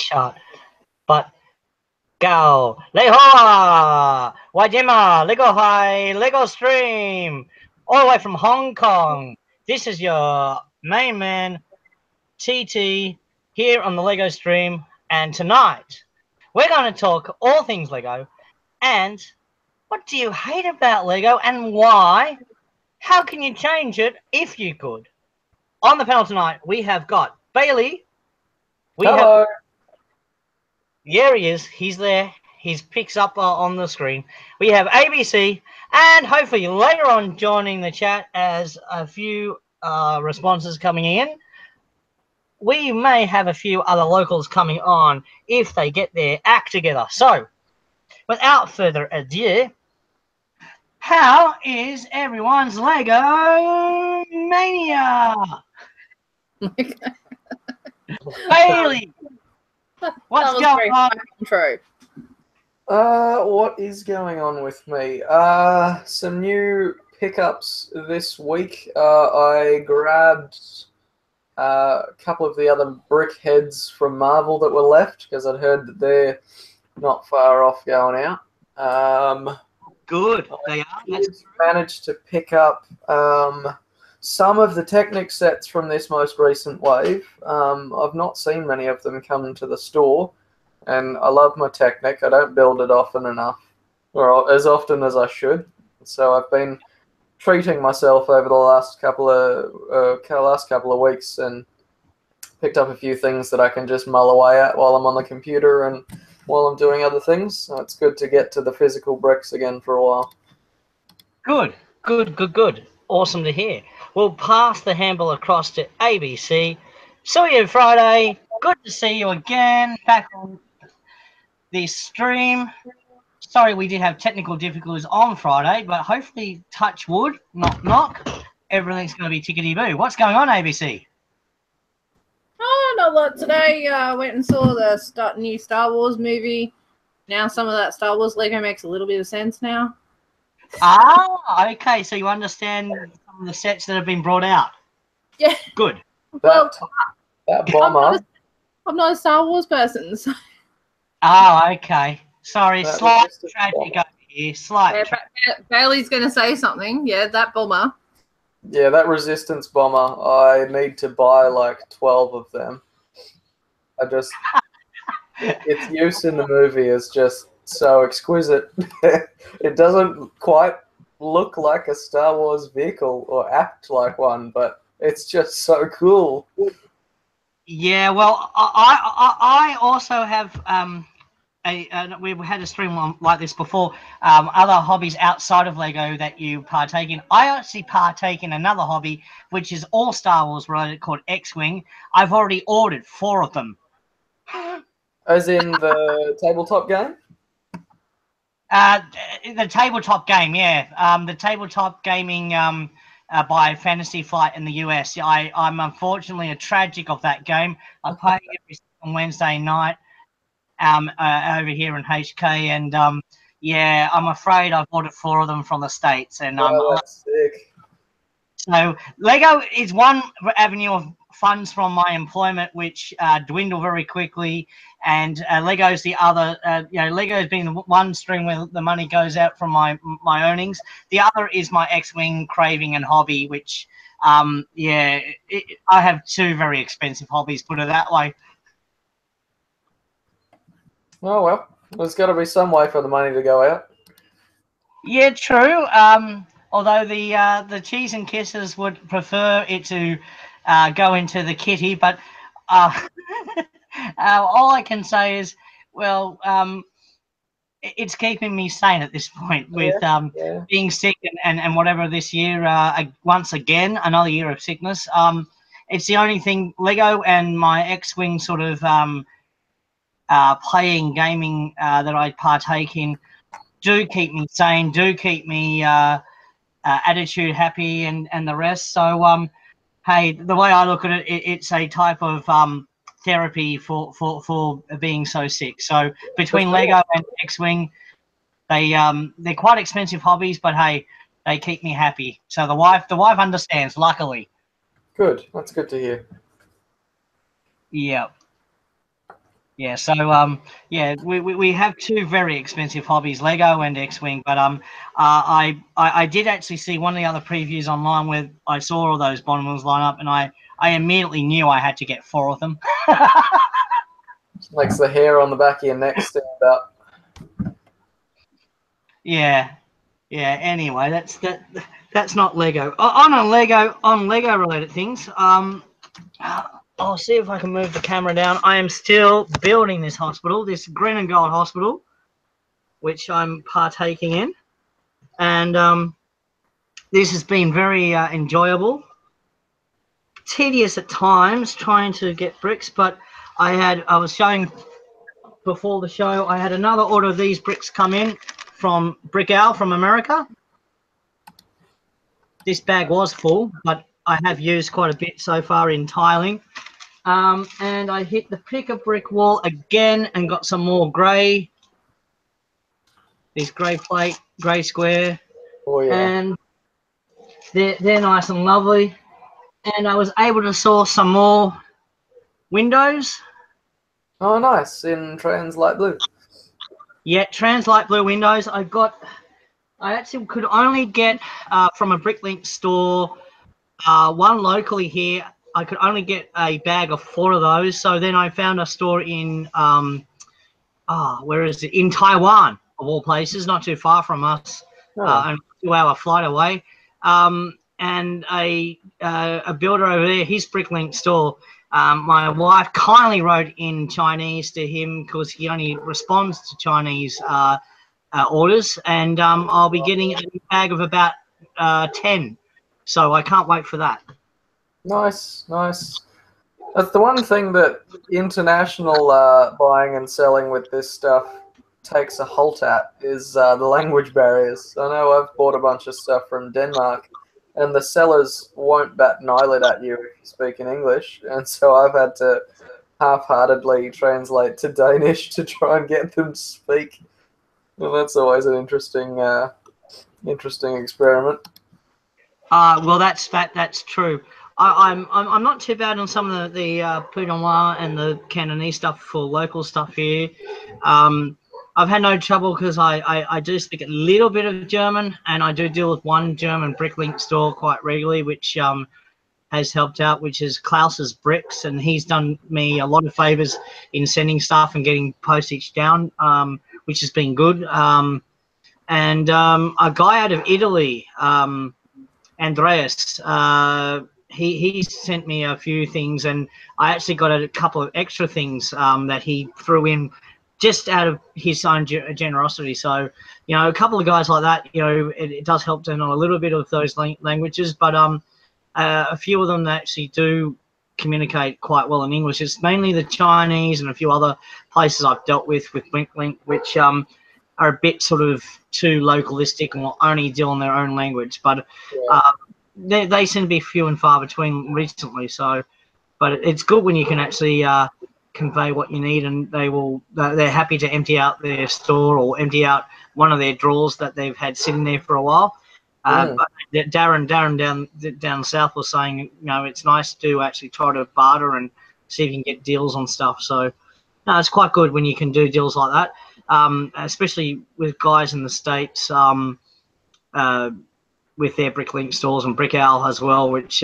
chart. But go Lehoa Wajima Lego High Lego Stream all the way from Hong Kong. This is your main man TT here on the Lego Stream, and tonight we're going to talk all things Lego and what do you hate about Lego and why? How can you change it if you could? On the panel tonight, we have got Bailey. Hello. Here he is. He's there. He picks up on the screen. We have ABC, and hopefully later on joining the chat as a few responses coming in. We may have a few other locals coming on if they get their act together. So, without further ado, how is everyone's Lego mania? Bailey, what's going on? True. What is going on with me? Some new pickups this week. I grabbed a couple of the other brick heads from Marvel that were left because I'd heard that they're not far off going out. Good. They are. I managed to pick up some of the Technic sets from this most recent wave. I've not seen many of them come to the store, and I love my Technic. I don't build it often enough, or as often as I should. So I've been treating myself over the last couple of weeks and picked up a few things that I can just mull away at while I'm on the computer and while I'm doing other things. So it's good to get to the physical bricks again for a while. Good. Awesome to hear. We'll pass the handle across to ABC. Saw you Friday. Good to see you again back on the stream. Sorry we did have technical difficulties on Friday, but hopefully, touch wood, knock, everything's going to be tickety-boo. What's going on, ABC? Oh, not a lot. Today I went and saw the new Star Wars movie. Now some of that Star Wars Lego makes a little bit of sense now. Ah, okay, so you understand some of the sets that have been brought out. Yeah. Good. Well, that bomber. I'm not a Star Wars person. So. Oh, okay. Sorry, That slight tragic over here. Bailey's going to say something. Yeah, that bomber. Yeah, that Resistance bomber. I need to buy like 12 of them. Its use in the movie is just so exquisite. It doesn't quite look like a Star Wars vehicle or act like one, but it's just so cool. Yeah, well, I also have we've had a stream like this before. Other hobbies outside of Lego that you partake in. I actually partake in another hobby, which is all Star Wars related, called X-Wing. I've already ordered 4 of them. As in the tabletop game? The tabletop game, yeah. The tabletop gaming by Fantasy Flight in the US. I'm unfortunately a tragic of that game. I play every single Wednesday night over here in HK, and yeah, I'm afraid I've ordered 4 of them from the States, and that's sick. So Lego is one avenue of funds from my employment, which dwindle very quickly, and Lego's the other. Lego's been one stream where the money goes out from my earnings. The other is my X-Wing craving and hobby, which I have 2 very expensive hobbies, put it that way. Oh, well, there's got to be some way for the money to go out. Yeah, true. Although the cheese and kisses would prefer it to go into the kitty, but all I can say is, well, it's keeping me sane at this point with being sick and whatever this year. Once again, another year of sickness. It's the only thing. Lego and my X-Wing sort of playing, gaming that I partake in do keep me sane, do keep me attitude happy and the rest. So, hey, the way I look at it, it's a type of therapy for being so sick. So between Lego and X-Wing, they're quite expensive hobbies, but hey, they keep me happy. So the wife understands, luckily. Good. That's good to hear. Yeah. Yeah, so yeah, we have two very expensive hobbies, Lego and X-Wing. But I did actually see one of the other previews online where I saw all those Bond wheels line up, and I immediately knew I had to get 4 of them. Makes the hair on the back of your neck stand up. Yeah, yeah. Anyway, that's not Lego. On Lego related things. I'll see if I can move the camera down. I am still building this hospital, this green and gold hospital, which I'm partaking in, and this has been very enjoyable. Tedious at times trying to get bricks, but I was showing before the show, I had another order of these bricks come in from Brick Owl from America. This bag was full, but I have used quite a bit so far in tiling. And I hit the pick a brick wall again and got some more grey. This grey plate, grey square. Oh yeah. And they're nice and lovely. And I was able to source some more windows. Oh, nice. In trans light blue. Yeah, trans light blue windows. I actually could only get from a Bricklink store, one locally here. I could only get a bag of 4 of those. So then I found a store in, where is it? In Taiwan, of all places, not too far from us, and a 2-hour flight away. And a builder over there, his Bricklink store, my wife kindly wrote in Chinese to him because he only responds to Chinese orders, and I'll be getting a bag of about 10. So I can't wait for that. Nice, nice. That's the one thing that international buying and selling with this stuff takes a halt at is the language barriers. I know I've bought a bunch of stuff from Denmark, and the sellers won't bat an eyelid at you if you speak in English, and so I've had to half-heartedly translate to Danish to try and get them to speak. And that's always an interesting experiment. Well, that's true. I'm not too bad on some of the Putonghua and the Cantonese stuff for local stuff here. I've had no trouble because I do speak a little bit of German, and I do deal with one German Bricklink store quite regularly, which has helped out, which is Klaus's Bricks, and he's done me a lot of favors in sending stuff and getting postage down, which has been good. And a guy out of Italy, Andreas, he sent me a few things, and I actually got a couple of extra things that he threw in just out of his own generosity. So, you know, a couple of guys like that, you know, it does help to know a little bit of those languages, but a few of them actually do communicate quite well in English. It's mainly the Chinese and a few other places I've dealt with Bricklink, which are a bit sort of too localistic and will only deal in their own language. But they seem to be few and far between recently. So, but it's good when you can actually convey what you need, and they're happy to empty out their store or empty out one of their drawers that they've had sitting there for a while. But Darren down south was saying, you know, it's nice to actually try to barter and see if you can get deals on stuff. So, no, it's quite good when you can do deals like that, especially with guys in the States with their Bricklink stores and Brick Owl as well, which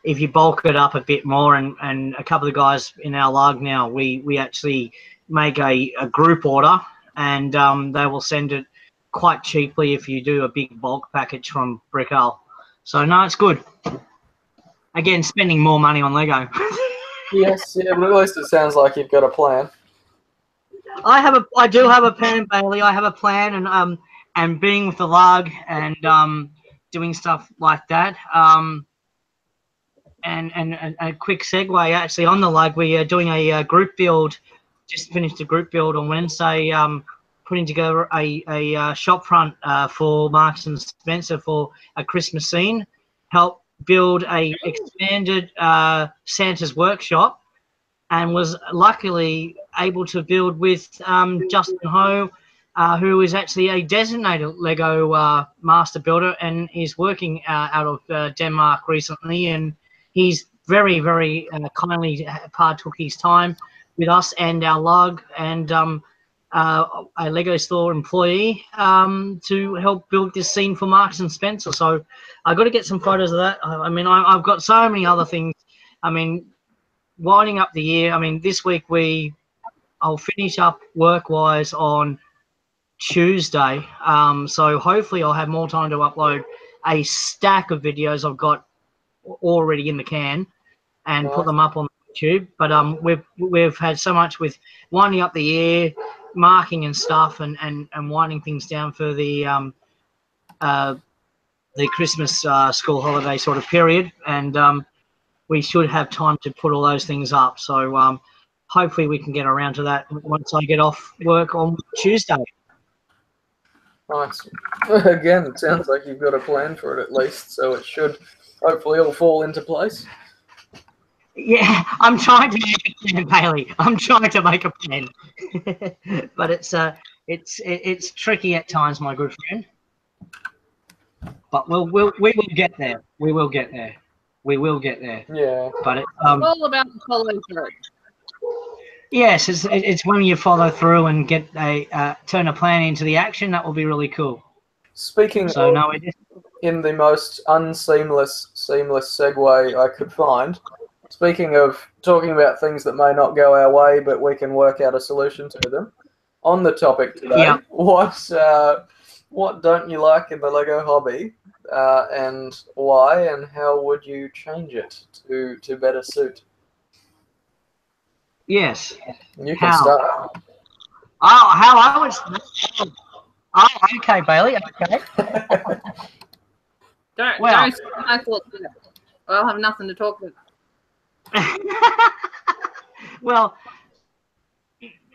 if you bulk it up a bit more, and a couple of guys in our lug now, we actually make a group order, and they will send it quite cheaply if you do a big bulk package from Brick Owl. So no, it's good. Again, spending more money on Lego. Yes, yeah, but at least it sounds like you've got a plan. I do have a plan, Bailey. I have a plan, and being with the lug and doing stuff like that. And a quick segue, actually, on the lug, we are doing a group build. Just finished a group build on Wednesday. Putting together a shop front for Marks and Spencer for a Christmas scene. Help build a expanded Santa's workshop, and was luckily able to build with Justin Ho, who is actually a designated Lego master builder and is working out of Denmark recently, and he's very, very kindly partook his time with us and our lug and a Lego store employee to help build this scene for Marks and Spencer. So I got to get some photos of that. I mean, I've got so many other things. I mean, winding up the year. I mean, this week I'll finish up work-wise on Tuesday. So hopefully I'll have more time to upload a stack of videos I've got already in the can and put them up on YouTube. But we've had so much with winding up the year, marking and stuff, and winding things down for the Christmas school holiday sort of period, and we should have time to put all those things up. So hopefully we can get around to that once I get off work on Tuesday. Nice. Again, it sounds like you've got a plan for it at least, so it should hopefully all fall into place. Yeah, I'm trying to make a plan, Bailey. I'm trying to make a plan, but it's tricky at times, my good friend. But we will get there. We will get there. We will get there. Yeah. But it's all about the follow through. Yes, it's when you follow through and get turn a plan into the action. That will be really cool. Speaking So of, no, in the most seamless segue I could find, speaking of talking about things that may not go our way, but we can work out a solution to them. On the topic today, Yeah. What don't you like in the Lego hobby, and why, and how would you change it to better suit? Yes. You can How? start. Oh, how I would. Oh, okay, Bailey. Okay. Don't say my thoughts yet. I'll have nothing to talk about. Well,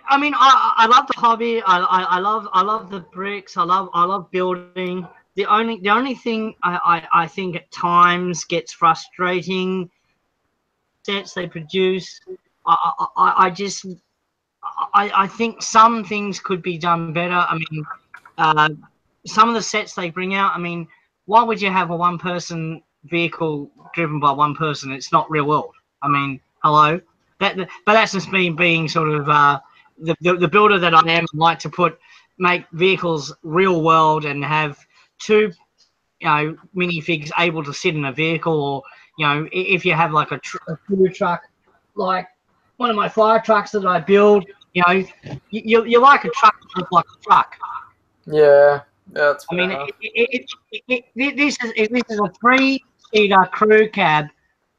I mean, I love the hobby. I love the bricks. I love building. The only thing I think at times gets frustrating sets they produce. I think some things could be done better. I mean, some of the sets they bring out. I mean, why would you have a one-person vehicle driven by one person? It's not real world. I mean, hello. But that's just me being sort of the builder that I am. Like to make vehicles real world and have two, minifigs able to sit in a vehicle, or if you have like a food truck, like one of my fire trucks that I build, you like a truck to look like a truck. Yeah, that's I fair mean, enough. this is a 3-seater crew cab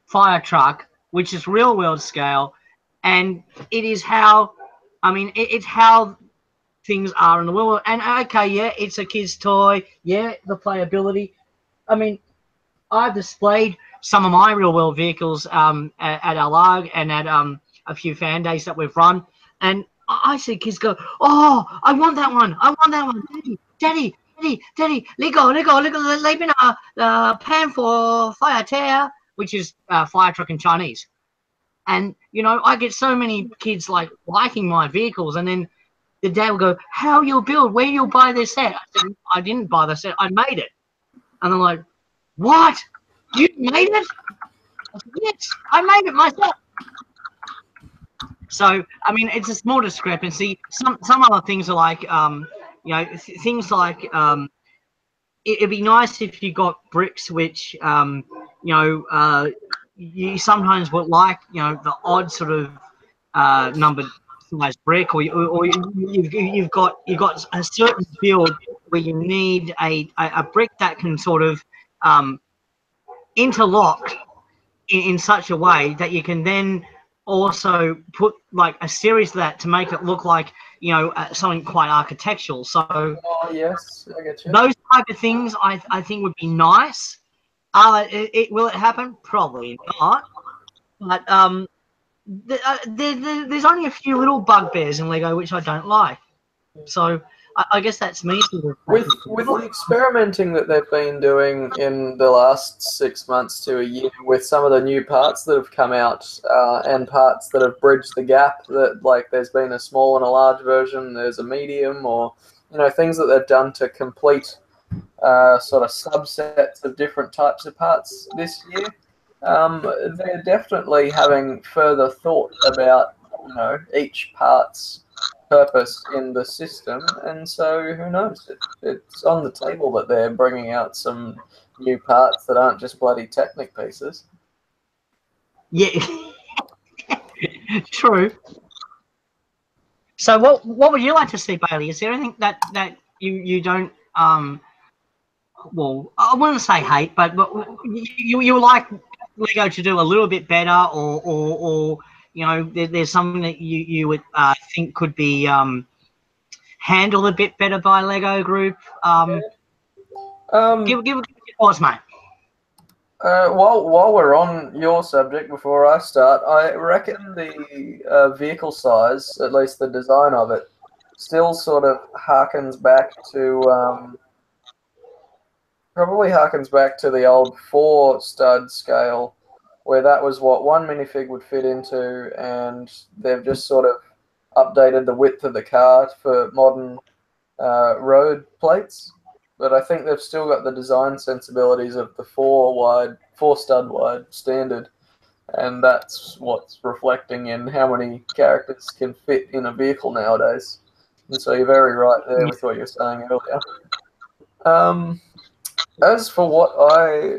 fire truck, which is real world scale, and it is how, it's how things are in the world. And okay, yeah, it's a kid's toy. Yeah, the playability. I mean, I've displayed some of my real world vehicles at our log and at a few fan days that we've run, and I see kids go, "Oh, I want that one! I want that one, Daddy, Lego, leave me a pan for fire tear," which is fire truck in Chinese. And I get so many kids liking my vehicles, and then the dad will go, "How you build? Where you buy this set?" I said, "I didn't buy the set. I made it." And they're like, "What? You made it?" I said, "Yes, I made it myself." So, I mean, it's a small discrepancy. Some other things are like, things like it'd be nice if you got bricks, which, you sometimes would like, the odd sort of numbered size brick, or you've got a certain build where you need a brick that can sort of interlock in such a way that you can then also put like a series of that to make it look like something quite architectural. So Oh yes, I get you. those type of things I think would be nice. Will it happen? Probably not. But there's only a few little bugbears in Lego which I don't like. So I guess that's me. With the experimenting that they've been doing in the last 6 months to a year with some of the new parts that have come out and parts that have bridged the gap, that like there's been a small and a large version, there's a medium, or things that they've done to complete sort of subsets of different types of parts this year. They're definitely having further thought about each part's purpose in the system, and so who knows? It's on the table that they're bringing out some new parts that aren't just bloody Technic pieces. Yeah, true. So what would you like to see, Bailey? Is there anything that you don't well, I wouldn't say hate, but you like Lego to do a little bit better, or there's something that you would think could be handled a bit better by Lego Group. Give your thoughts, mate. While we're on your subject, before I start, I reckon the vehicle size, at least the design of it, still sort of harkens back to the old 4-stud scale, where that was what one minifig would fit into, and they've just sort of updated the width of the car for modern road plates. But I think they've still got the design sensibilities of the 4-stud wide standard, and that's what's reflecting in how many characters can fit in a vehicle nowadays. And so you're very right there with what you're saying earlier. As for what I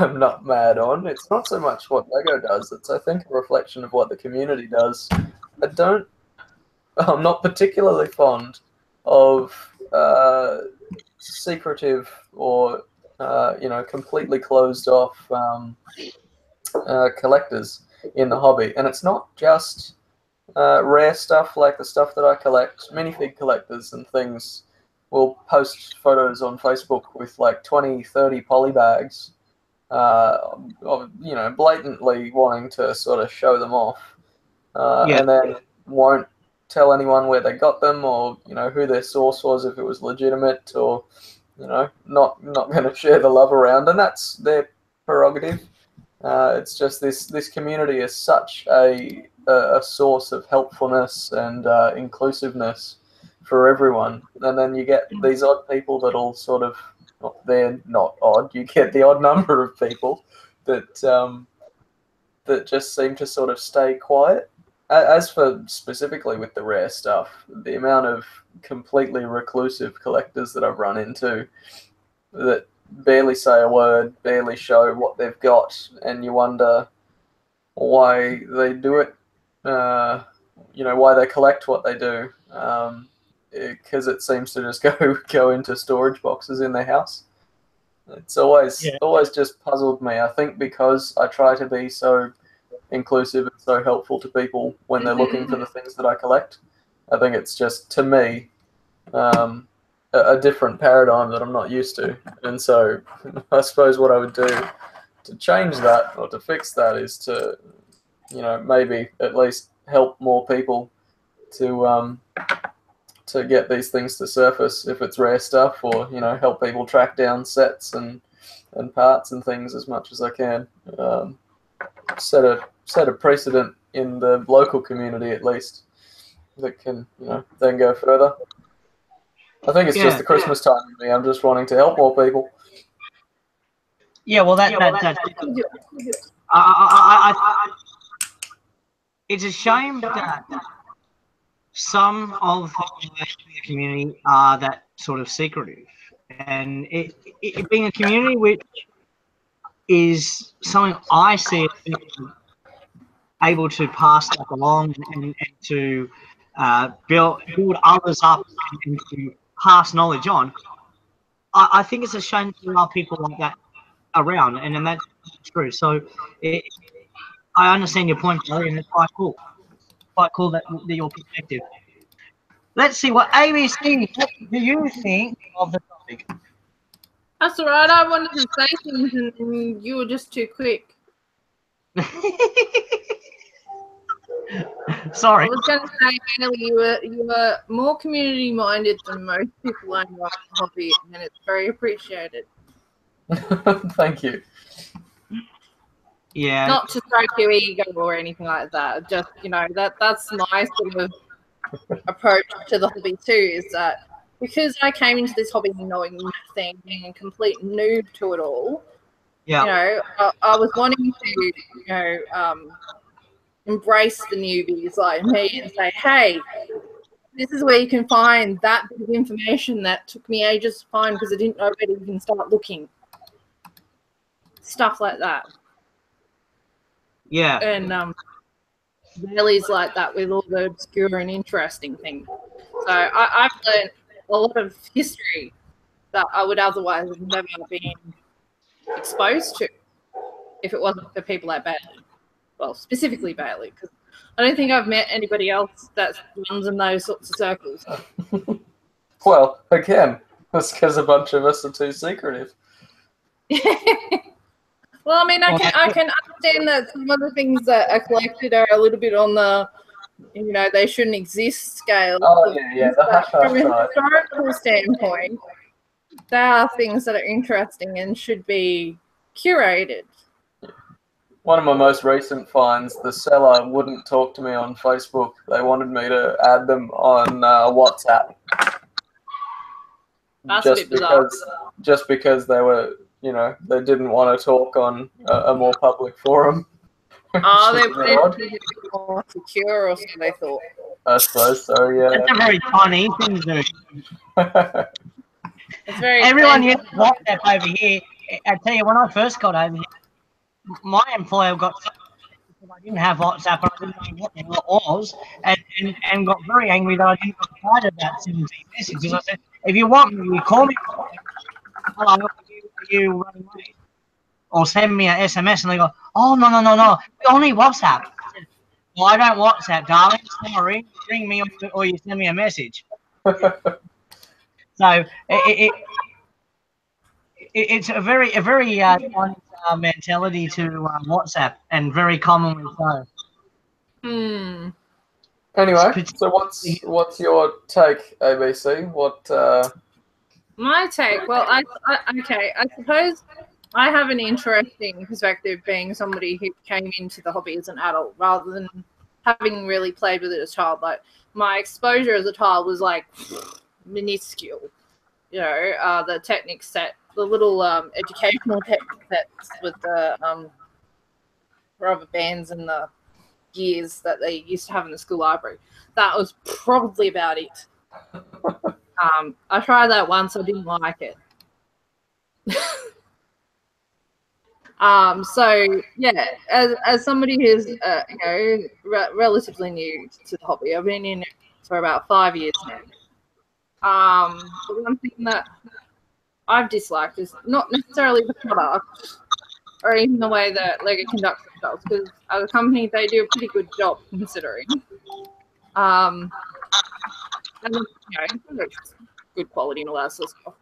am not mad on, it's not so much what Lego does, it's I think a reflection of what the community does. I'm not particularly fond of secretive or completely closed off collectors in the hobby, and it's not just rare stuff like the stuff that I collect. Minifig collectors and things will post photos on Facebook with like 20-30 poly bags of blatantly wanting to sort of show them off, and then won't tell anyone where they got them, or who their source was, if it was legitimate, or not going to share the love around, and that's their prerogative. It's just this community is such a source of helpfulness and inclusiveness for everyone, and then you get these odd people that'll sort of, they're not odd, you get the odd number of people that just seem to sort of stay quiet. As for specifically with the rare stuff, the amount of completely reclusive collectors that I've run into that barely say a word, barely show what they've got, and you wonder why they do it, why they collect what they do, because it seems to just go into storage boxes in their house. It's always just puzzled me. I think because I try to be so inclusive and so helpful to people when they're looking for the things that I collect. I think it's just, to me, a different paradigm that I'm not used to. And so I suppose what I would do to change that, or to fix that, is to, maybe at least help more people to get these things to surface if it's rare stuff, or, help people track down sets and parts and things as much as I can. Set a precedent in the local community, at least, that can, then go further. I think it's just the Christmas time for me. I'm just wanting to help more people. Yeah, well, it's a shame that some of the community are that sort of secretive, and it being a community which is something I see as being able to pass stuff along and to build others up and to pass knowledge on. I think it's a shame to allow people like that around, and that's true. So I understand your point, Jerry, and it's quite cool. Quite cool that your perspective. Let's see what ABC. What do you think of the topic? That's all right. I wanted to say things, and you were just too quick. Sorry. I was going to say, Bailey, you were more community minded than most people I know in the hobby, and it's very appreciated. Thank you. Yeah. Not to stroke your ego or anything like that. Just, that's my sort of approach to the hobby too, is that because I came into this hobby knowing nothing, being a complete noob to it all, I was wanting to, embrace the newbies like me and say, hey, this is where you can find that bit of information that took me ages to find because I didn't know where to even start looking. Stuff like that. Yeah. And Bailey's like that with all the obscure and interesting things. So I've learned a lot of history that I would otherwise have never been exposed to if it wasn't for people like Bailey. Well, specifically Bailey, because I don't think I've met anybody else that runs in those sorts of circles. Well, again, that's because a bunch of us are too secretive. Well, I mean, I can understand that some of the things that are collected are a little bit on the, they shouldn't exist scale. Oh, yeah, the From a side. historical standpoint, there are things that are interesting and should be curated. One of my most recent finds, the seller wouldn't talk to me on Facebook. They wanted me to add them on WhatsApp. That's a bit bizarre. Just because they were, they didn't want to talk on a more public forum. Oh, they wanted to be more secure, or so they thought. I suppose so, yeah. That's a very tiny thing to do. It's very Everyone uses WhatsApp over here. I tell you, when I first got over here, my employer got I didn't have WhatsApp and I didn't know what the hell it was, and got very angry that I didn't reply to that 17 messages. I said, if you want me, you call me. Hello, are you running late? Or send me an SMS, and they go, oh, no, we only WhatsApp. I said, well, I don't WhatsApp, darling. Sorry, ring me or you send me a message. So it's a very mentality to WhatsApp, and very commonly so. Anyway, so what's your take, ABC? My take? Well, I suppose I have an interesting perspective being somebody who came into the hobby as an adult rather than having really played with it as a child. Like, my exposure as a child was like minuscule. The Technic set, the little educational Technic sets with the rubber bands and the gears that they used to have in the school library. That was probably about it. I tried that once. I didn't like it. So yeah, as somebody who's relatively new to the hobby, I've been in it for about 5 years now. The one thing that I've disliked is not necessarily the product or even the way that LEGO conducts themselves, because as a company they do a pretty good job considering. And it's good quality and all that sort of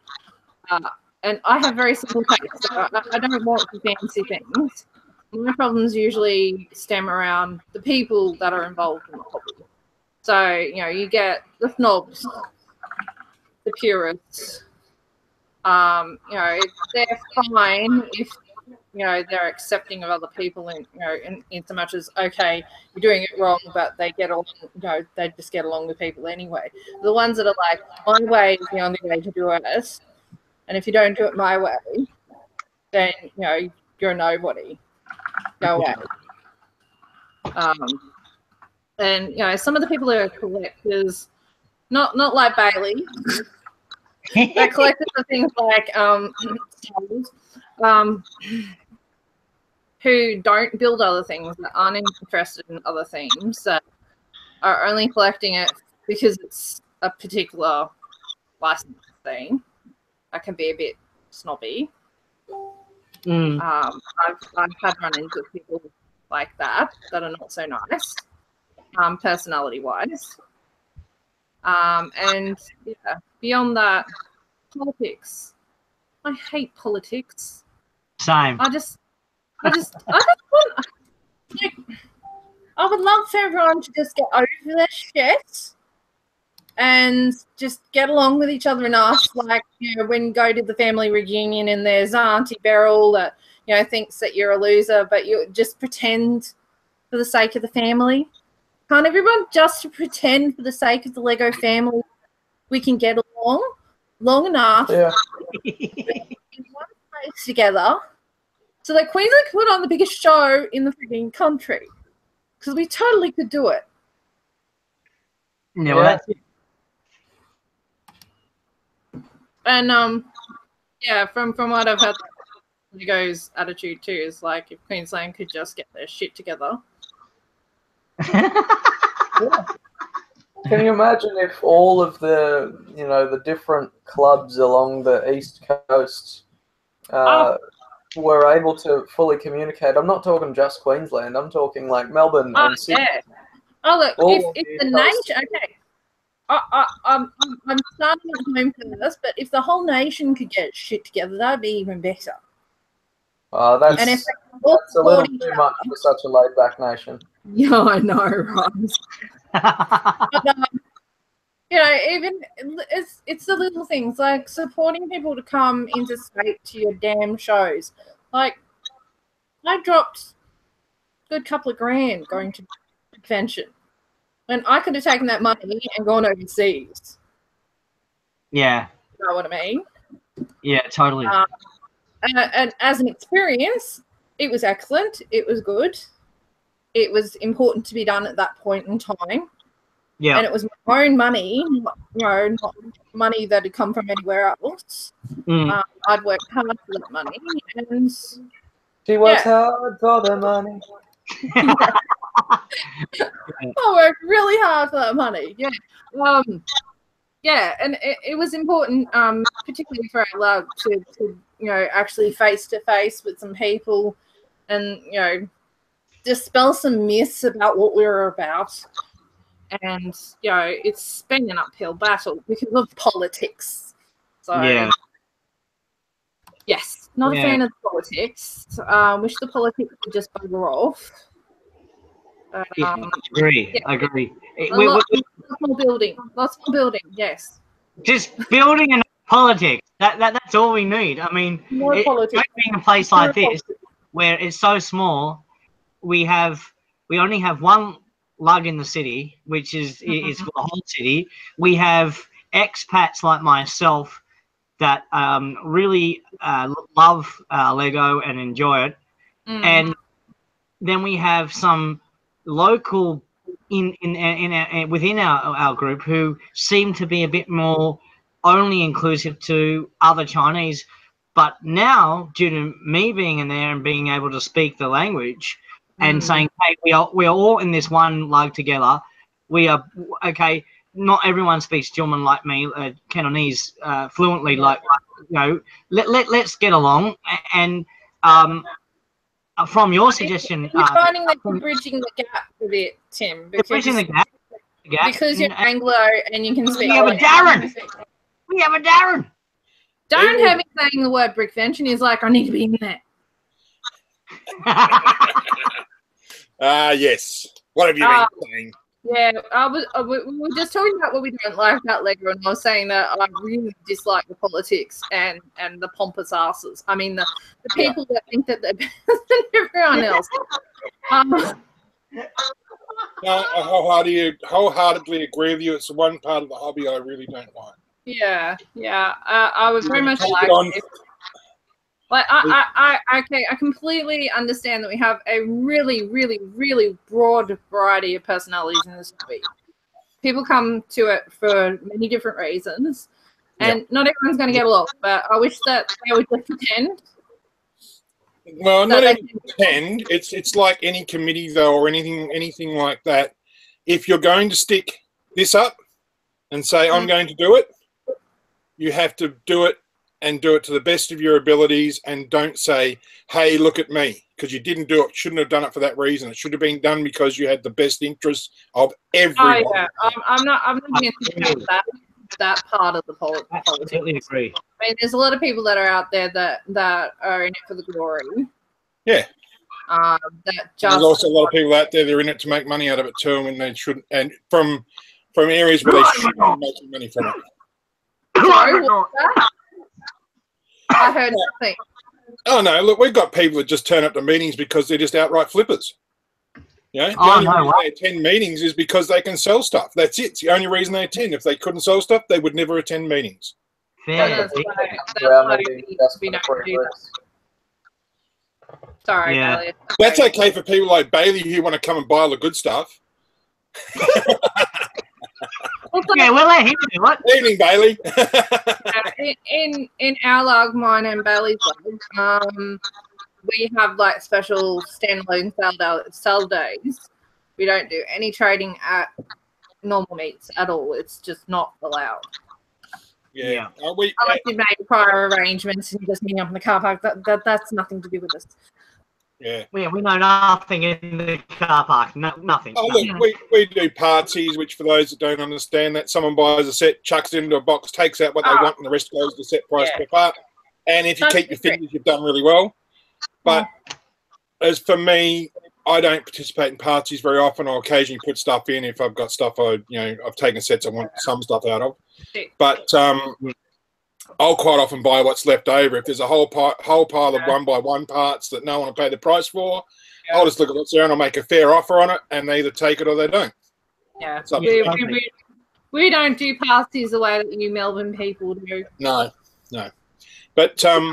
stuff. And I have very simple tastes. So I don't want the fancy things. My problems usually stem around the people that are involved in the hobby. So, you get the snobs, the purists. They're fine if, they're accepting of other people and, in so much as, okay, you're doing it wrong, but they get along, they just get along with people anyway. The ones that are like, my way is the only way to do it. And if you don't do it my way, then, you're a nobody. Go away. And, some of the people who are collectors, not like Bailey, they're collectors of things like who don't build other things, that aren't interested in other themes, that are only collecting it because it's a particular license thing. That can be a bit snobby. I've had run-ins with people like that are not so nice, personality-wise. And yeah, beyond that, politics. I hate politics. Same. I just want, I would love for everyone to just get over their shit and just get along with each other enough. Like, when you go to the family reunion and there's Auntie Beryl that, thinks that you're a loser, but you just pretend for the sake of the family. Can't everyone just pretend for the sake of the LEGO family we can get along long enough in one place together so that Queensland can put on the biggest show in the freaking country? because we totally could do it. Yeah, well, that's it. And yeah, from what I've heard, Lego's attitude too is like if Queensland could just get their shit together. Can you imagine if all of the, you know, the different clubs along the East Coast were able to fully communicate? I'm not talking just Queensland. I'm talking like Melbourne and Sydney. Yeah. Oh, look, All if the the coast. nation, okay, I'm starting at home first, but if the whole nation could get shit together, that'd be even better. That's, And if that's a little too much for such a laid-back nation. yeah, I know, right? But, you know, even it's the little things like supporting people to come interstate to your damn shows. Like, I dropped a good couple of grand going to convention, when I could have taken that money and gone overseas. Yeah. You know what I mean? Yeah, totally. And as an experience, it was excellent. It was good. It was important to be done at that point in time. Yeah. And it was my own money, not money that had come from anywhere else. I'd worked hard for that money. And She works hard for the money. I worked really hard for that money. Yeah. Yeah, and it was important, particularly for our lab, to you know, actually face to face with some people and, you know, dispel some myths about what we were about. And, you know, it's been an uphill battle because of politics. So, Yeah. yes, not a fan of the politics. Wish the politics would just bugger off. Yeah, I agree. Yeah. I agree. Lots more building, yes. Just building and politics. That's all we need. I mean, More politics. being a place like this, where it's so small, we only have one lug in the city, which is for the whole city. We have expats like myself that really love Lego and enjoy it, and then we have some local within our group who seem to be a bit more only inclusive to other Chinese. But now, due to me being in there and being able to speak the language and saying, hey, we are all in this one lug together. We are, okay, not everyone speaks German like me, Cantonese fluently, like, you know, let's get along. And from your suggestion... You're finding that you're bridging the gap a bit, Tim. Bridging the gap. Because you're Anglo and you can speak... We have a Darren! We have a Darren! Darren having saying the word brickvention is like, I need to be in there. Yes. What have you been saying? Yeah, we were just talking about what we don't like about Lego, and I was saying that I really dislike the politics and the pompous asses. I mean, the people that think that they're better than everyone else. I wholeheartedly agree with you. It's the one part of the hobby I really don't like. Yeah. I would very much like it. Like, I completely understand that we have a really, really, really broad variety of personalities in this hobby. People come to it for many different reasons, and not everyone's going to get along. But I wish that they would just pretend. Well, not even pretend. It's like any committee though, or anything like that. If you're going to stick this up and say I'm going to do it, you have to do it. And do it to the best of your abilities, and don't say, hey, look at me, because you didn't do it. Shouldn't have done it for that reason. It should have been done because you had the best interests of everyone. Oh, yeah. I'm not going to that part of the politics. I completely agree. I mean, there's a lot of people that are out there that are in it for the glory. Yeah. There's also a lot of people out there that are in it to make money out of it too, and they shouldn't. And from areas where they shouldn't be making money from it. Sorry, what's that? I heard nothing. Oh no! Look, we've got people that just turn up to meetings because they're just outright flippers. You know, the only reason they attend meetings is because they can sell stuff. That's it. It's the only reason they attend. If they couldn't sell stuff, they would never attend meetings. That's why we don't do that. Sorry, Yeah. Bailey. That's okay for people like Bailey who want to come and buy all the good stuff. Yeah, we'll let him do it. Evening, Bailey. In our log, mine and Bailey's log, we have like special standalone sell days. We don't do any trading at normal meets at all. It's just not allowed. Yeah. Unless you make prior arrangements and you just meet up in the car park, that's nothing to do with us. Yeah. We know nothing in the car park. No, nothing. Oh, nothing. look, we do parties, which for those that don't understand that, someone buys a set, chucks it into a box, takes out what they want, and the rest goes to set price per part. And if you keep your fingers, you've done really well. But as for me, I don't participate in parties very often. I'll occasionally put stuff in if I've got stuff I've taken sets I want some stuff out of. But I'll quite often buy what's left over. If there's a whole pile of 1x1 parts that no one will pay the price for, I'll just look at what's there and I'll make a fair offer on it, and they either take it or they don't. Yeah, we don't do parties the way that you Melbourne people do. No. But I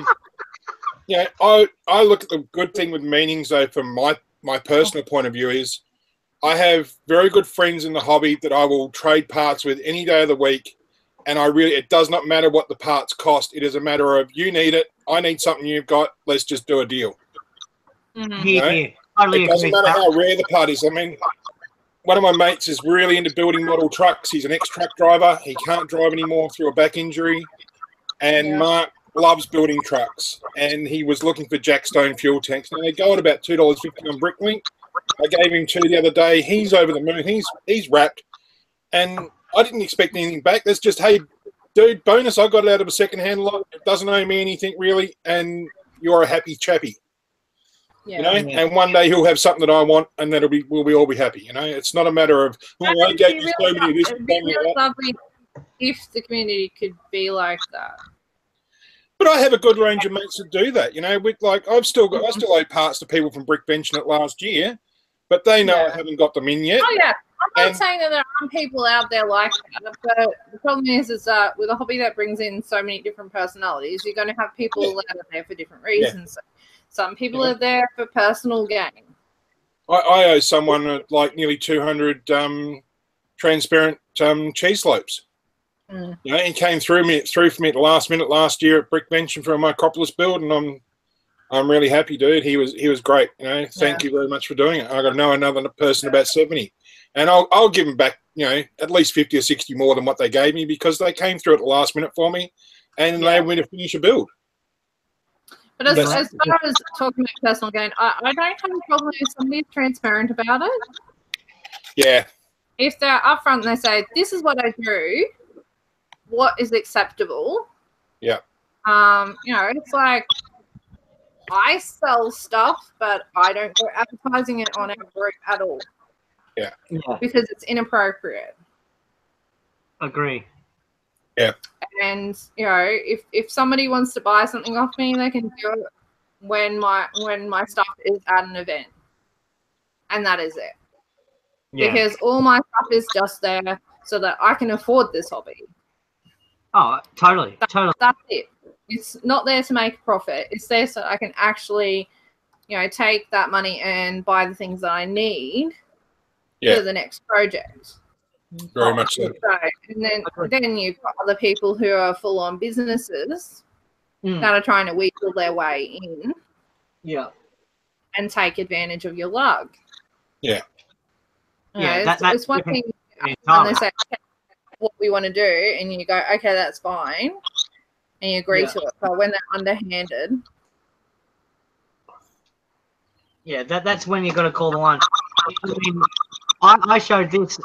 look at the good thing with meetings though, from my personal point of view, is I have very good friends in the hobby that I will trade parts with any day of the week. And it does not matter what the parts cost. It is a matter of, you need it, I need something you've got, let's just do a deal. Mm-hmm. It doesn't matter how rare the part is. I mean, one of my mates is really into building model trucks. He's an ex-truck driver. He can't drive anymore through a back injury. And Mark loves building trucks. And he was looking for Jackstone fuel tanks. Now, they go at about $2.50 on Bricklink. I gave him 2 the other day. He's over the moon. He's wrapped. And I didn't expect anything back. That's just, hey, dude, bonus, I got it out of a second-hand lot. It doesn't owe me anything, really, and you're a happy chappy. Yeah. And one day he'll have something that I want, and we'll all be happy. It's not a matter of, I gave you so many of this. It'd be really lovely if the community could be like that. But I have a good range of mates that do that. I still owe parts to people from Brickbenching it last year, but they know I haven't got them in yet. Oh yeah. I'm not saying that there aren't people out there like that, but the problem is that with a hobby that brings in so many different personalities, you're going to have people that are there for different reasons. Yeah. Some people are there for personal gain. I owe someone like nearly 200 transparent cheese slopes. He came through for me at the last minute last year at Brickbenching for a Micropolis build, and I'm really happy, dude. He was great. Thank you very much for doing it. I got to know another person about 70. And I'll give them back, at least 50 or 60 more than what they gave me, because they came through at the last minute for me and they went to finish a build. But as far as talking about personal gain, I don't have a problem if somebody's transparent about it. Yeah. If they're upfront and they say, this is what I do, what is acceptable? Yeah. It's like, I sell stuff, but I don't go advertising it on our group at all. Yeah. Because it's inappropriate. Agree. Yeah. And if somebody wants to buy something off me, they can do it when my stuff is at an event. And that is it. Yeah. Because all my stuff is just there so that I can afford this hobby. Oh, totally. That's it. It's not there to make a profit. It's there so I can actually, take that money and buy the things that I need for the next project. Very much so. And then you've got other people who are full-on businesses that are trying to weasel their way in. Yeah. And take advantage of your lug. Yeah. It's one thing when they say, okay, what we want to do, and you go, okay, that's fine, and you agree to it. But when they're underhanded. Yeah, that's when you got to call the line. I mean, I showed this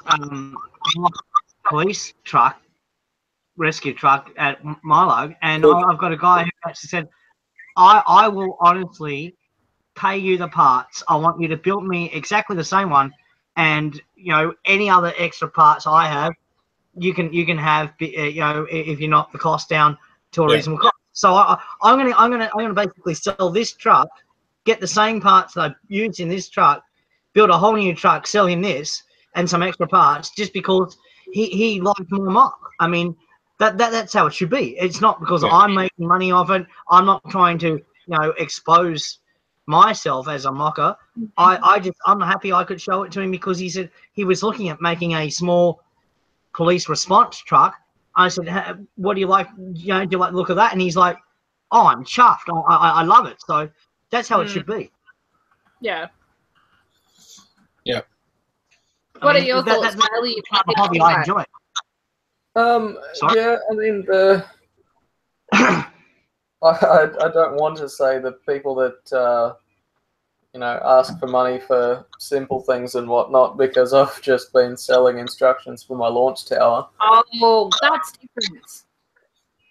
police truck, rescue truck at Milo, and I've got a guy who actually said, I will honestly pay you the parts. I want you to build me exactly the same one, and any other extra parts I have, you can have, if you knock the cost down to a reasonable cost. So I'm gonna basically sell this truck, get the same parts that I used in this truck, build a whole new truck, sell him this and some extra parts, just because he liked my mock. I mean, that's how it should be. It's not because I'm making money off it. I'm not trying to expose myself as a mocker, I'm happy I could show it to him because he said he was looking at making a small police response truck. I said, hey, what do you like? You know, do you like the look of that? And he's like, oh, I'm chuffed. I love it. So that's how it should be. Yeah. Yeah. What are your thoughts, Bailey? Part of the hobby I enjoy. Sorry? Yeah, I mean, I don't want to say the people that you know, ask for money for simple things and whatnot, because I've just been selling instructions for my launch tower. Oh, that's different.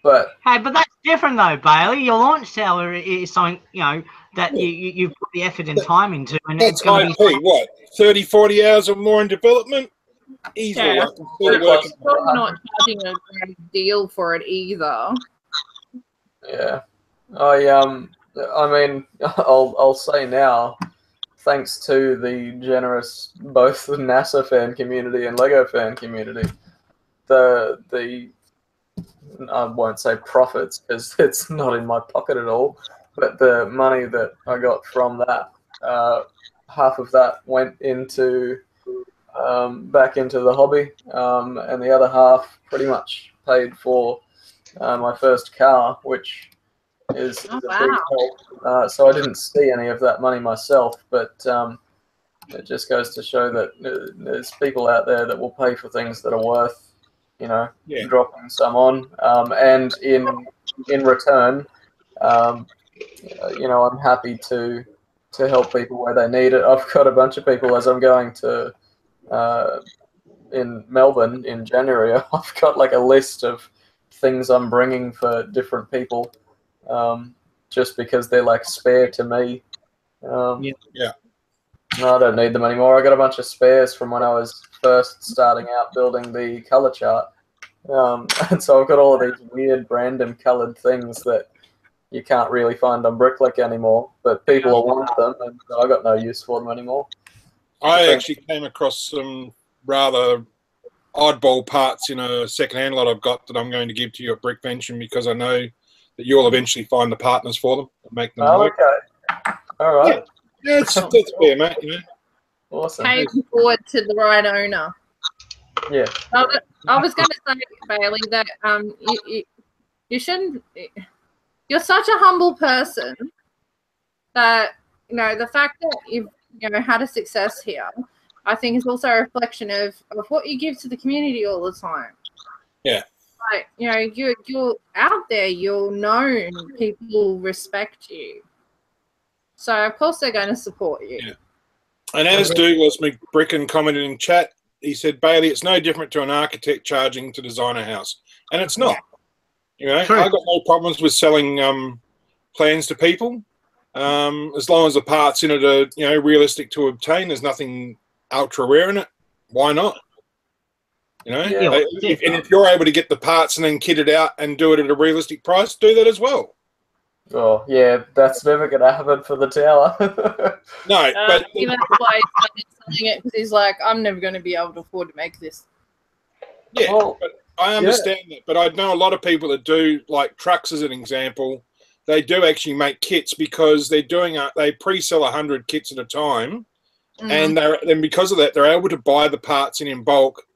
But hey, but that's different though, Bailey. Your launch tower is something, you know, that you put the effort and time into, and That's it's going IP, to be what, 30, 40 hours or more in development? Easily. Yeah. I can see it working. Probably not charging a great deal for it either. yeah, I mean, I'll say now, thanks to the generous both the NASA fan community and Lego fan community, the I won't say profits because it's not in my pocket at all, but the money that I got from that, half of that went into back into the hobby, and the other half pretty much paid for my first car, which is a big help. So I didn't see any of that money myself, but it just goes to show that there's people out there that will pay for things that are worth, you know, dropping some on, and in return, you know, I'm happy to help people where they need it. I've got a bunch of people as I'm going to in Melbourne in January. I've got like a list of things I'm bringing for different people, just because they're like spare to me. No, I don't need them anymore. I got a bunch of spares from when I was first starting out building the color chart, and so I've got all of these weird random colored things that you can't really find on Bricklink anymore, but people will want them, and I got no use for them anymore. I actually came across some rather oddball parts in a second-hand lot I've got that I'm going to give to you at Brickvention, because I know that you'll eventually find the partners for them and make them work. Okay. All right. Yeah, that's fair, mate. You know. Awesome. Paying forward to the right owner. Yeah. I was going to say, Bailey, that you shouldn't. You're such a humble person that, you know, the fact that you've, you know, had a success here, I think is also a reflection of what you give to the community all the time. Yeah. Like, you know, you're out there, you're known, people respect you. So, of course, they're going to support you. Yeah. And as Douglas McBricken commented in chat, he said, Bailey, it's no different to an architect charging to design a house. And it's not. You know, I've got no problems with selling plans to people. As long as the parts in it are, you know, realistic to obtain, there's nothing ultra rare in it. Why not? You know, if you're able to get the parts and then kit it out and do it at a realistic price, do that as well. Oh, yeah, that's never going to happen for the tower. No, but even why he's selling it, because he's like, I'm never going to be able to afford to make this. Yeah, but I understand that. But I know a lot of people that do, like trucks as an example, they do actually make kits because they're doing they pre-sell 100 kits at a time, and then because of that, they're able to buy the parts in bulk,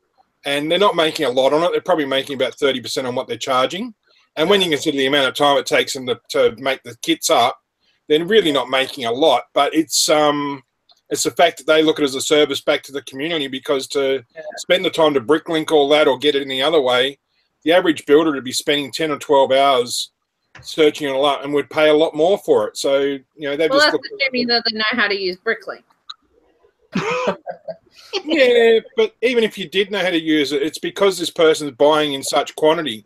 and they're not making a lot on it. They're probably making about 30% on what they're charging. And when you consider the amount of time it takes them to make the kits up, they're really not making a lot. But it's the fact that they look at it as a service back to the community, because to spend the time to Bricklink all that or get it any other way, the average builder would be spending 10 or 12 hours searching it all up and would pay a lot more for it. So, you know, they've just that's assuming that they know how to use Bricklink. Yeah, but even if you did know how to use it, it's because this person's buying in such quantity.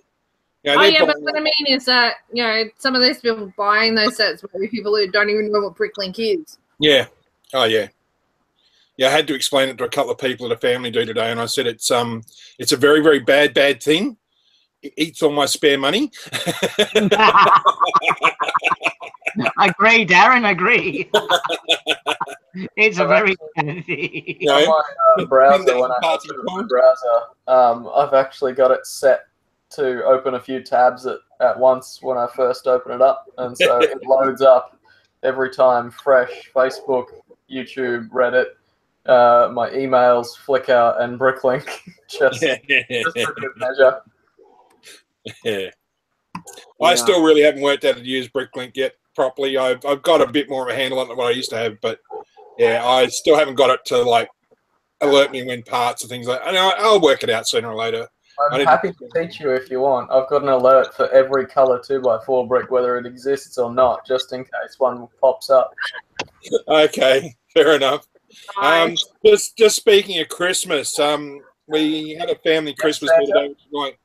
You know, but what I mean is that, you know, some of these people buying those sets were people who don't even know what Bricklink is. Yeah. Oh, yeah. Yeah, I had to explain it to a couple of people at a family do today, and I said it's a very, very bad thing. It eats all my spare money. Agree, Darren, agree. It's a very bad thing. You know, my browser, when I open my browser, I've actually got it set to open a few tabs at once when I first open it up, and so it loads up every time, fresh, Facebook, YouTube, Reddit, my emails, Flickr, and Bricklink, just for good measure. Yeah. I still really haven't worked out how to use Bricklink yet properly. I've got a bit more of a handle on it than what I used to have, but yeah, I still haven't got it to like alert me when parts and things like that. I'll work it out sooner or later. I'm happy to teach you if you want. I've got an alert for every color 2x4 brick, whether it exists or not, just in case one pops up. Okay, fair enough. Just speaking of Christmas, we had a family Christmas meal today, like,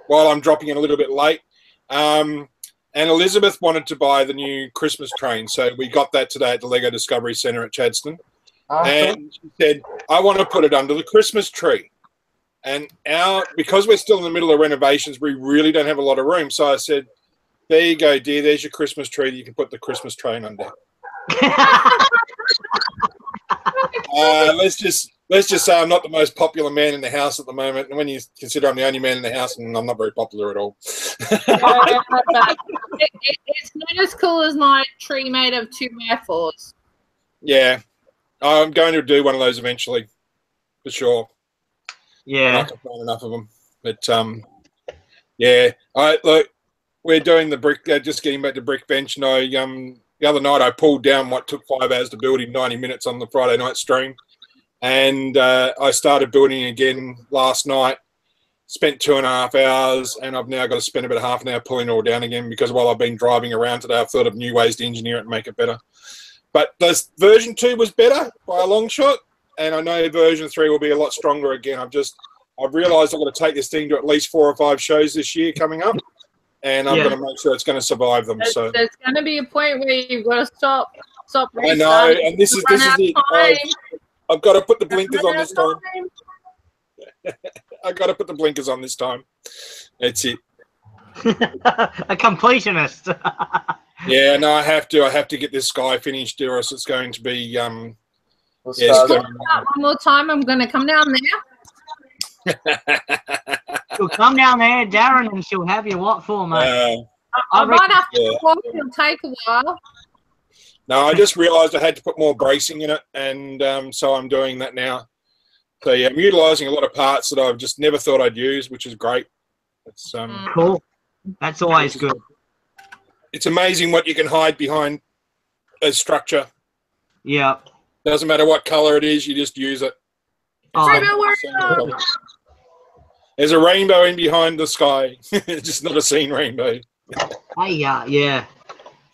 while I'm dropping in a little bit late. And Elizabeth wanted to buy the new Christmas train, so we got that today at the Lego Discovery Centre at Chadstone. And she said, I want to put it under the Christmas tree. And because we're still in the middle of renovations, we really don't have a lot of room. So I said, there you go, dear, there's your Christmas tree that you can put the Christmas train under. Let's just say I'm not the most popular man in the house at the moment. And when you consider I'm the only man in the house, and I'm not very popular at all. It's not as cool as my tree made of 2x4s. Yeah, I'm going to do one of those eventually, for sure. Yeah, I can find enough of them. But yeah, look, we're doing the brick. Just getting back to brick bench. And the other night I pulled down what took 5 hours to build in 90 minutes on the Friday night stream, and I started building again last night. Spent 2.5 hours, and I've now got to spend about half an hour pulling it all down again because while I've been driving around today, I've thought of new ways to engineer it and make it better. But this version 2 was better by a long shot, and I know version 3 will be a lot stronger again. I've realised I've got to take this thing to at least 4 or 5 shows this year coming up, and I'm going to make sure it's going to survive them. So there's going to be a point where you've got to stop. I know, and this is it. I've got to put the blinkers on this time. I've got to put the blinkers on this time. That's it. A completionist. Yeah, no, I have to get this sky finished, or else it's going to be one more time. I'm going to come down there. She'll come down there, Darren, and she'll have you what for, mate? I might have to walk. It'll take a while. No, I just realised I had to put more bracing in it, and so I'm doing that now. So yeah, I'm utilising a lot of parts that I've just never thought I'd use, which is great. It's cool. That's always good. It's amazing what you can hide behind a structure. Yeah. Doesn't matter what colour it is, you just use it. There's a rainbow in behind the sky. It's just not a seen rainbow. Hey, yeah.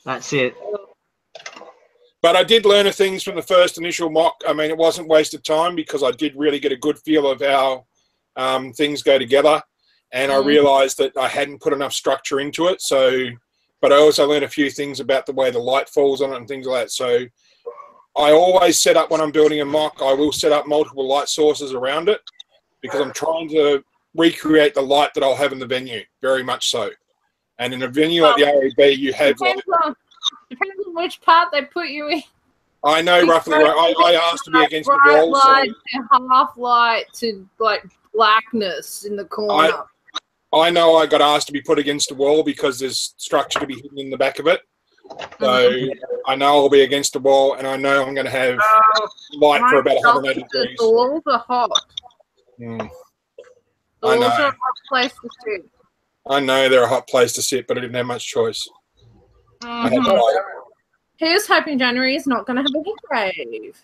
That's it. But I did learn things from the first initial mock. I mean, it wasn't wasted time because I did really get a good feel of how things go together. And I realised that I hadn't put enough structure into it. But I also learned a few things about the way the light falls on it and things like that. So I always set up, when I'm building a mock, I will set up multiple light sources around it because I'm trying to recreate the light that I'll have in the venue, very much so. And in a venue like the REB, you have... Depends on which part they put you in. I know roughly. I asked to be against the wall. Light to half light to like blackness in the corner. I know I got asked to be put against the wall because there's structure to be hidden in the back of it. So I know I'll be against the wall, and I know I'm going to have light for about 180 degrees. The walls are hot. The walls are a hot place to sit. I know they're a hot place to sit, but I didn't have much choice. I had to light. Here's hoping January is not going to have a heat wave.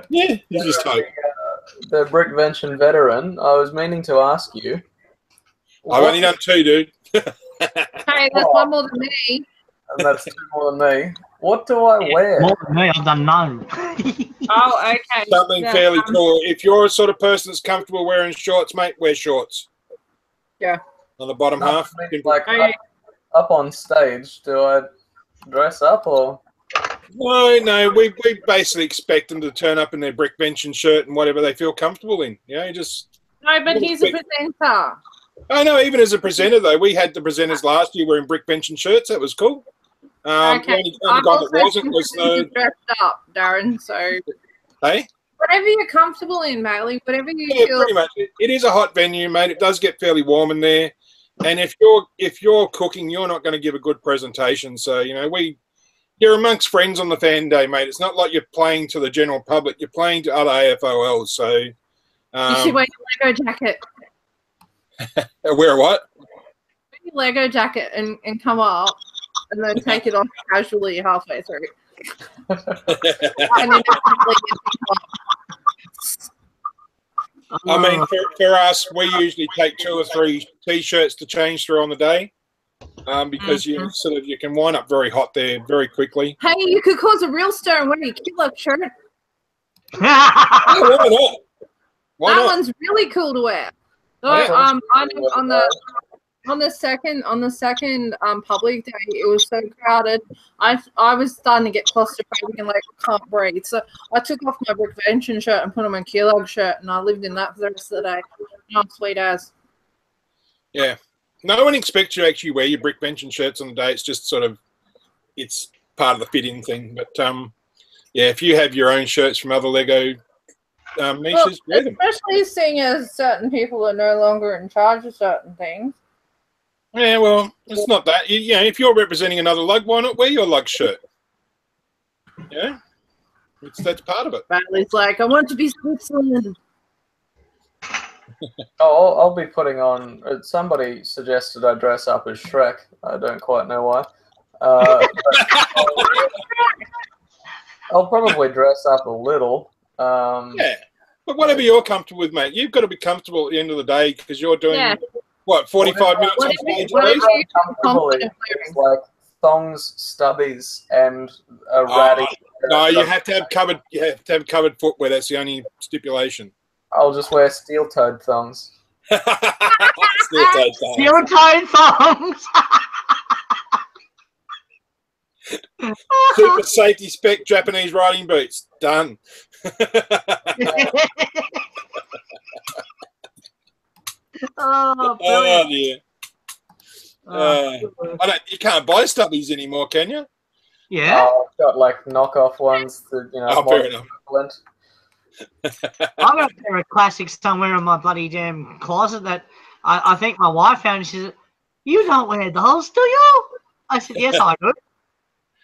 Yeah, you just hope. The Brickvention veteran, I was meaning to ask you. I've only done 2, dude. Hey, that's one more than me. And that's 2 more than me. What do I wear? More than me, I've done none. Oh, okay. Something fairly cool. If you're a sort of person that's comfortable wearing shorts, mate, wear shorts. Yeah. On the bottom half. Like up on stage, do I dress up or? No. We basically expect them to turn up in their Brickvention shirt and whatever they feel comfortable in. You know, just. No, but he's a presenter. I know. Even as a presenter, though, we had the presenters last year wearing Brickvention shirts. That was cool. Okay. The only guy that wasn't was the dressed up, Darren. So. Hey. Whatever you're comfortable in, Bailey. Whatever you feel. Pretty much. It is a hot venue, mate. It does get fairly warm in there. And if you're cooking, you're not going to give a good presentation. So, you know, we you're amongst friends on the fan day, mate. It's not like you're playing to the general public. You're playing to other AFOLs. So You should wear your Lego jacket. wear what? Wear your Lego jacket and come up, and then take it off casually halfway through. And then I mean, for us, we usually take 2 or 3 T-shirts to change through on the day, because you can wind up very hot there very quickly. Hey, you could cause a real stir and wear your kilo shirt. Oh, why not? Why That not? one's really cool to wear. So, Yeah. I know on the second public day, it was so crowded. I was starting to get claustrophobic and like can't breathe. So I took off my Brickvention shirt and put on my Keylog shirt, and I lived in that for the rest of the day. Oh, sweet as. Yeah. No one expects you to actually wear your Brickvention shirts on the day. It's just sort of, it's part of the fit-in thing. But yeah, if you have your own shirts from other Lego niches, wear them. Especially seeing as certain people are no longer in charge of certain things. Yeah, well, it's not that. You know, if you're representing another lug, why not wear your lug shirt? Yeah, that's part of it. Bradley's like, I want to be Switzerland. Oh, I'll be putting on. Somebody suggested I dress up as Shrek. I don't quite know why. But I'll probably dress up a little. Yeah, but whatever you're comfortable with, mate. You've got to be comfortable at the end of the day because you're doing what 45 minutes on stage. It's like thongs, stubbies, and a ratty. No, you have to have covered. You have to have covered footwear. That's the only stipulation. I'll just wear steel-toed thongs. Steel-toed thongs. Steel-toed thongs. Super safety spec Japanese riding boots. Done. Oh, Oh dear. Oh, You can't buy stubbies anymore, can you? yeah. I've got like knockoff ones that Fair enough. equivalent. I've got a pair of classics somewhere in my bloody damn closet that I think my wife found. She said, "You don't wear those, do you?" I said, "Yes, I do."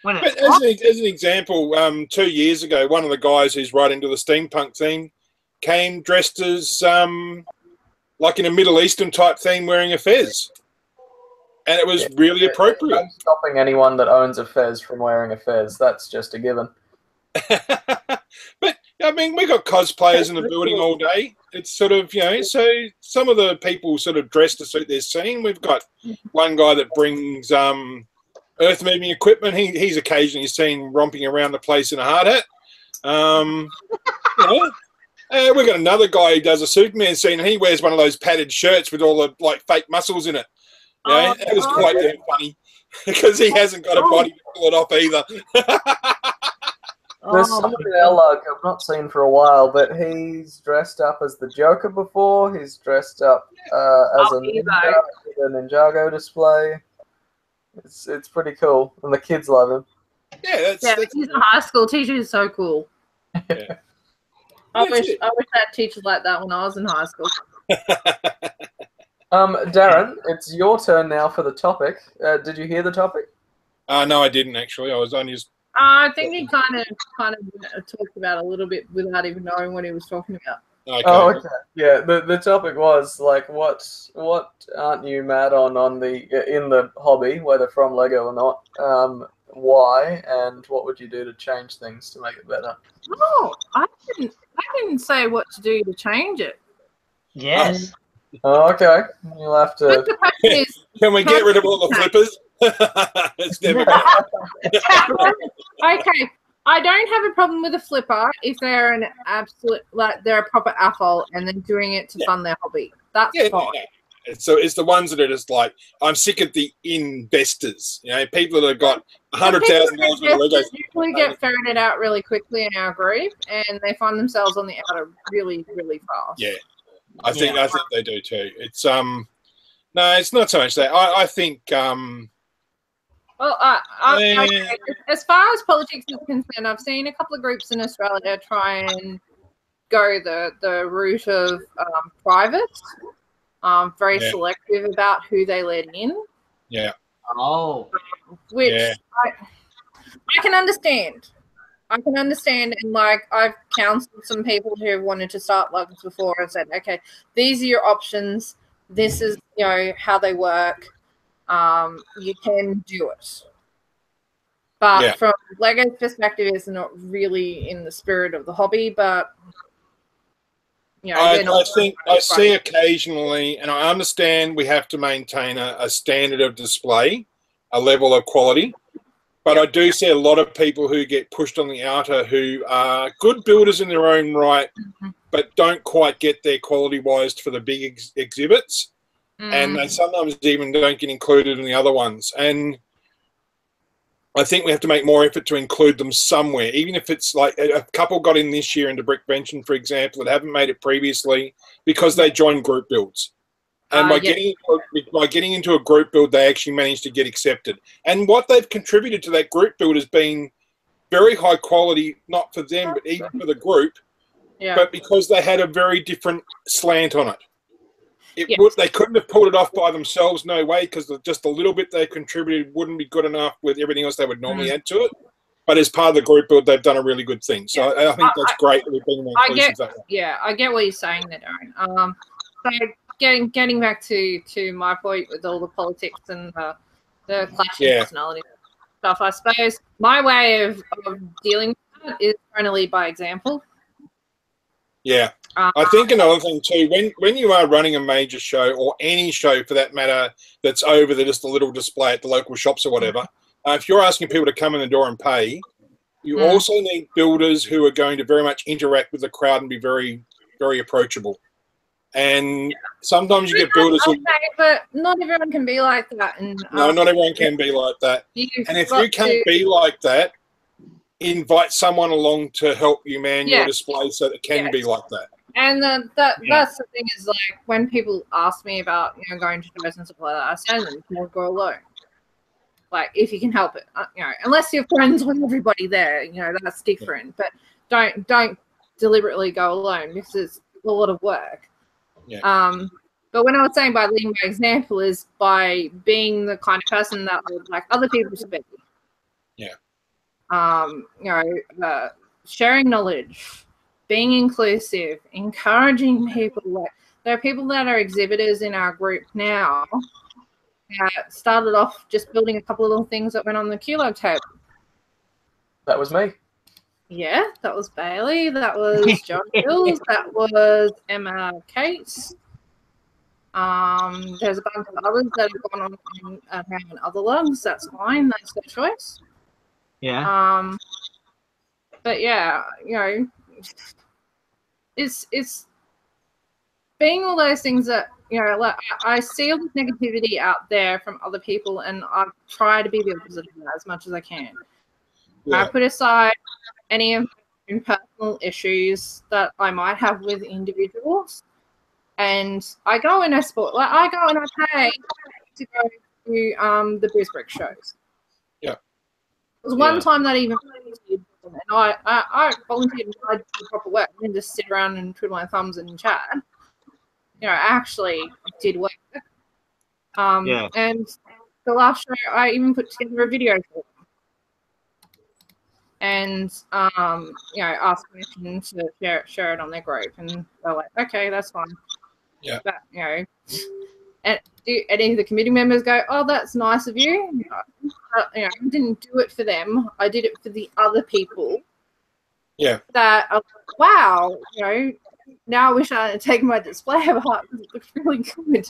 When But as an example, 2 years ago, one of the guys who's right into the steampunk theme came dressed as like in a Middle Eastern type theme, wearing a fez, and it was really appropriate. I'm stopping anyone that owns a fez from wearing a fez. That's just a given. But I mean, we got cosplayers in the building all day. It's sort of, so some of the people sort of dress to suit their scene. We've got one guy that brings earth moving equipment. He's occasionally seen romping around the place in a hard hat. We've got another guy who does a Superman scene, and he wears one of those padded shirts with all the like fake muscles in it. It was quite damn funny because he hasn't got a body to pull it off either. There's somebody in our lug I've not seen for a while, but he's dressed up as the Joker before. He's dressed up as a ninja with a Ninjago display. It's pretty cool, and the kids love him. Yeah, that's he's a high school teacher. He's so cool. Yeah. I wish I had teachers like that when I was in high school. Darren, it's your turn now for the topic. Did you hear the topic? No, I didn't actually. I was only just. I think he kind of talked about it a little bit without even knowing what he was talking about. Okay. Oh, okay. Yeah, the topic was like, what aren't you mad on in the hobby, whether from Lego or not? Why, and what would you do to change things to make it better? Oh, I didn't say what to do to change it. yes. Oh, okay. You'll have But to. the question is, Can we get rid of all the flippers? It's never gonna okay, I don't have a problem with a flipper if they're an absolute, like they're a proper asshole and they're doing it to fund their hobby. That's fine. no. So it's the ones that are just like, I'm sick of the investors. People that have got $100,000 worth of Legos. Usually get ferreted out really quickly in our group, and they find themselves on the outer really, really fast. Yeah, I think they do too. It's no, it's not so much that. I think Well, as far as politics is concerned, I've seen a couple of groups in Australia try and go the route of privates, very selective about who they let in. Yeah. Oh. Which I can understand. And like I've counseled some people who have wanted to start lugs before and said, okay, these are your options. This is, you know, how they work. You can do it. But from Lego's perspective, it's not really in the spirit of the hobby. But you know, I see occasionally, and I understand we have to maintain a standard of display, a level of quality. But I do see a lot of people who get pushed on the outer who are good builders in their own right, but don't quite get there quality-wise for the big exhibits. And they sometimes even don't get included in the other ones. And I think we have to make more effort to include them somewhere, even if it's like a couple got in this year into Brickvention, for example, that haven't made it previously because they joined group builds. And by getting into a group build, they actually managed to get accepted. And what they've contributed to that group build has been very high quality, not for them, but even for the group. Yeah. But because they had a very different slant on it. They couldn't have pulled it off by themselves, no way, because just a little bit they contributed wouldn't be good enough with everything else they would normally add to it. But as part of the group build, they've done a really good thing. So I think that's great that we've been more inclusive that way. Yeah, I get what you're saying there, Darren. So getting back to my point with all the politics and the clashing personality stuff, I suppose my way of dealing with that is trying to lead by example. Yeah. I think another thing too, when you are running a major show or any show for that matter that's over just a little display at the local shops or whatever, if you're asking people to come in the door and pay, you also need builders who are going to very much interact with the crowd and be very, very approachable. And sometimes you get builders who... but not everyone can be like that. And, no, not everyone can be like that. And if you can't be like that, invite someone along to help you man your display so that it can be like that. And that's the thing is, like, when people ask me about, you know, going to shows and stuff like that, I say to them, don't go alone. Like, if you can help it, you know, unless you're friends with everybody there, you know, that's different. But don't deliberately go alone because it's a lot of work. Yeah. But when I was saying by leading by example is by being the kind of person that would like other people to be. Yeah. You know, sharing knowledge, being inclusive, encouraging people. Like, there are people that are exhibitors in our group now that started off just building a couple of little things that went on the Kilo table. That was me. Yeah, that was Bailey. That was John Hills. That was Emma Cates. There's a bunch of others that have gone on and having other lugs. That's fine. That's their choice. Yeah. But yeah, you know, it's being all those things that, you know, like I see all this negativity out there from other people, and I try to be the opposite of that as much as I can. Yeah. I put aside any of my personal issues that I might have with individuals, and I go and I sport. Like, I go and I pay to go to the Brisbrick shows. Yeah. There was one time that I even volunteered, and I volunteered and I did the proper work. I didn't just sit around and twiddle my thumbs and chat. You know, I actually did work. And the last show, I even put together a video for them. And, you know, asked permission to share it on their group. And they're like, okay, that's fine. Yeah. But, you know, and do any of the committee members go, oh, that's nice of you? You know, I didn't do it for them. I did it for the other people. Yeah. That are like, wow, you know, now I wish I had taken my display apart because it looks really good.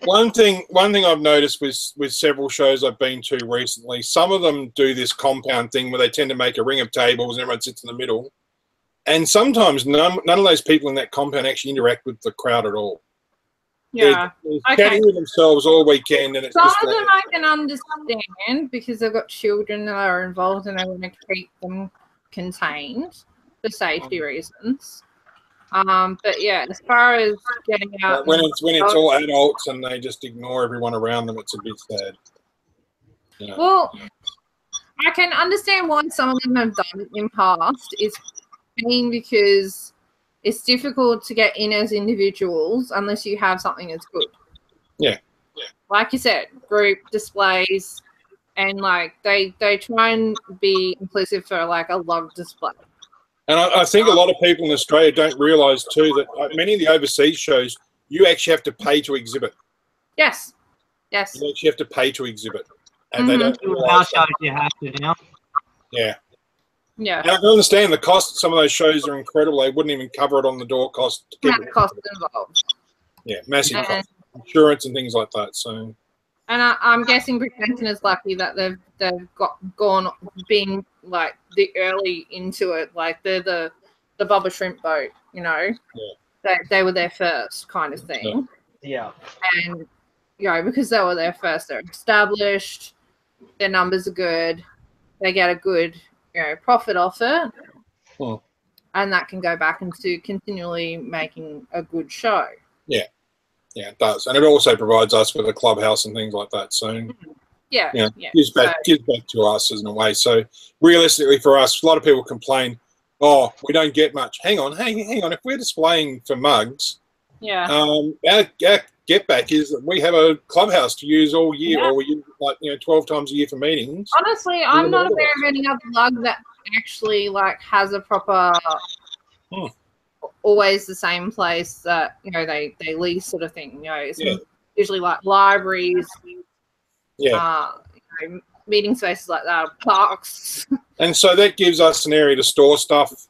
One thing I've noticed with several shows I've been to recently, some of them do this compound thing where they tend to make a ring of tables and everyone sits in the middle. And sometimes none of those people in that compound actually interact with the crowd at all. Yeah. They're chatting with themselves all weekend. And it's some just of them I can understand because they've got children that are involved and they want to keep them contained for safety reasons. But yeah, as far as getting out, when it's all adults and they just ignore everyone around them, it's a bit sad. Yeah. Well, I can understand why some of them have done it in past. It's because it's difficult to get in as individuals unless you have something that's good. Yeah. Like you said, group displays, and like they try and be inclusive for like a log display. And I think a lot of people in Australia don't realise too that many of the overseas shows you actually have to pay to exhibit. Yes. You actually have to pay to exhibit, and they don't. Our shows you have to now. Yeah. Yeah. And I can understand the cost. Some of those shows are incredible. They wouldn't even cover it on the door cost. To keep it. Cost involved. Yeah, massive cost, insurance and things like that. So. And I'm guessing Bridgerton is lucky that they've gone being like the early into it, like they're the Bubba Shrimp boat, you know. Yeah. They were there first, kind of thing. Yeah. And you know, because they were there first, they're established. Their numbers are good. They get a good, you know, profit off it, and that can go back into continually making a good show. Yeah. Yeah, it does, and it also provides us with a clubhouse and things like that. So, gives back to us in a way. So, realistically, for us, a lot of people complain, "Oh, we don't get much." Hang on. If we're displaying for mugs, our get back is that we have a clubhouse to use all year, or we use like 12 times a year for meetings. Honestly, I'm not aware of any other mug that actually like has a proper. Always the same place that they lease, sort of thing. It's usually like libraries, meeting spaces like that, parks. And so that gives us an area to store stuff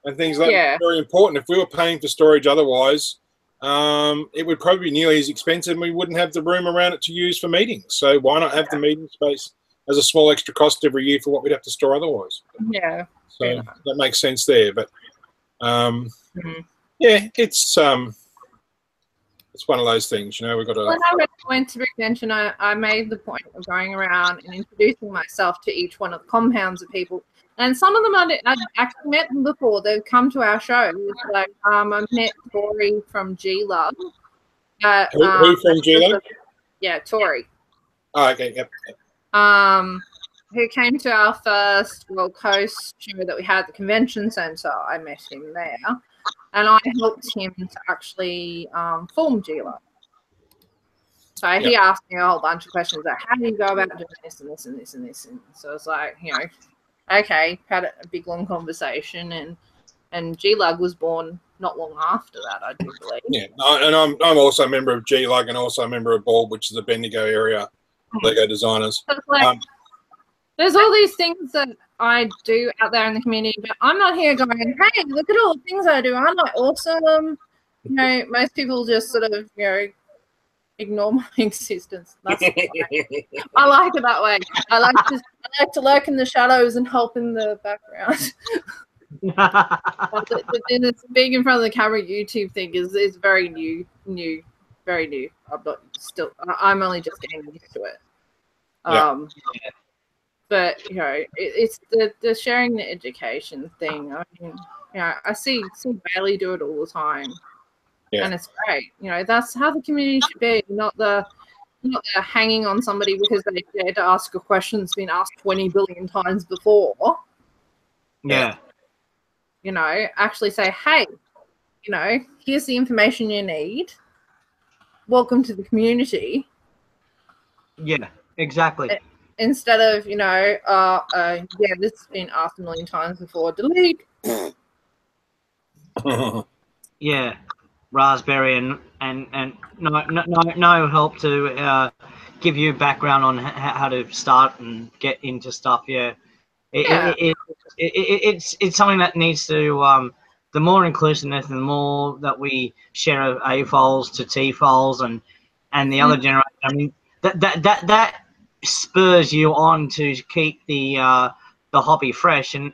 and things like that. Yeah. Very important. If we were paying for storage otherwise, it would probably be nearly as expensive, and we wouldn't have the room around it to use for meetings. So why not have the meeting space as a small extra cost every year for what we'd have to store otherwise? Yeah. So that makes sense there, but. Yeah, it's one of those things, we've got to. When I went to Bridgerton, I made the point of going around and introducing myself to each one of the compounds of people, and some of them I'd actually met them before. They've come to our show. Like I met Tori from G-Lug. Who from G-Lug? Yeah, Tori. Oh, okay, yep. Who came to our first Gold Coast show that we had at the convention centre. I met him there, and I helped him to actually form G-Lug. So he asked me a whole bunch of questions like, how do you go about doing this and this and this and this? And so I was like, okay, had a big long conversation, and G-Lug was born not long after that, I do believe. Yeah, and I'm also a member of G-Lug and also a member of BALD, which is the Bendigo area Lego designers. So it's like, there's all these things that I do out there in the community, but I'm not here going, hey, look at all the things I do. Aren't I awesome? Most people just sort of, ignore my existence. That's I like it that way. I like to lurk in the shadows and help in the background. This being in front of the camera YouTube thing is very new, very new. I'm only just getting used to it. But it's the sharing the education thing. I mean, I see Bailey do it all the time, and it's great. That's how the community should be. Not the hanging on somebody because they dared to ask a question that's been asked 20 billion times before. Yeah. Actually say, hey, here's the information you need. Welcome to the community. Yeah, exactly. Instead of, this has been asked a million times before, delete. Yeah, raspberry and no help to give you background on how to start and get into stuff. Yeah, it's something that needs to the more inclusiveness and the more that we share A files to T files and the other generation. I mean that spurs you on to keep the hobby fresh and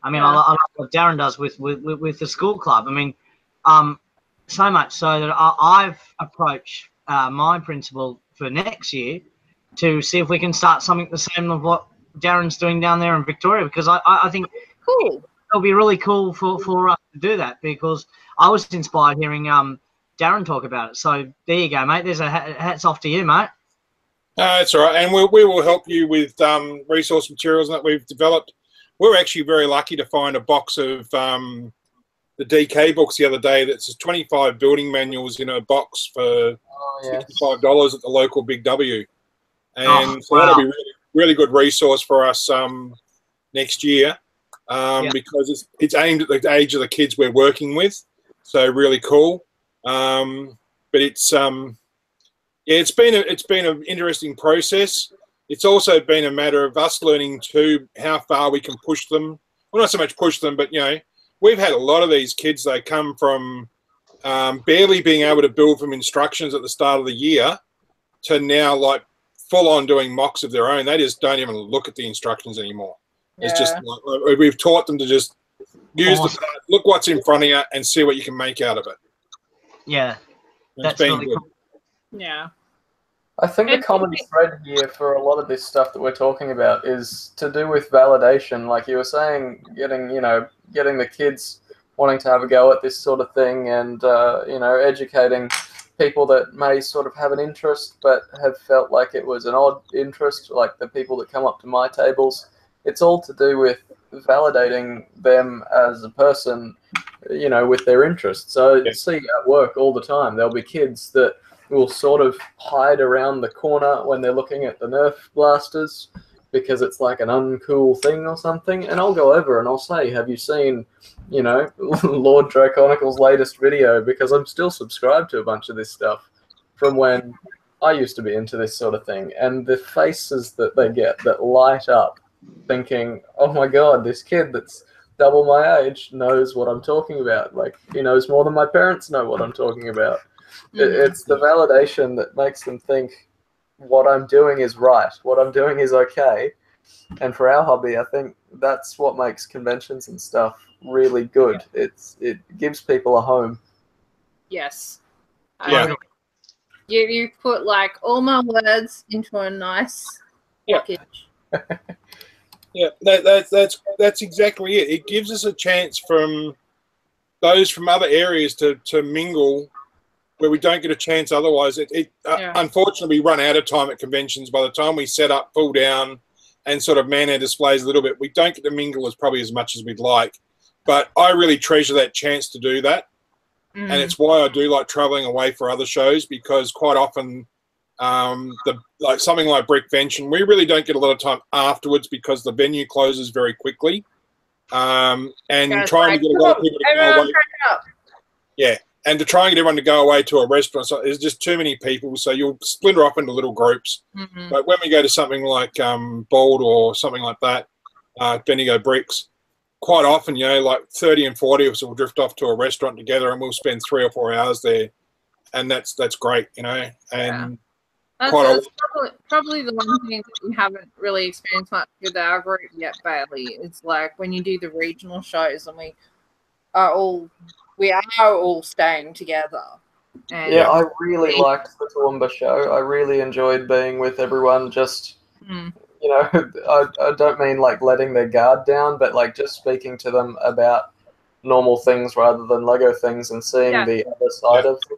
I mean I like what Darren does with the school club. I mean so much so that I've approached my principal for next year to see if we can start something the same of what Darren's doing down there in Victoria, because I think cool. It'll be really cool for us to do that, because I was inspired hearing Darren talk about it. So there you go, mate. There's a hats off to you, mate. That's all right, and we will help you with resource materials that we've developed. We're actually very lucky to find a box of the DK books the other day. That's 25 building manuals in a box for $65 at the local Big W, and so that'll be really good resource for us next year because it's aimed at the age of the kids we're working with. So really cool. But it's it's been an interesting process. It's also been a matter of us learning too how far we can push them. Well, not so much push them, but we've had a lot of these kids. They come from barely being able to build from instructions at the start of the year to now like full on doing mocks of their own. They just don't even look at the instructions anymore. Yeah. It's just like, we've taught them to just use the part, look what's in front of you, and see what you can make out of it. Yeah, It's been good. Yeah. I think the common thread here for a lot of this stuff that we're talking about is to do with validation. Like you were saying, getting the kids wanting to have a go at this sort of thing, and educating people that may sort of have an interest but have felt like it was an odd interest, like the people that come up to my tables. It's all to do with validating them as a person, with their interests. So you see at work all the time, there'll be kids that will sort of hide around the corner when they're looking at the Nerf blasters because it's like an uncool thing or something. And I'll go over and I'll say, have you seen, Lord Draconical's latest video? Because I'm still subscribed to a bunch of this stuff from when I used to be into this sort of thing. And the faces that they get that light up thinking, oh my God, this kid that's double my age knows what I'm talking about. Like, he knows more than my parents know what I'm talking about. It's the validation that makes them think what I'm doing is right, what I'm doing is okay. And for our hobby, I think that's what makes conventions and stuff really good. It gives people a home. Yes. Yeah. You put like all my words into a nice package. Yeah, that's exactly it. It gives us a chance from those from other areas to mingle where we don't get a chance otherwise. Unfortunately, we run out of time at conventions. By the time we set up, pull down, and sort of man our displays a little bit, we don't get to mingle as much as we'd like. But I really treasure that chance to do that. And it's why I do like traveling away for other shows, because quite often something like Brickvention, we really don't get a lot of time afterwards because the venue closes very quickly. And trying to get a lot of people to go away. Yeah. And to try and get everyone to go away to a restaurant, so there's just too many people, so you'll splinter off into little groups. But when we go to something like Bold or something like that, Bendigo Bricks, quite often, like 30 and 40 of us will drift off to a restaurant together, and we'll spend 3 or 4 hours there, and that's great, And that's probably the one thing that we haven't really experienced much with our group yet, Bailey. It's like when you do the regional shows, and we are all staying together. And I really liked the Toowoomba show. I really enjoyed being with everyone. Just I don't mean like letting their guard down, but like just speaking to them about normal things rather than Lego things and seeing the other side of them.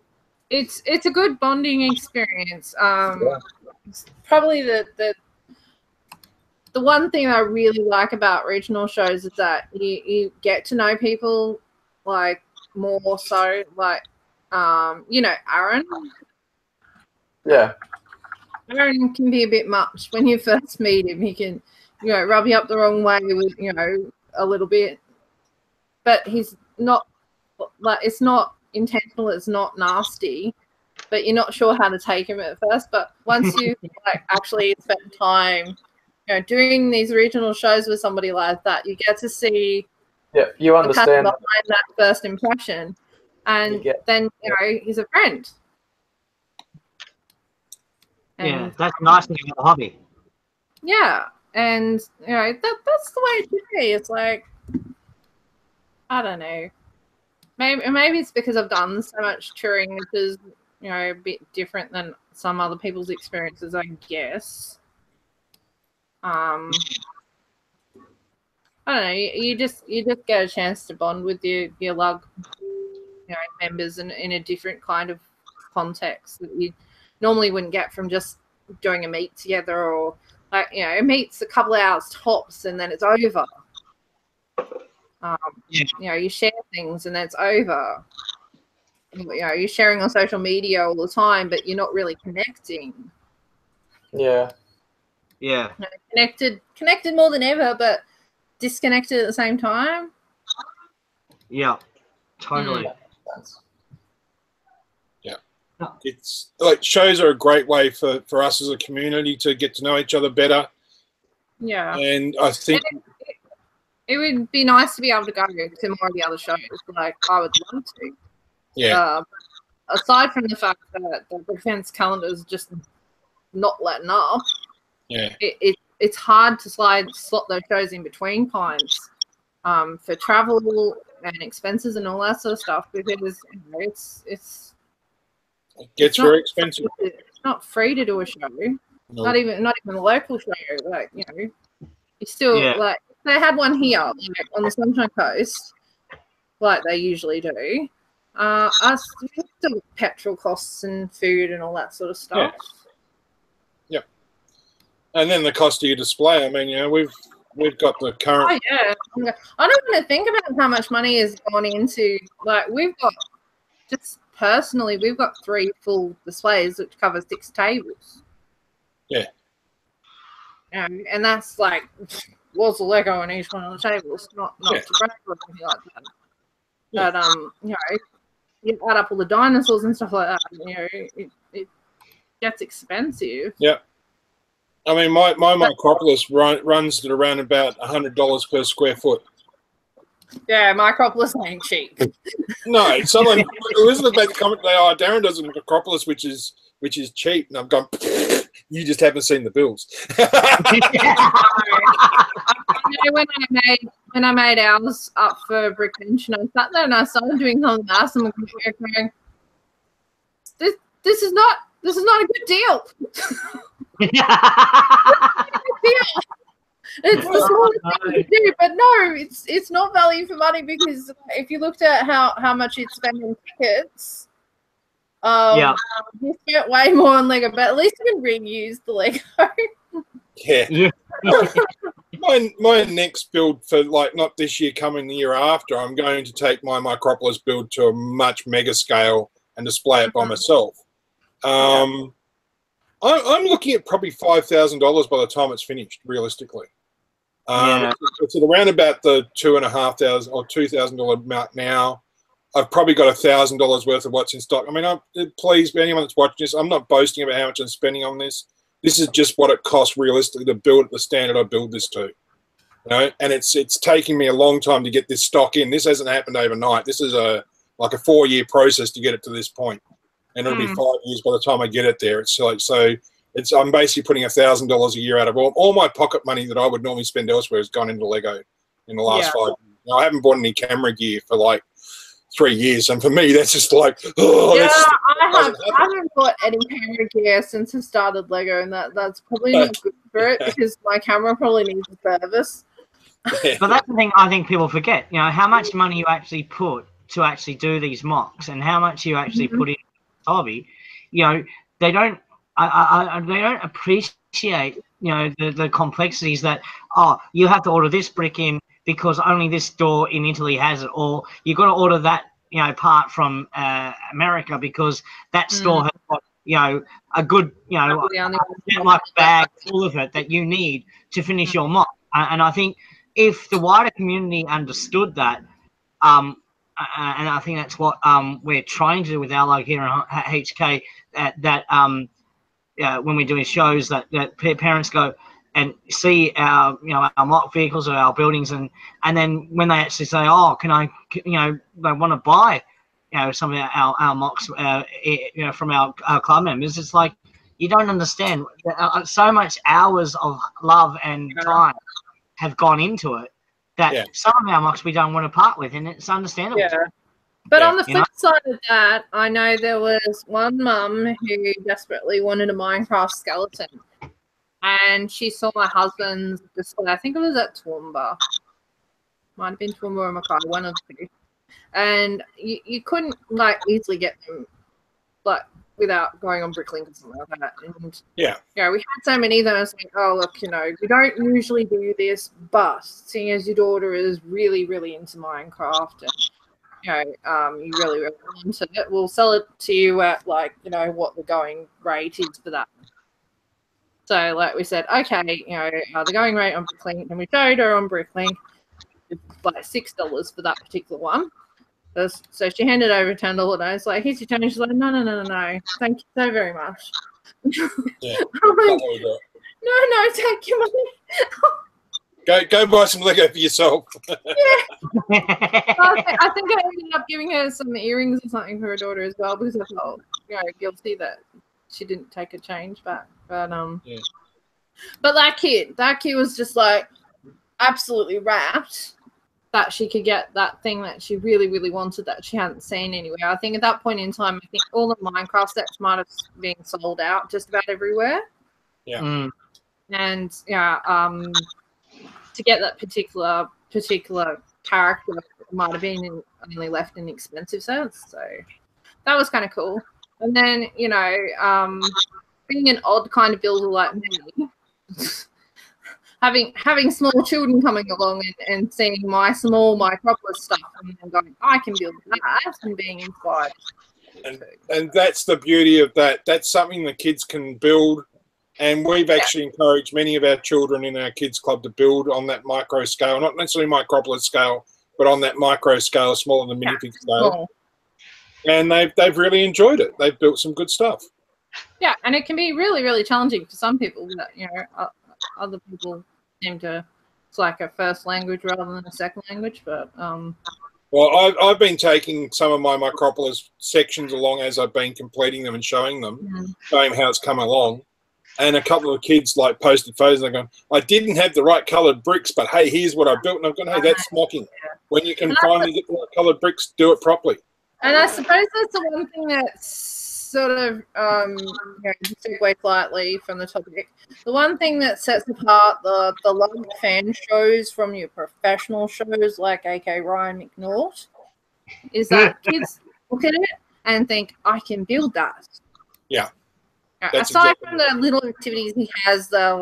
It's a good bonding experience. Probably the one thing I really like about regional shows is that you get to know people like more so, like Aaron. Yeah. Aaron can be a bit much when you first meet him. He can, rub you up the wrong way with, a little bit. But he's not, like, it's not intentional, it's not nasty, but you're not sure how to take him at first. But once you actually spend time, doing these regional shows with somebody like that, you get to see you understand behind that first impression, and then he's a friend. And that's the nice thing about the hobby. Yeah, and that's the way it should be. It's like, I don't know. Maybe it's because I've done so much touring, which is a bit different than some other people's experiences, I guess. I don't know. You just get a chance to bond with your lug, members in a different kind of context that you normally wouldn't get from just doing a meet together, or a meet's a couple of hours tops and then it's over. You share things and then it's over. You're sharing on social media all the time, but you're not really connecting. Yeah. Yeah. You know, connected more than ever, but disconnected at the same time. Yeah. Totally. It's like shows are a great way for us as a community to get to know each other better. Yeah. And I think it would be nice to be able to go to more of the other shows. Like, I would love to. yeah, Aside from the fact that the defense calendar is just not letting up, yeah, it's hard to slot those shows in between Pines for travel and expenses and all that sort of stuff, because you know, it gets very expensive. It's not free to do a show. No. Not even a local show. Like, you know, you still like, if they had one here, like on the Sunshine Coast, like they usually do. Us still petrol costs and food and all that sort of stuff. Yeah. And then the cost of your display. I mean, you know, we've got the current. Oh yeah, I don't want to think about how much money has gone into. Like, we've got personally, we've got 3 full displays which cover 6 tables. Yeah. And that's like lots of Lego on each one of the tables, not to brag or anything like that. Yeah. But you know, you add up all the dinosaurs and stuff like that. You know, it gets expensive. Yeah. I mean, my Micropolis runs at around about $100 per square foot. Yeah, Micropolis ain't cheap. No, someone Elizabeth made the comment today, oh, Darren does a Micropolis which is cheap, and I've gone, you just haven't seen the bills. when I made ours up for Brickbench, and I sat there and I started doing some maths, and going, this is not a good deal. It's the smallest thing to do, but no, it's not value for money, because if you looked at how much you'd spend on tickets, you spent way more on Lego, but at least you can reuse the Lego. Yeah. My next build for, like, not this year, coming the year after, I'm going to take my Micropolis build to a much mega scale and display it by myself. I'm looking at probably $5,000 by the time it's finished, realistically. It's at around about the $2,500 or $2,000 amount now. I've probably got $1,000 worth of what's in stock. I mean, please, anyone that's watching this, I'm not boasting about how much I'm spending on this. This is just what it costs realistically to build at the standard I build this to. You know, and it's taking me a long time to get this stock in. This hasn't happened overnight. This is like a 4-year process to get it to this point, and it'll be 5 years by the time I get it there. It's like, so it's, I'm basically putting $1,000 a year out of all my pocket money that I would normally spend elsewhere has gone into Lego in the last 5 years. Now, I haven't bought any camera gear for like 3 years, and for me that's just like, I haven't bought any camera gear since I started Lego, and that's probably not good for it, because my camera probably needs a service. But that's the thing I think people forget, you know, how much money you actually put to actually do these mocks, and how much you actually put in the hobby. You know, they don't they don't appreciate, you know, the complexities that, oh, you have to order this brick in because only this store in Italy has it, or you've got to order that, you know, part from America because that store has got, you know, a good, you know, like bag full of it that you need to finish your mock. And I think if the wider community understood that, and I think that's what we're trying to do with our Lego here in HK, when we're doing shows, that parents go and see our, you know, our mock vehicles or our buildings, and then when they actually say, oh, can I, you know, they want to buy, you know, some of our mocks, you know, from our club members, it's like, you don't understand. So much hours of love and time have gone into it that some of our mocks we don't want to part with, and it's understandable. Yeah. But on the flip side of that, I know there was one mum who desperately wanted a Minecraft skeleton, and she saw my husband's display. I think it was at Toowoomba. Might have been Toowoomba or Mackay, one of the two. And you couldn't, like, easily get them, like, without going on Bricklink or something like that. And we had so many that I was like, oh, look, you know, we don't usually do this, but seeing as your daughter is really, really into Minecraft, and you know, you really, really into it, we'll sell it to you at, like, you know, what the going rate is for that. So like we said, okay, you know, the going rate on Bricklink, and we showed her on Bricklink, it's like $6 for that particular one. So she handed over $10 notes, like, here's your change. She's like, no, thank you so very much. Yeah. I'm like, no, take your money. Go buy some Lego for yourself. Yeah. I think I ended up giving her some earrings or something for her daughter as well, because I felt, you know, guilty that she didn't take a change back. But yeah. But that kid was just like absolutely rapt that she could get that thing that she really, really wanted that she hadn't seen anywhere. I think at that point in time, I think all the Minecraft sets might have been sold out just about everywhere. Yeah. Mm. And to get that particular character might have been only left in expensive sets. So that was kind of cool. And then, you know, being an odd kind of builder like me, having small children coming along and seeing my small Micropolis stuff and going, I can build that, and being inspired. And that's the beauty of that. That's something the kids can build. And we've actually encouraged many of our children in our kids club to build on that micro scale, not necessarily Micropolis scale, but on that micro scale, smaller than minifig scale. And they've really enjoyed it. They've built some good stuff. Yeah, and it can be really, really challenging for some people. That, you know, other people seem to, it's like a first language rather than a second language. But well, I've been taking some of my Micropolis sections along as I've been completing them and showing them, showing how it's come along. And a couple of kids like posted photos and they're going, I didn't have the right coloured bricks, but hey, here's what I built. And I'm going, hey, that's smocking. When you can finally get the right coloured bricks, do it properly. And I suppose that's the one thing that's sort of, you know, to segue slightly from the topic. The one thing that sets apart the love fan shows from your professional shows like AK Ryan McNaught is that kids look at it and think, I can build that. Yeah. Aside from the little activities he has, the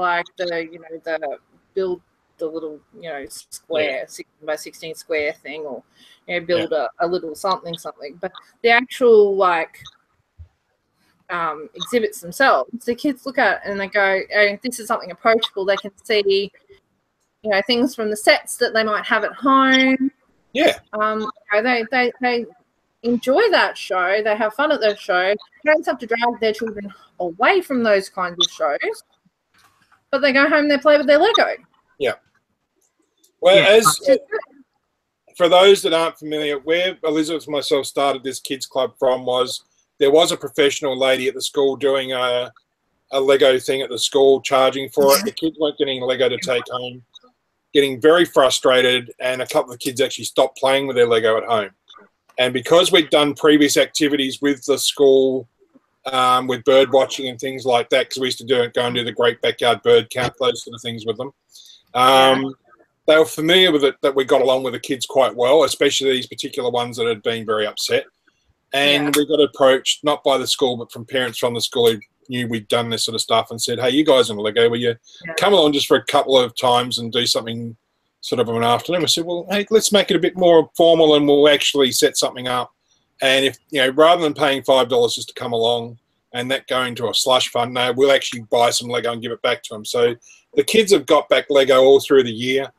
build the little, you know, square, 16 by 16 square thing, or, you know, build a little something. But the actual, like, exhibits themselves, the kids look at it and they go, oh, this is something approachable. They can see, you know, things from the sets that they might have at home. Yeah. They enjoy that show. They have fun at their show. Parents have to drag their children away from those kinds of shows, but they go home, they play with their Lego. Yeah. Well, for those that aren't familiar, where Elizabeth and myself started this kids club from was there was a professional lady at the school doing a Lego thing at the school, charging for it. The kids weren't getting Lego to take home, getting very frustrated, and a couple of kids actually stopped playing with their Lego at home. And because we'd done previous activities with the school, with bird watching and things like that, because we used to go and do the Great Backyard Bird Count, those sort of things with them. They were familiar with it, that we got along with the kids quite well, especially these particular ones that had been very upset. And we got approached, not by the school, but from parents from the school who knew we'd done this sort of stuff and said, hey, you guys in Lego, will you come along just for a couple of times and do something sort of an afternoon? We said, well, hey, let's make it a bit more formal and we'll actually set something up. And if, you know, rather than paying $5 just to come along and that go into a slush fund, no, we'll actually buy some Lego and give it back to them. So the kids have got back Lego all through the year.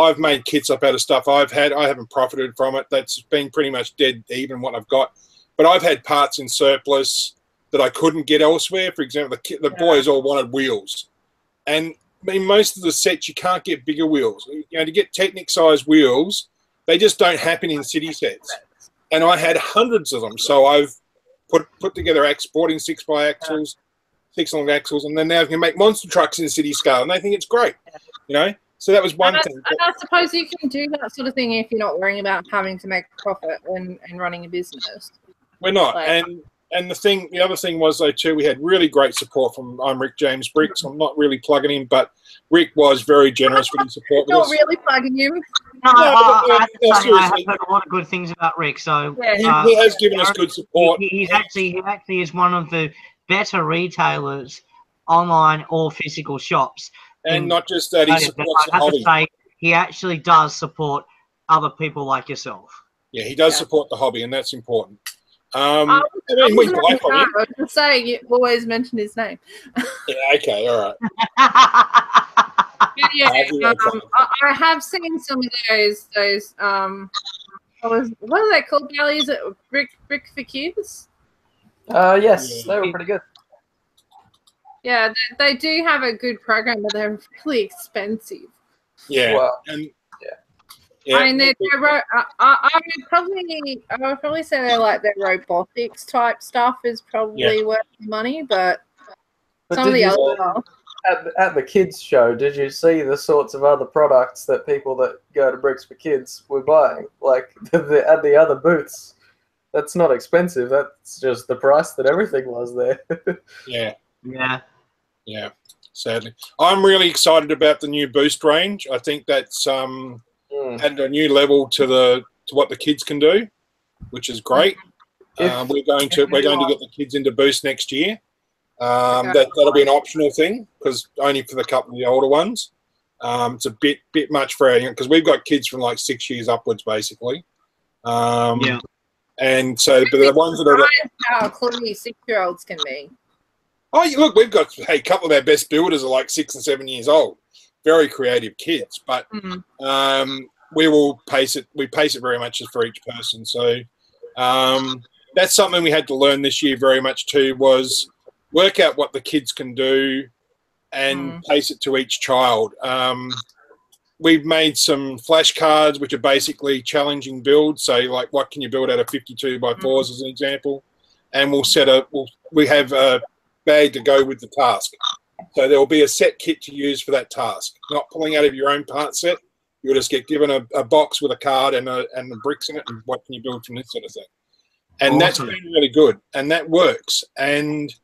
I've made kits up out of stuff I haven't profited from it. That's been pretty much dead even what I've got. But I've had parts in surplus that I couldn't get elsewhere. For example, the boys all wanted wheels. And in most of the sets, you can't get bigger wheels. You know, to get Technic-sized wheels, they just don't happen in city sets. And I had hundreds of them. So I've put together sporting 6x-axles, 6-long axles, and then now you can make monster trucks in city scale, and they think it's great, you know? So that was one thing. And I suppose you can do that sort of thing if you're not worrying about having to make a profit and running a business. We're not. And the other thing was, though, too, we had really great support from Rick James Bricks. I'm not really plugging him, but Rick was very generous with his support. Not really plugging him. No, I have heard a lot of good things about Rick. So he has given us good support. He actually is one of the better retailers, online or physical shops. And not just that, he supports the hobby. Say, he actually does support other people like yourself. Yeah, he does support the hobby, and that's important. I we wasn't buy on from that. him. I was just saying you always mention his name. Yeah, okay, all right. Yeah, Yeah, I have seen some of those what are they called, Gally? Is it Brick for Kids? Yes, Yeah. they were pretty good. Yeah, they do have a good program, but they're really expensive. Yeah. Well, And, I mean, I would probably say they're like their robotics type stuff is probably worth the money, but some of did the you other see- stuff. at the kids show, did you see the sorts of other products that people that go to Bricks for Kids were buying? Like at the other booths. That's not expensive. That's just the price that everything was there. yeah. Yeah. Sadly, I'm really excited about the new Boost range. I think that's added a new level to what the kids can do, which is great. We're going to get the kids into Boost next year. That'll be an optional thing because only for the couple of the older ones. It's a bit much for our because we've got kids from like 6 years upwards, basically. Yeah. And so, but the ones that are How cluey 6-year-olds can be. oh, look, we've got a couple of our best builders are like 6 and 7 years old. Very creative kids, but we will pace it. We pace it very much as for each person. So that's something we had to learn this year very much too. Was work out what the kids can do and pace it to each child. We've made some flashcards, which are basically challenging builds. So, like, what can you build out of 52 by 4s as an example? And we have a bag to go with the task. So there will be a set kit to use for that task. Not pulling out of your own part set. You'll just get given a box with a card and the bricks in it, and what can you build from this sort of thing. And that's been really good, and that works. And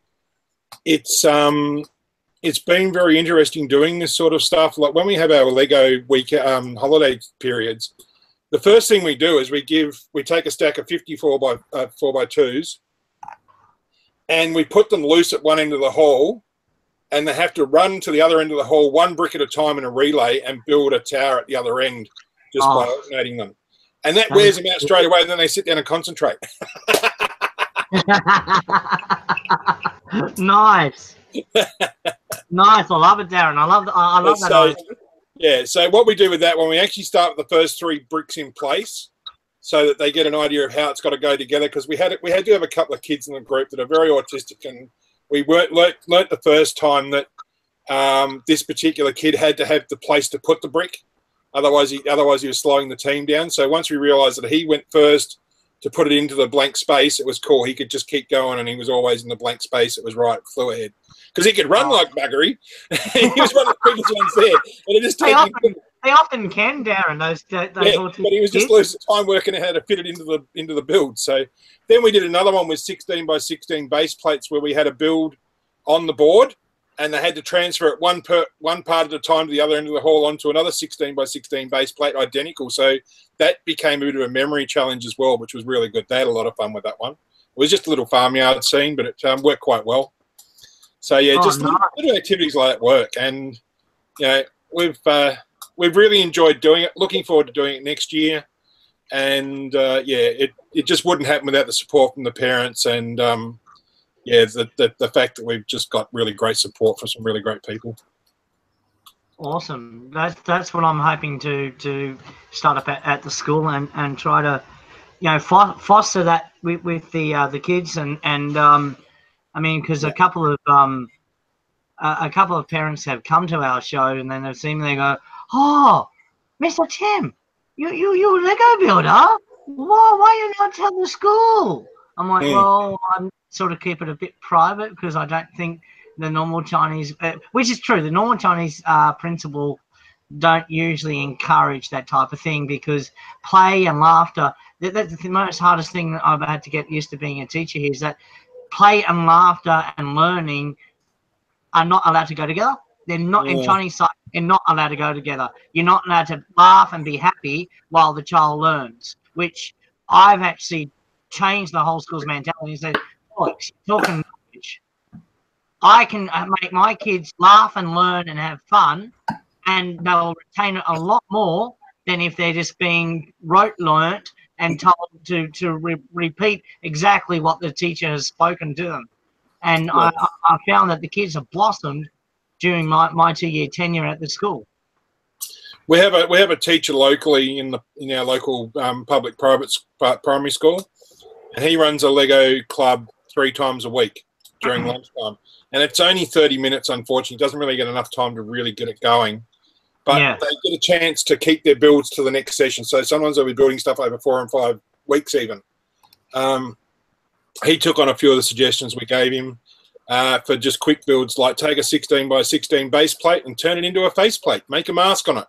it's been very interesting doing this sort of stuff. Like when we have our Lego week holiday periods, the first thing we do is we take a stack of 54 by 4x2s, and we put them loose at one end of the hall, and they have to run to the other end of the hall, one brick at a time in a relay, and build a tower at the other end just by alternating them. And that wears them out straight away, and then they sit down and concentrate. Nice. Nice. I love it, Darren. I love that idea. Yeah, so what we do with that, when we actually start with the first 3 bricks in place so that they get an idea of how it's got to go together, because we had to have a couple of kids in the group that are very autistic, and we learnt the first time that this particular kid had to have the place to put the brick. Otherwise he was slowing the team down. So once we realised that he went first to put it into the blank space, it was cool. He could just keep going, and he was always in the blank space. It was right, flew ahead. Because he could run like buggery. He was one of the quickest ones there. And it just they often can, Darren, those but he was just losing time working out how to fit it into the build. So then we did another one with 16 by 16 base plates where we had a build on the board, and they had to transfer it one part at a time to the other end of the hall onto another 16 by 16 base plate identical. So that became a bit of a memory challenge as well, which was really good. They had a lot of fun with that one. It was just a little farmyard scene, but it worked quite well. So yeah, little activities like that work, and you know we've really enjoyed doing it. Looking forward to doing it next year, and it just wouldn't happen without the support from the parents, and the fact that we've just got really great support from some really great people. Awesome. That's what I'm hoping to start up at the school and try to foster that with the kids and I mean, because a couple of parents have come to our show and then they've seen me. They go, "Oh, Mr. Tim, you're a Lego builder. Why you not tell the school?" I'm like, well, I'm sort of keep it a bit private because I don't think the normal Chinese, which is true, the normal Chinese principal don't usually encourage that type of thing because play and laughter. That's the most hardest thing that I've had to get used to being a teacher here is that play and laughter and learning are not allowed to go together. They're not in Chinese side. They're not allowed to go together. You're not allowed to laugh and be happy while the child learns, which I've actually changed the whole school's mentality and said, "Look, talking knowledge. I can make my kids laugh and learn and have fun, and they'll retain it a lot more than if they're just being rote learnt and told to repeat exactly what the teacher has spoken to them. And Yeah. I found that the kids have blossomed during my 2-year tenure at the school. We have a teacher locally in our local public private primary school, and he runs a Lego club 3 times a week during lunchtime, and it's only 30 minutes. Unfortunately, doesn't really get enough time to really get it going. But Yeah. they get a chance to keep their builds to the next session. So sometimes they'll be building stuff over 4 and 5 weeks even. He took on a few of the suggestions we gave him for just quick builds, like take a 16 by 16 base plate and turn it into a face plate, make a mask on it.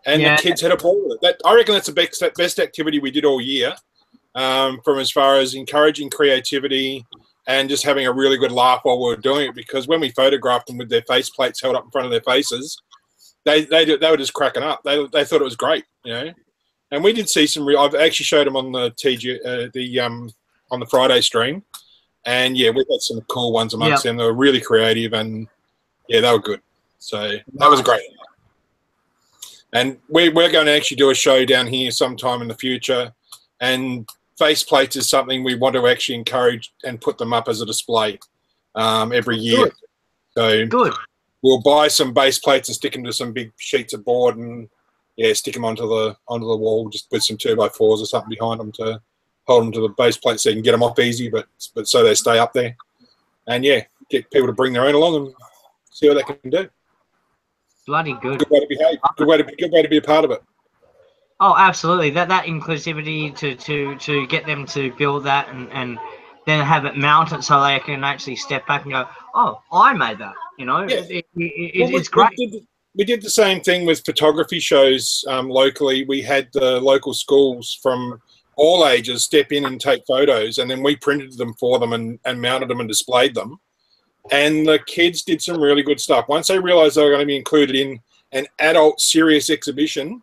And Yeah. the kids had a ball with it. I reckon that's the best activity we did all year, from as far as encouraging creativity and just having a really good laugh while we were doing it. Because when we photographed them with their face plates held up in front of their faces, they were just cracking up. They thought it was great, you know. And we did see some real. I've actually showed them on the on the Friday stream, and yeah, we've had some cool ones amongst them. They were really creative, and yeah, they were good. So that was great. And we're going to actually do a show down here sometime in the future, and face plates is something we want to actually encourage and put them up as a display every year. Good. So Good. we'll buy some base plates and stick them to some big sheets of board, and yeah, stick them onto the wall, just with some 2x4s or something behind them to hold them to the base plate so you can get them off easy, but so they stay up there. And yeah, get people to bring their own along and see what they can do. Bloody good. Good way to behave. Good way to be a part of it. Oh, absolutely. That inclusivity to get them to build that and then have it mounted so they can actually step back and go, oh, I made that. You know, Yeah. It's great. We did the same thing with photography shows locally. We had the local schools from all ages step in and take photos, and then we printed them for them and mounted them and displayed them. And the kids did some really good stuff. Once they realized they were going to be included in an adult serious exhibition,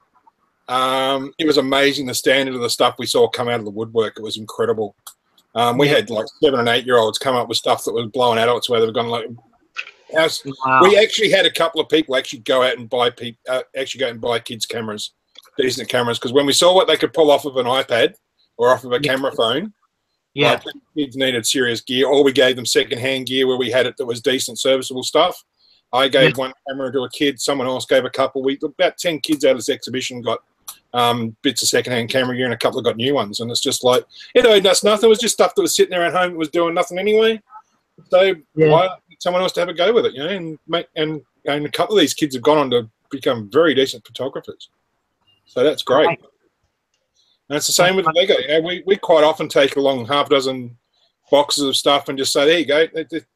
it was amazing the standard of the stuff we saw come out of the woodwork. It was incredible. We had like 7 and 8 year olds come up with stuff that was blowing adults where they've gone like. Wow. We actually had a couple of people actually go out and buy kids' cameras, decent cameras, because when we saw what they could pull off of an iPad or off of a camera phone, Yeah. like, kids needed serious gear, or we gave them second-hand gear where we had it that was decent, serviceable stuff. I gave one camera to a kid, someone else gave a couple. About 10 kids out of this exhibition got bits of second-hand camera gear, and a couple got new ones. And it's just like, it owed us nothing. It was just stuff that was sitting there at home that was doing nothing anyway. So why not get someone else to have a go with it, you know? And a couple of these kids have gone on to become very decent photographers. So that's great. Right. And it's the same with Lego. You know, we quite often take along half a dozen boxes of stuff and just say, there you go,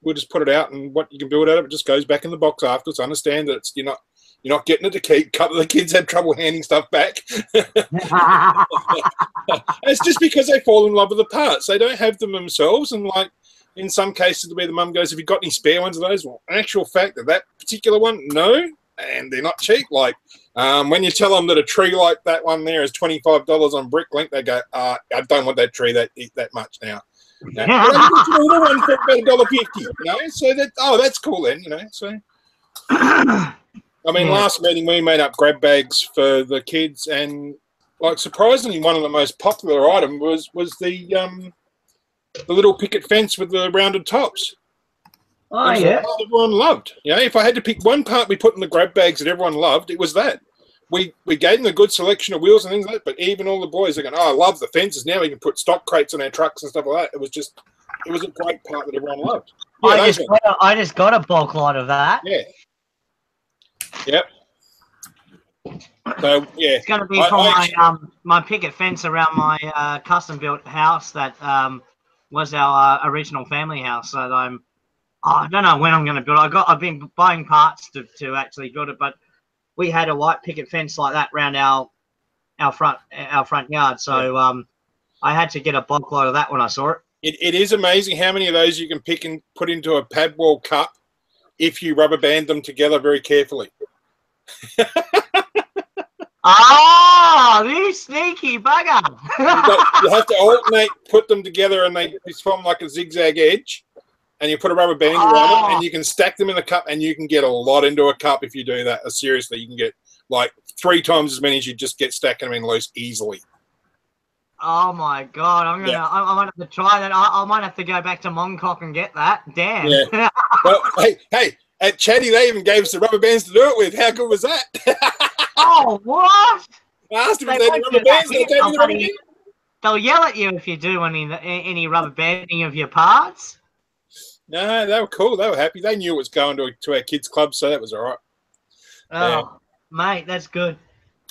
we'll just put it out, and what you can build out of it just goes back in the box afterwards. Understand that you're not getting it to keep. A couple of the kids had trouble handing stuff back. It's just because they fall in love with the parts. They don't have them themselves, and like in some cases where the mum goes, have you got any spare ones of those? Well, in actual fact, that particular one, no, and they're not cheap. Like when you tell them that a tree like that one there is $25 on Bricklink, they go, I don't want that tree that much now. But I can get you another one for about $1.50, you know? So that's cool then, you know. So I mean, last meeting we made up grab bags for the kids, and like surprisingly, one of the most popular item was the little picket fence with the rounded tops. Oh, yeah. Everyone loved. You know, if I had to pick one part we put in the grab bags that everyone loved, it was that. We gave them a good selection of wheels and things like that, but even all the boys are going, oh, I love the fences. Now we can put stock crates on our trucks and stuff like that. It was a great part that everyone loved. Yeah, I just got a bulk lot of that. Yeah. Yep. So yeah, It's going to be my picket fence around my custom built house that was our original family house. So I don't know when I'm going to build it. I've been buying parts to actually build it, but we had a white picket fence like that around our front yard. So I had to get a bulk load of that when I saw it. It is amazing how many of those you can pick and put into a pad wall cup if you rubber band them together very carefully. You sneaky bugger! You have to alternate, put them together, and they form like a zigzag edge. And you put a rubber band around them, and you can stack them in the cup, and you can get a lot into a cup if you do that. Seriously, you can get like 3 times as many as you just get stacking them in loose easily. Oh my god! I'm gonna. Yeah. I might have to try that. I might have to go back to Mongkok and get that. Damn. Yeah. Well, hey, at Chatty, they even gave us the rubber bands to do it with. How good was that? Oh, what? I asked them if They they had won't rubber do that bands. They here, gave me the rubber buddy. bands. They'll yell at you if you do any rubber banding of your parts. No, they were cool. They were happy. They knew it was going to our kids' club, so that was all right. Oh, Yeah. mate, that's good.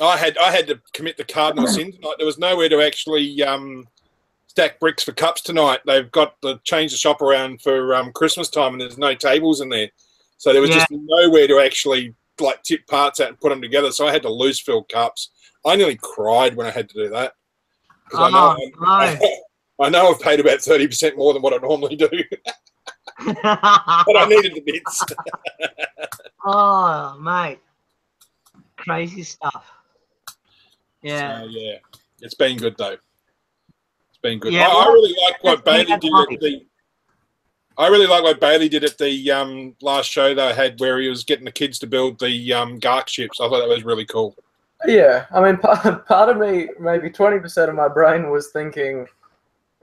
I had to commit the cardinal sin tonight. There was nowhere to actually stack bricks for cups tonight. They've got to change the shop around for Christmas time, and there's no tables in there, so there was just nowhere to actually like tip parts out and put them together. So I had to loose fill cups. I nearly cried when I had to do that. I know I've paid about 30% more than what I normally do, but I needed the bits. Oh, mate, crazy stuff. Yeah. So, yeah, it's been good though. It's been good. Yeah, I really like what Bailey did at the. I really like what Bailey did at the last show they had, where he was getting the kids to build the Gark ships. I thought that was really cool. Yeah, I mean, part of me, maybe 20% of my brain was thinking,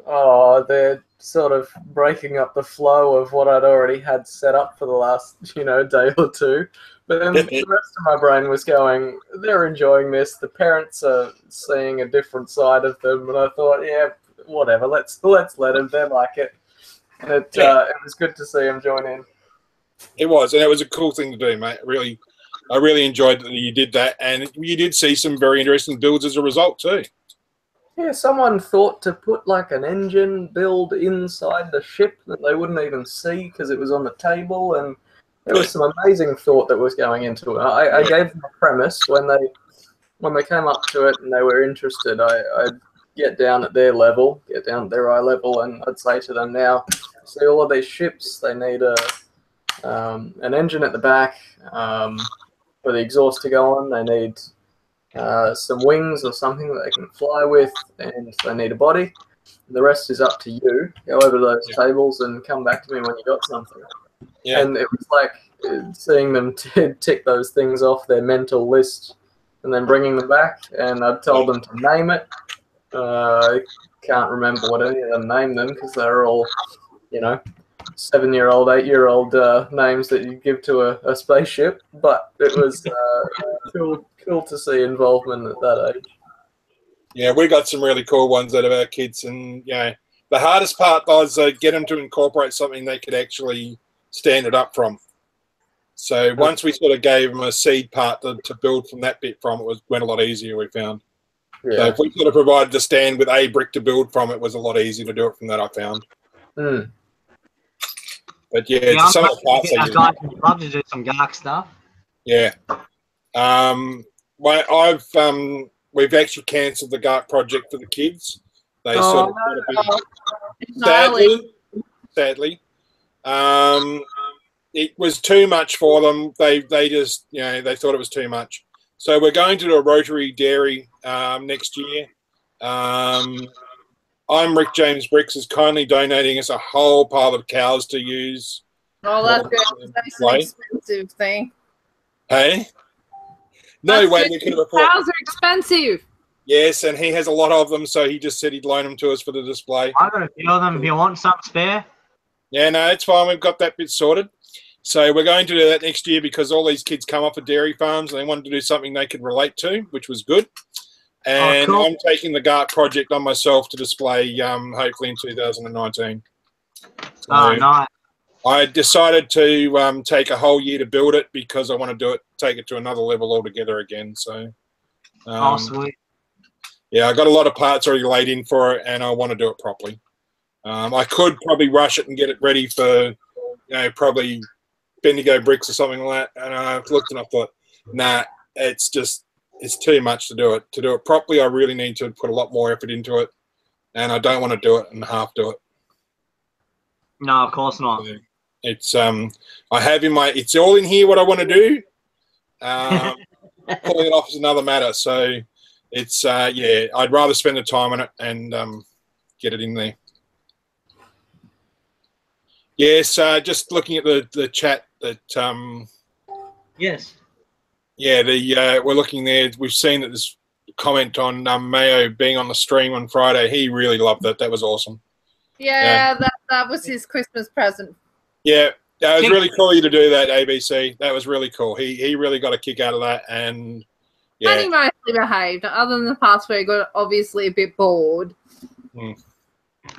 oh, they're sort of breaking up the flow of what I'd already had set up for the last, day or two. But then the rest of my brain was going, they're enjoying this. The parents are seeing a different side of them. And I thought, yeah, whatever. Let's let them. They like it. And it was good to see them join in. It was, and it was a cool thing to do, mate. I really enjoyed that you did that. And you did see some very interesting builds as a result too. Yeah, someone thought to put like an engine build inside the ship that they wouldn't even see because it was on the table, and there was some amazing thought that was going into it. I gave them a premise when they came up to it and they were interested. I'd get down at their level, get down at their eye level, and I'd say to them, now, see all of these ships, they need an engine at the back for the exhaust to go on. They need some wings or something that they can fly with, and they need a body. The rest is up to you. Go over those tables and come back to me when you got something. Yeah. And it was like seeing them tick those things off their mental list and then bringing them back. And I'd told them to name it. I can't remember what any of them named them because they're all, 7-year-old, 8-year-old names that you give to a spaceship. But it was cool to see involvement at that age. Yeah, we got some really cool ones out of our kids, and the hardest part was get them to incorporate something they could actually stand it up from. So once we sort of gave them a seed part to build from that bit from, went a lot easier, we found. Yeah. So if we sort of provided a stand with a brick to build from, it was a lot easier to do it from that, I found. Mm. But yeah, some of the parts I guys would love to do some Gark stuff. Yeah. We've actually cancelled the Gark project for the kids. They sort of sadly. It was too much for them. They just they thought it was too much. So we're going to do a Rotary Dairy next year. I'm Rick James Bricks is kindly donating us a whole pile of cows to use. Oh, that's good. That's an expensive thing. Hey? No way we could have afforded. Cows are expensive. Yes, and he has a lot of them, so he just said he'd loan them to us for the display. I've got a few of them if you want some spare. Yeah, no, it's fine. We've got that bit sorted. So we're going to do that next year because all these kids come off of dairy farms and they wanted to do something they could relate to, which was good. And cool. I'm taking the Gark project on myself to display hopefully in 2019. So nice. I decided to take a whole year to build it because I want to take it to another level altogether again. So, sweet. Yeah, I got a lot of parts already laid in for it, and I want to do it properly. I could probably rush it and get it ready for, probably Bendigo bricks or something like that. And I looked and I thought, nah, it's too much to do it. To do it properly, I really need to put a lot more effort into it, and I don't want to do it and half do it. No, of course not. It's I have it's all in here what I want to do. Pulling it off is another matter. So it's I'd rather spend the time on it and get it in there. Yes, just looking at the chat that yes. Yeah, we're looking there. We've seen that there's comment on Mayo being on the stream on Friday. He really loved that. That was awesome. Yeah, that was his Christmas present. Yeah, it was really cool of you to do that, ABC. That was really cool. He really got a kick out of that, and yeah. And he mostly behaved. Other than the past where he got obviously a bit bored.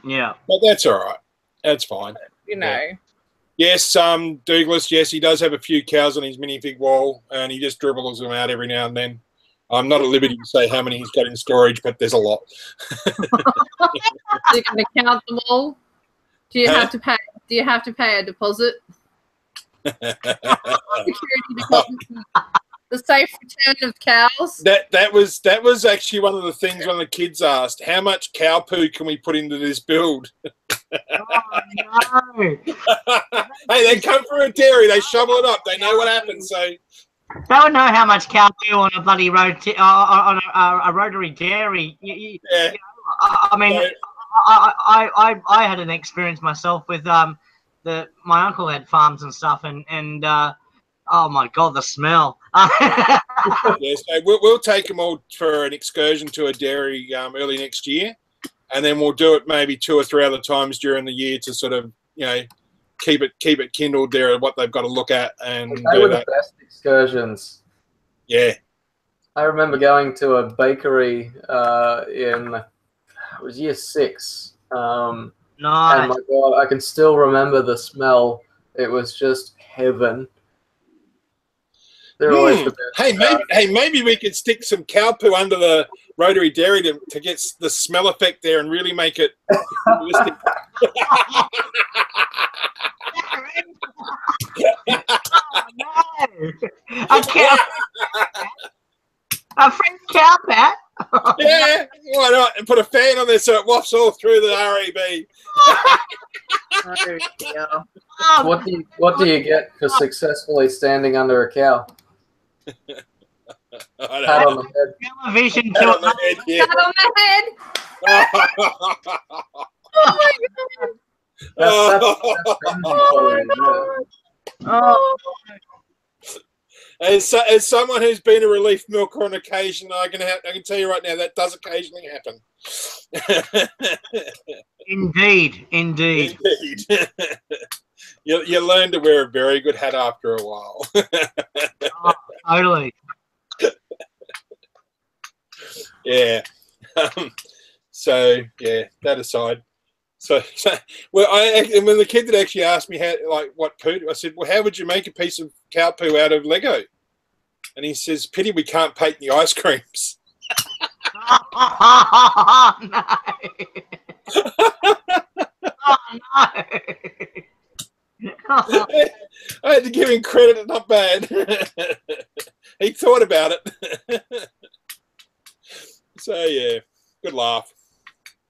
Yeah. But that's all right. That's fine. You know. Yeah. Yes, Douglas, yes, he does have a few cows on his minifig wall, and he just dribbles them out every now and then. I'm not at liberty to say how many he's got in storage, but there's a lot. You're going to count them all? Do you have to pay? Do you have to pay a deposit? Security deposit. The safe return of cows. That was actually one of the things one of the kids asked. How much cow poo can we put into this build? Oh, no. Hey, they come from a dairy. They shovel it up. They know what happens. So They would know how much cow poo on a bloody road on a rotary dairy. yeah. You know, I mean, I had an experience myself with my uncle had farms and stuff, and oh my god, the smell. Yeah, so we'll take them all for an excursion to a dairy early next year, and then we'll do it maybe 2 or 3 other times during the year to sort of, you know, keep it kindled there at what they've got to look at and They were the best excursions. Yeah. I remember going to a bakery it was year 6. And Nice. my God, I can still remember the smell. It was just heaven. They're always the best. Hey, maybe we could stick some cow poo under the rotary dairy to get the smell effect there and really make it realistic. Oh, no. A French cow pat. Yeah, why not? And put a fan on there so it wafts all through the RAB. Oh, dear. What do you get for successfully standing under a cow? I Pat don't on the head. Television Pat on to the head, yeah. Pat on the head. Oh my god. That's Oh my god. Oh, As someone who's been a relief milker on occasion, I can tell you right now that does occasionally happen. indeed. Indeed. You learn to wear a very good hat after a while. Oh, totally. Yeah. So yeah, that aside. So well, when the kid that actually asked me what poo, I said, well, how would you make a piece of cow poo out of Lego? And he says, pity we can't paint the ice creams. Oh, no. Oh, no. I had to give him credit, not bad. He thought about it. So yeah, good laugh.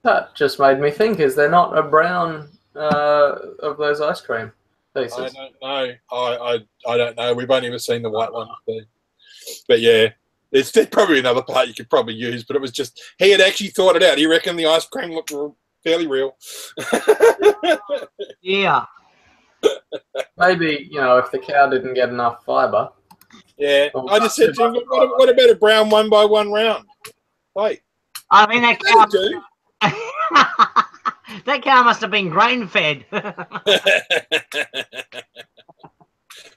That just made me think, is there not a brown of those ice cream pieces? I don't know. I don't know. We've only ever seen the white one. But yeah, there's probably another part you could probably use, but it was just, he had actually thought it out. He reckoned the ice cream looked fairly real. Yeah. Maybe, if the cow didn't get enough fibre. Yeah. I just said to him, what about a brown 1x1 round? Wait. I mean, that cow, Do. that cow must have been grain fed.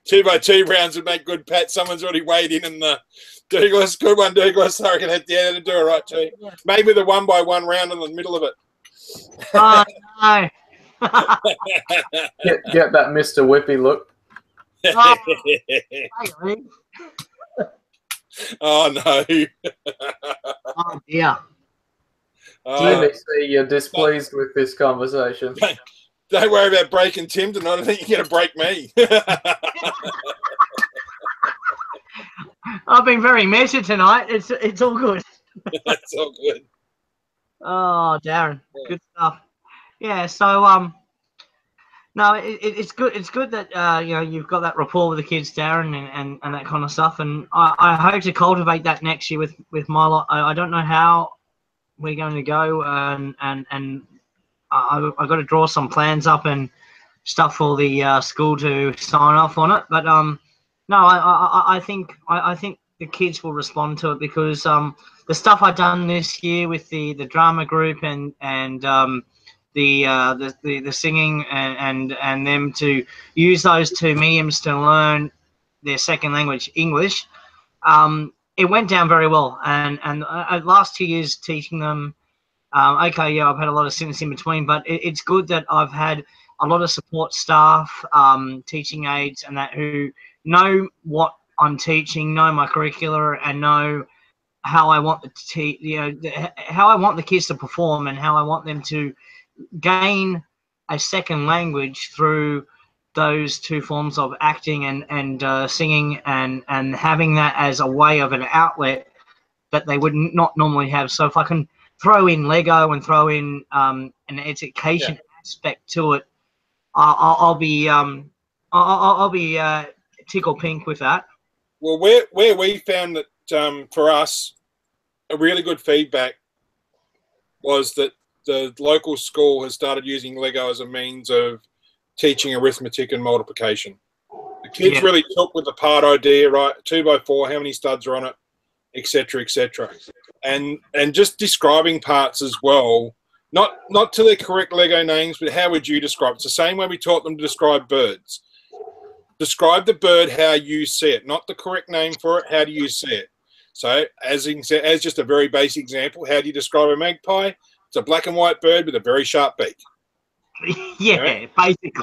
2x2 rounds would make good, Pat. Someone's already weighed in the Douglas. Good one, Douglas. I reckon that'd do it right too. Maybe the 1x1 round in the middle of it. Oh, no. Get that Mr. Whippy look. Oh, no. Oh, dear. BBC, you're displeased with this conversation. Don't worry about breaking Tim tonight. I think you're going to break me. I've been very measured tonight. It's all good. It's all good. Oh, Darren, good stuff. Yeah, so no, it's good. It's good that you've got that rapport with the kids, Darren, and that kind of stuff. And I hope to cultivate that next year with my lot. I don't know how we're going to go, and I've got to draw some plans up and stuff for the school to sign off on it. But no, I think the kids will respond to it because the the stuff I've done this year with the drama group and the singing and them to use those two mediums to learn their second language, English, it went down very well. And last 2 years teaching them, okay, yeah, I've had a lot of students in between, but it's good that I've had a lot of support staff, teaching aides, and that who know what I'm teaching, know my curricula, and know how I want how I want the kids to perform, and how I want them to gain a second language through those two forms of acting and singing, and having that as a way of an outlet that they would not normally have. So if I can throw in Lego and throw in an education aspect to it, I'll be tickle pink with that. Well, where we found that for us, a really good feedback was that the local school has started using Lego as a means of teaching arithmetic and multiplication. The kids really took with the part idea, right? 2 by 4, how many studs are on it, etc., etc., and just describing parts as well. Not to the correct Lego names, but how would you describe it? It's the same way we taught them to describe birds. Describe the bird how you see it, not the correct name for it. How do you see it? So, as just a very basic example, how do you describe a magpie? It's a black and white bird with a very sharp beak. Basically.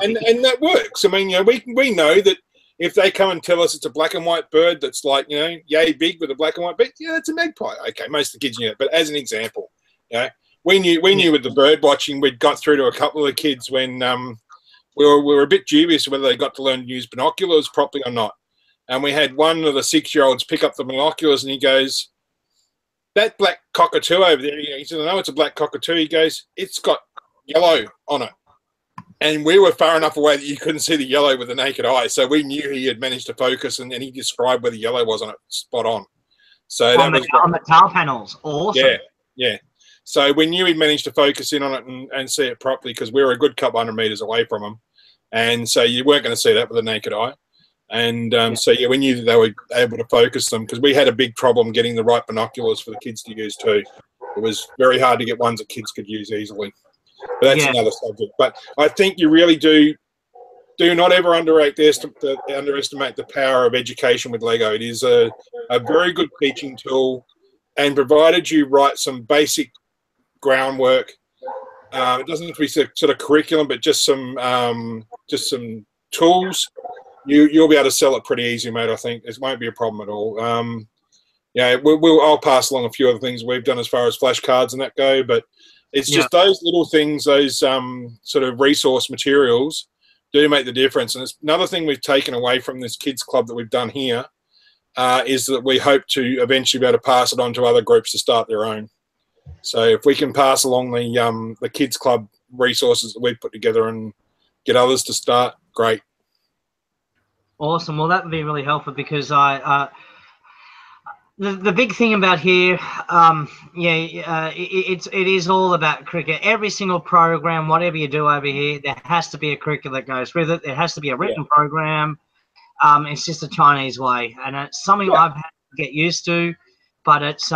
And that works. I mean, we know that if they come and tell us it's a black and white bird that's like, yay big with a black and white beak, yeah, it's a magpie. Okay, most of the kids knew it. But as an example, we knew with the bird watching, we'd got through to a couple of the kids when we were a bit dubious whether they got to learn to use binoculars properly or not. And we had one of the 6-year-olds pick up the binoculars and he goes, that black cockatoo over there, he said, no, it's a black cockatoo. He goes, it's got yellow on it. And we were far enough away that you couldn't see the yellow with the naked eye. So we knew he had managed to focus, and he described where the yellow was on it, spot on. So on the tail panels, awesome. Yeah. So we knew he'd managed to focus in on it and see it properly, because we were a good couple hundred meters away from him. And so you weren't going to see that with the naked eye. And so we knew that they were able to focus them, because we had a big problem getting the right binoculars for the kids to use too. It was very hard to get ones that kids could use easily. But that's another subject. But I think you really do not ever underestimate the power of education with Lego. It is a very good teaching tool, and provided you write some basic groundwork, it doesn't have to be sort of curriculum, but just some tools, you'll be able to sell it pretty easy, mate. I think it won't be a problem at all. I'll pass along a few other things we've done as far as flashcards and that go, but it's just those little things, those sort of resource materials do make the difference. And it's another thing we've taken away from this kids club that we've done here, is that we hope to eventually be able to pass it on to other groups to start their own. So if we can pass along the kids club resources that we've put together and get others to start, great. Awesome. Well, that would be really helpful, because the big thing about here, it is all about cricket. Every single program, whatever you do over here, there has to be a curriculum that goes with it. There has to be a written program. It's just a Chinese way, and it's something I've had to get used to. But it's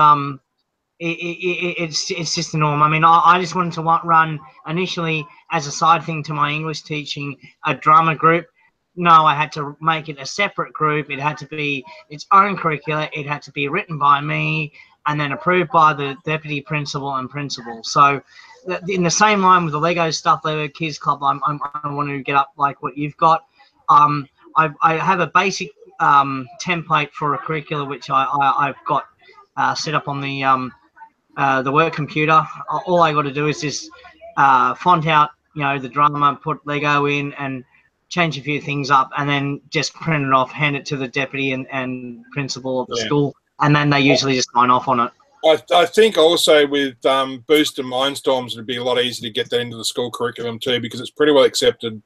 just the norm. I mean, I just wanted to run initially as a side thing to my English teaching a drama group. No, I had to make it a separate group. It had to be its own curricula. It had to be written by me and then approved by the deputy principal and principal. So in the same line with the Lego stuff, Lego Kids Club, I want to get up like what you've got. I have a basic template for a curricula, which I've got set up on the work computer. All I got to do is just font out, the drama, put Lego in, and change a few things up, and then just print it off, hand it to the deputy and principal of the school, and then they usually just sign off on it. I think also with Boost and Mindstorms, it'd be a lot easier to get that into the school curriculum too, because it's pretty well accepted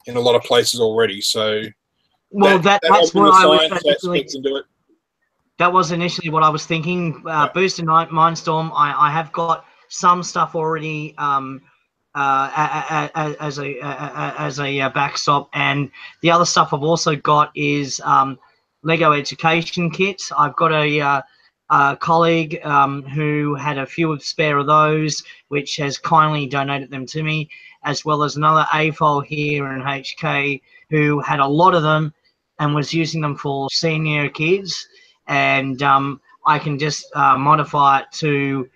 in a lot of places already. So, well, that's what I was. That was initially what I was thinking. Boost and Mindstorm, I have got some stuff already as a backstop, and the other stuff I've also got is Lego education kits. I've got a colleague who had a few spare of those, which has kindly donated them to me, as well as another AFOL here in HK who had a lot of them and was using them for senior kids. And I can just modify it to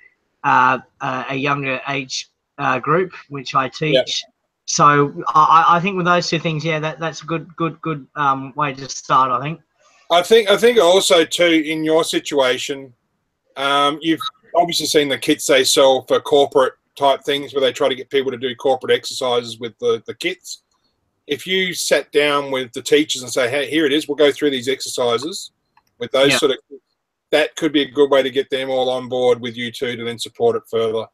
a younger age group, which I teach. Yeah. So I think with those two things, yeah, that's a good way to start, I think. I think also too, in your situation, you've obviously seen the kits they sell for corporate type things where they try to get people to do corporate exercises with the kits. If you sat down with the teachers and say, hey, here it is, we'll go through these exercises with those sort of, that could be a good way to get them all on board with you too, to then support it further.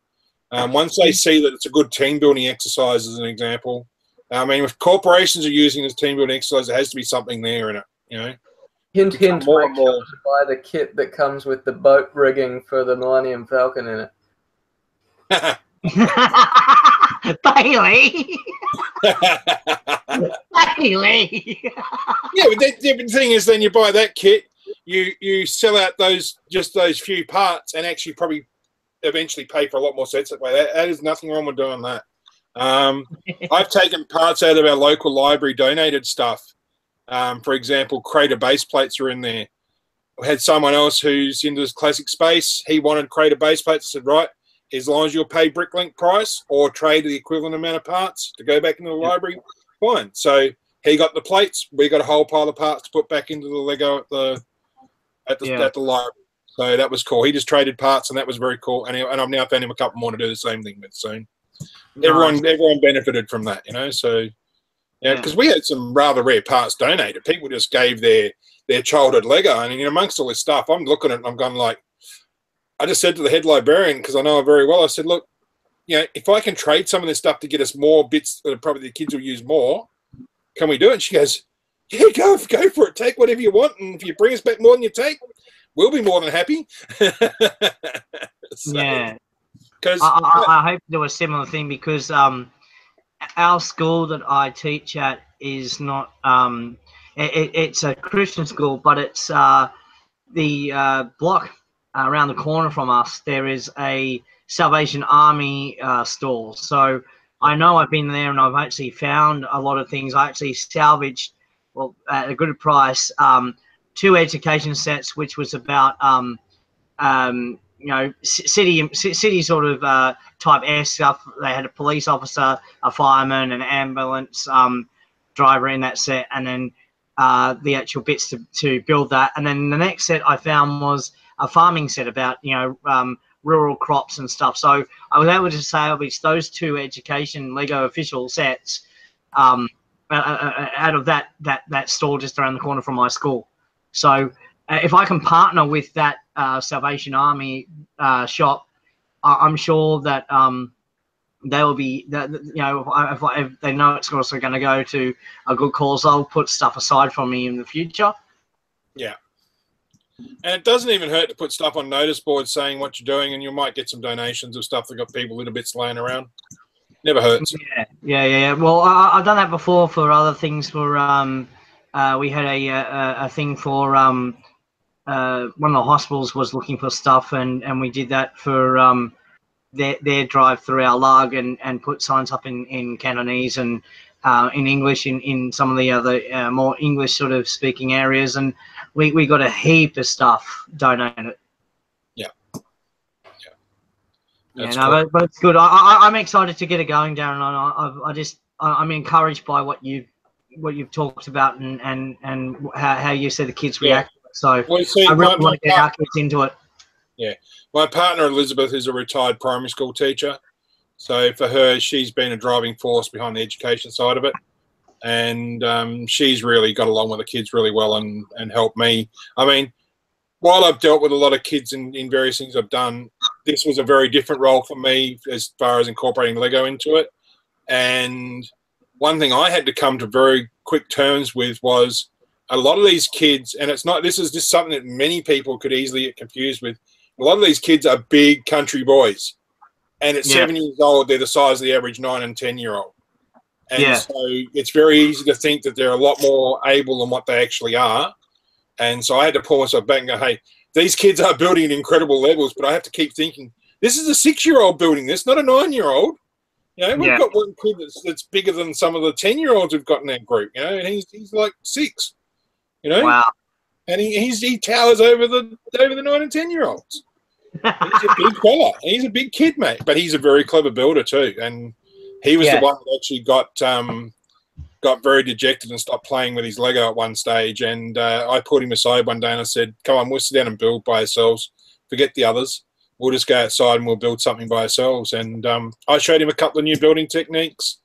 Once they see that it's a good team building exercise, as an example, I mean, if corporations are using this team building exercise, there has to be something there in it, you know. Hint, hint, More make and more. sure to buy the kit that comes with the boat rigging for the Millennium Falcon in it. Bailey! Bailey! Yeah, but the thing is, then you buy that kit, you sell out those few parts, and actually probably eventually pay for a lot more sets that way. That is nothing wrong with doing that. I've taken parts out of our local library, donated stuff. For example, Crater base plates are in there. We had someone else who's into this classic space. He wanted Crater base plates. I said, right, as long as you'll pay Bricklink price or trade the equivalent amount of parts to go back into the library, fine. So he got the plates. We got a whole pile of parts to put back into the Lego at the library. So that was cool. He just traded parts, and that was very cool. And I've now found him a couple more to do the same thing with soon. Everyone benefited from that, you know. So yeah, because we had some rather rare parts donated. People just gave their childhood Lego, and amongst all this stuff, I'm looking at it and I'm going like, I just said to the head librarian, because I know her very well, I said, look, you know, if I can trade some of this stuff to get us more bits that probably the kids will use more, can we do it? And she goes, yeah, go for it. Take whatever you want, and if you bring us back more than you take, we'll be more than happy. So, yeah. Because I hope to do a similar thing, because our school that I teach at is not it's a Christian school, but it's the block around the corner from us. There is a Salvation Army store. So I know I've been there and I've actually found a lot of things. I actually salvaged, well, at a good price, 2 education sets, which was about you know, city sort of type S stuff. They had a police officer, a fireman, an ambulance driver in that set, and then the actual bits to build that. And then the next set I found was a farming set about, you know, rural crops and stuff. So I was able to salvage those 2 education Lego official sets out of that store just around the corner from my school. So if I can partner with that Salvation Army shop, I'm sure that they will be, you know, if they know it's also going to go to a good cause, they'll put stuff aside for me in the future. Yeah. And it doesn't even hurt to put stuff on notice boards saying what you're doing, and you might get some donations of stuff that got people little bits laying around. Never hurts. Yeah. Well, I've done that before for other things. For we had a thing for one of the hospitals was looking for stuff, and we did that for their drive through our lug, and put signs up in Cantonese and in English in some of the other more English sort of speaking areas, and we got a heap of stuff donated. Yeah, no, but it's good. I'm excited to get it going, Darren. I'm encouraged by what you've talked about and how you said the kids react. So I really want to get our kids into it. Yeah, my partner Elizabeth is a retired primary school teacher, so for her, she's been a driving force behind the education side of it, and she's really got along with the kids really well and helped me. I mean, while I've dealt with a lot of kids in various things I've done, this was a very different role for me as far as incorporating Lego into it. And one thing I had to come to very quick terms with was a lot of these kids, and this is just something that many people could easily get confused with. A lot of these kids are big country boys, and at 7 years old, they're the size of the average 9 and 10-year-old. And so it's very easy to think that they're a lot more able than what they actually are. And so I had to pull myself back and go, hey, these kids are building at incredible levels, but I have to keep thinking, this is a 6-year-old building this, not a 9-year-old. You know, we've got one kid that's bigger than some of the 10-year-olds we've got in our group, you know, and he's like 6, you know. Wow. And he towers over the 9 and 10-year-olds. He's a big fella. He's a big kid, mate. But he's a very clever builder too. And he was the one that actually got very dejected and stopped playing with his Lego at one stage. And I pulled him aside one day and I said, "Come on, we'll sit down and build by ourselves. Forget the others. We'll just go outside and we'll build something by ourselves." And I showed him a couple of new building techniques,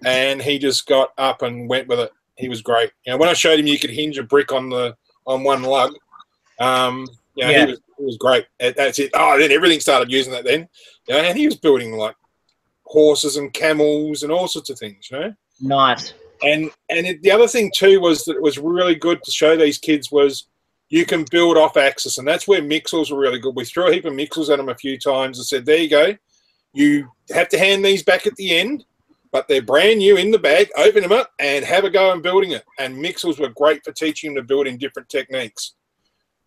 and he just got up and went with it. He was great. You know, when I showed him you could hinge a brick on one lug, He was great. That's it. Oh, then everything started using that then. Yeah, and he was building like horses and camels and all sorts of things, you know. Nice. And the other thing too was that it was really good to show these kids was you can build off axis, and that's where mixels were really good. We threw a heap of mixels at them a few times and said, "There you go. You have to hand these back at the end, but they're brand new in the bag. Open them up and have a go in building it." And mixels were great for teaching them to build in different techniques.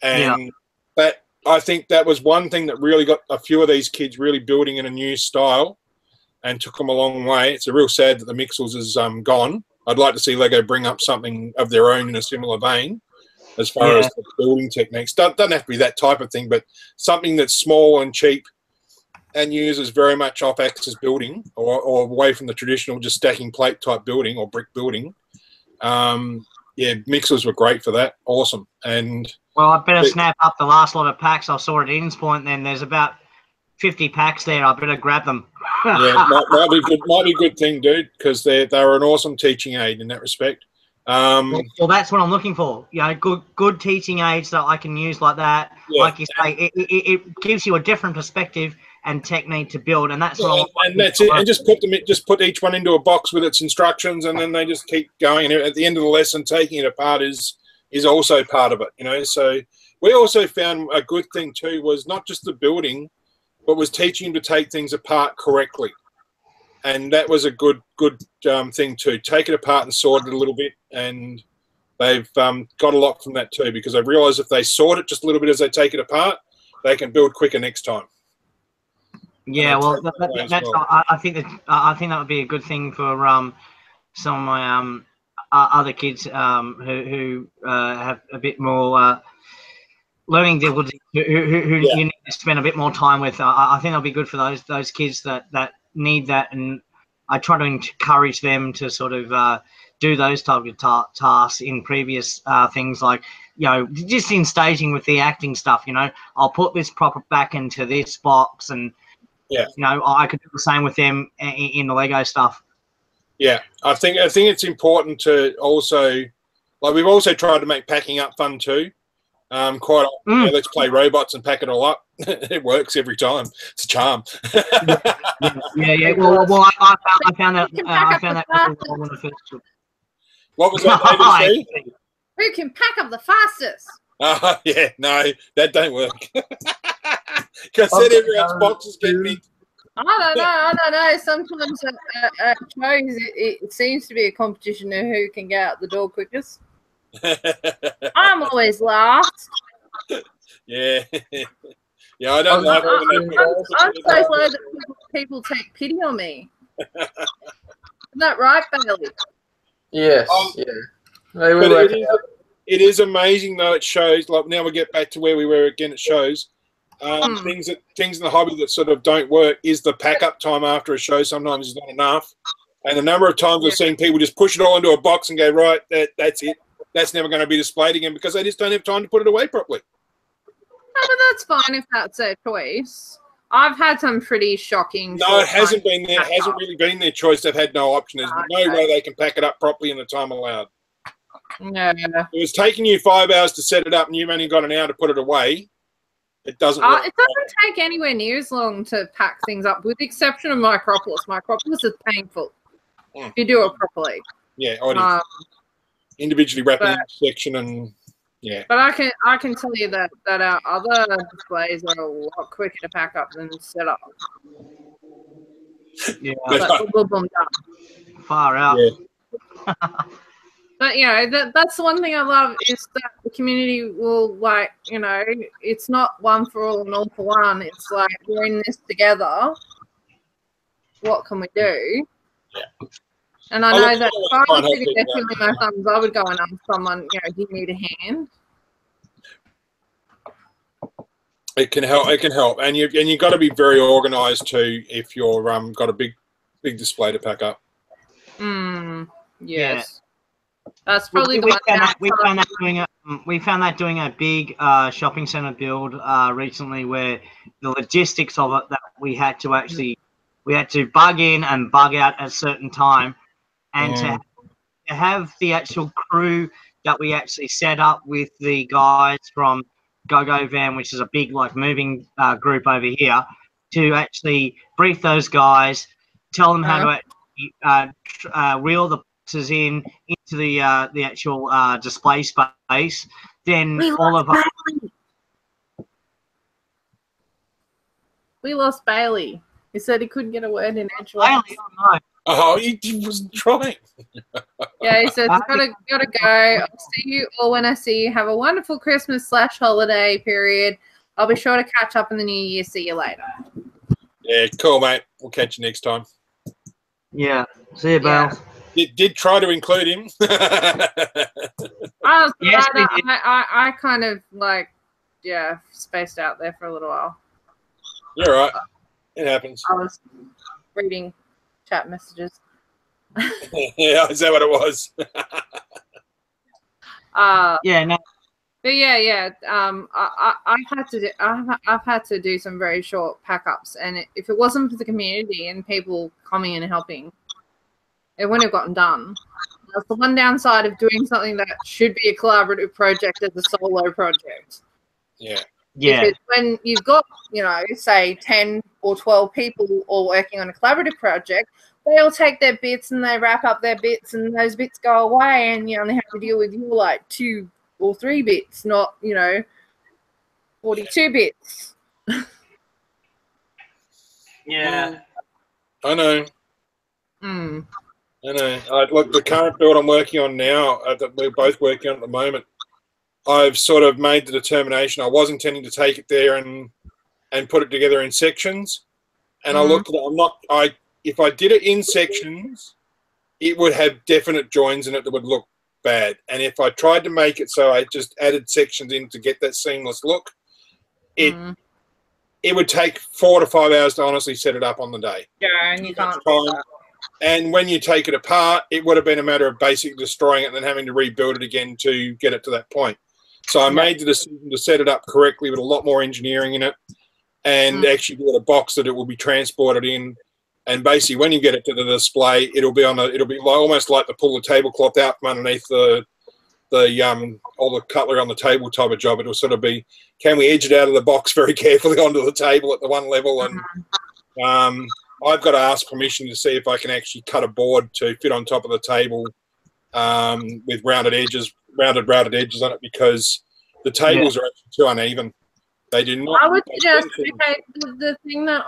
And that, I think that was one thing that really got a few of these kids really building in a new style and took them a long way. It's a real sad that the mixels is gone. I'd like to see Lego bring up something of their own in a similar vein as far as the building techniques. Doesn't have to be that type of thing, but something that's small and cheap and uses very much off-axis building or away from the traditional just stacking plate type building or brick building. Mixers were great for that. Awesome. And well, I better snap up the last lot of packs I saw at Eden's Point. Then there's about 50 packs there. I better grab them. might be good. Might be a good thing, dude, because they're an awesome teaching aid in that respect. Well, that's what I'm looking for. You know, good teaching aids that I can use like that. Yeah. Like you say, it gives you a different perspective and technique to build, and that's what and that's it. And just put each one into a box with its instructions, and then they just keep going. And at the end of the lesson, taking it apart is also part of it. You know, so we also found a good thing too was not just the building, but was teaching them to take things apart correctly. And that was a good thing too. Take it apart and sort it a little bit, and they've got a lot from that too, because they've realised if they sort it just a little bit as they take it apart, they can build quicker next time. Yeah, well, I think that would be a good thing for some of my other kids who have a bit more learning difficulties, who you need to spend a bit more time with. I think that'll be good for those kids that need that, and I try to encourage them to sort of do those type of tasks in previous things, like, you know, just in staging with the acting stuff. You know, I'll put this proper back into this box, and you know, I could do the same with them in the Lego stuff. Yeah, I think it's important to also, like, we've also tried to make packing up fun too. Quite often, you know, let's play robots and pack it all up. It works every time. It's a charm. Yeah. Well, I found that. When I first took. What was that, ABC? Who can pack up the fastest? Yeah, no, that don't work. Because then everyone's boxes get big. I don't know. Sometimes at shows, it seems to be a competition of who can get out the door quickest. I'm always last. Yeah. Yeah, I don't like I'm so glad that people take pity on me. Isn't that right, Bailey? Yes. It is amazing though. It shows, like, now we get back to where we were again. It shows things in the hobby that sort of don't work is the pack up time after a show sometimes is not enough. And the number of times I've seen people just push it all into a box and go, right, that's it. That's never going to be displayed again because they just don't have time to put it away properly. No, but that's fine if that's their choice. I've had some pretty shocking. No, it hasn't been there. It hasn't really been their choice. They've had no option. There's no way they can pack it up properly in the time allowed. Yeah. It was taking you 5 hours to set it up and you've only got an hour to put it away. It doesn't work. It doesn't take anywhere near as long to pack things up, with the exception of Micropolis. Micropolis is painful if you do it properly. Yeah, individually wrapping each section and But I can tell you that our other displays are a lot quicker to pack up than set up. Yeah, but boom, done. Far out. Yeah. But you know, that's the one thing I love is that the community will like, you know, it's not one for all and all for one. It's like we're in this together. What can we do? Yeah. And I know that if I try was and help sitting there people out. twiddling my thumbs, I would go and ask someone, you know, do you need a hand? It can help. It can help, and you got to be very organised too if you're got a big display to pack up. Yes. That's probably the one. We found that doing a big shopping centre build recently, where the logistics of it that we had to bug in and bug out at a certain time, and to have the actual crew that we actually set up with the guys from GoGo Van, which is a big like moving group over here, to actually brief those guys, tell them how to reel the boxes into the actual display space. Then all of us. We lost Bailey. He said he couldn't get a word in edgewise. Bailey, oh no. Oh, he wasn't trying. Yeah, he said, gotta go. I'll see you all when I see you. Have a wonderful Christmas/holiday period. I'll be sure to catch up in the new year. See you later. Yeah, cool, mate. We'll catch you next time. Yeah. See you, Bale. Did try to include him. I kind of like, spaced out there for a little while. You're right. It happens. I was reading chat messages. Yeah, is that what it was? Yeah, no. But yeah. I've had to do some very short pack ups, and if it wasn't for the community and people coming in and helping, it wouldn't have gotten done. That's the one downside of doing something that should be a collaborative project as a solo project. Yeah. Yeah. Because when you've got, you know, say 10 or 12 people all working on a collaborative project, they all take their bits and they wrap up their bits, and those bits go away, and you only have to deal with your like 2 or 3 bits, not, you know, 42 bits. Yeah. I know. I know. Look, the current build I'm working on now, that we're both working on at the moment, I've sort of made the determination. I was intending to take it there and put it together in sections, and I looked at it. If I did it in sections, it would have definite joins in it that would look bad. And if I tried to make it so I just added sections in to get that seamless look, it would take 4 to 5 hours to honestly set it up on the day. Yeah, and you can't do that. And when you take it apart, it would have been a matter of basically destroying it and then having to rebuild it again to get it to that point. So I made the decision to set it up correctly with a lot more engineering in it, and actually do a box that it will be transported in. And basically, when you get it to the display, it'll be almost like to pull the tablecloth out from underneath all the cutlery on the table type of job. It'll sort of be, can we edge it out of the box very carefully onto the table at the one level? And I've got to ask permission to see if I can actually cut a board to fit on top of the table with rounded edges on it, because the tables are actually too uneven. They do not. I would suggest, okay, the thing that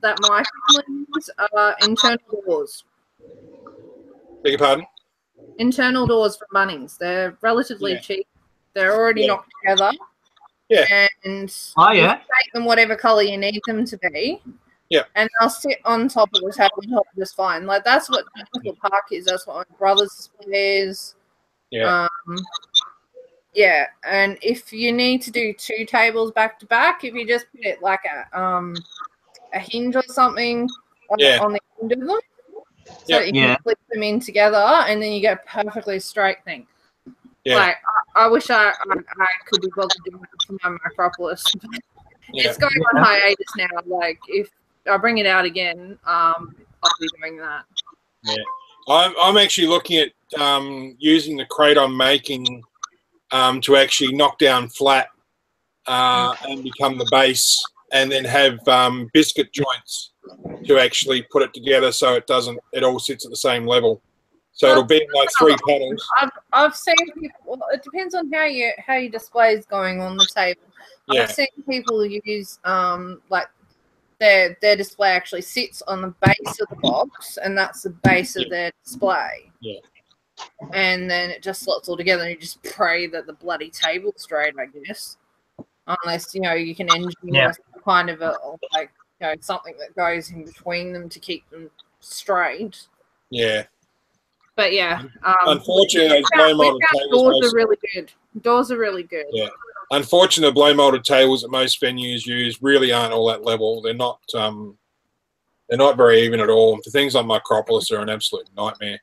my family uses are internal doors. Beg your pardon? Internal doors from Bunnings. They're relatively cheap. They're already knocked together. Yeah. And you make them whatever colour you need them to be. Yeah. And they'll sit on top of the tabletop just fine. Like, that's what Park is. That's what my brother's display is. Yeah. Yeah, and if you need to do 2 tables back to back, if you just put it like a hinge or something on the end of them, so you can flip them in together, and then you get a perfectly straight thing. Yeah. Like, I wish I could be bothered doing that for my Micropolis. It's going on hiatus now. Like, if I bring it out again, I'll be doing that. Yeah, I'm actually looking at using the crate I'm making to actually knock down flat and become the base, and then have biscuit joints to actually put it together so it all sits at the same level. So it'll be like 3 panels. I've seen people. Well, it depends on how your display is going on the table. Yeah. I've seen people use like their display actually sits on the base of the box, and that's the base of their display. Yeah. and then it just slots all together, and you just pray that the bloody table's straight, I guess. Unless, you know, you can engineer kind of a, like, you know, something that goes in between them to keep them straight. Yeah. But yeah. Unfortunately, those blow molded tables. Doors are really good. Doors are really good. Yeah. Unfortunately, the blow molded tables that most venues use really aren't all that level. They're not very even at all. For things like Micropolis, they're an absolute nightmare.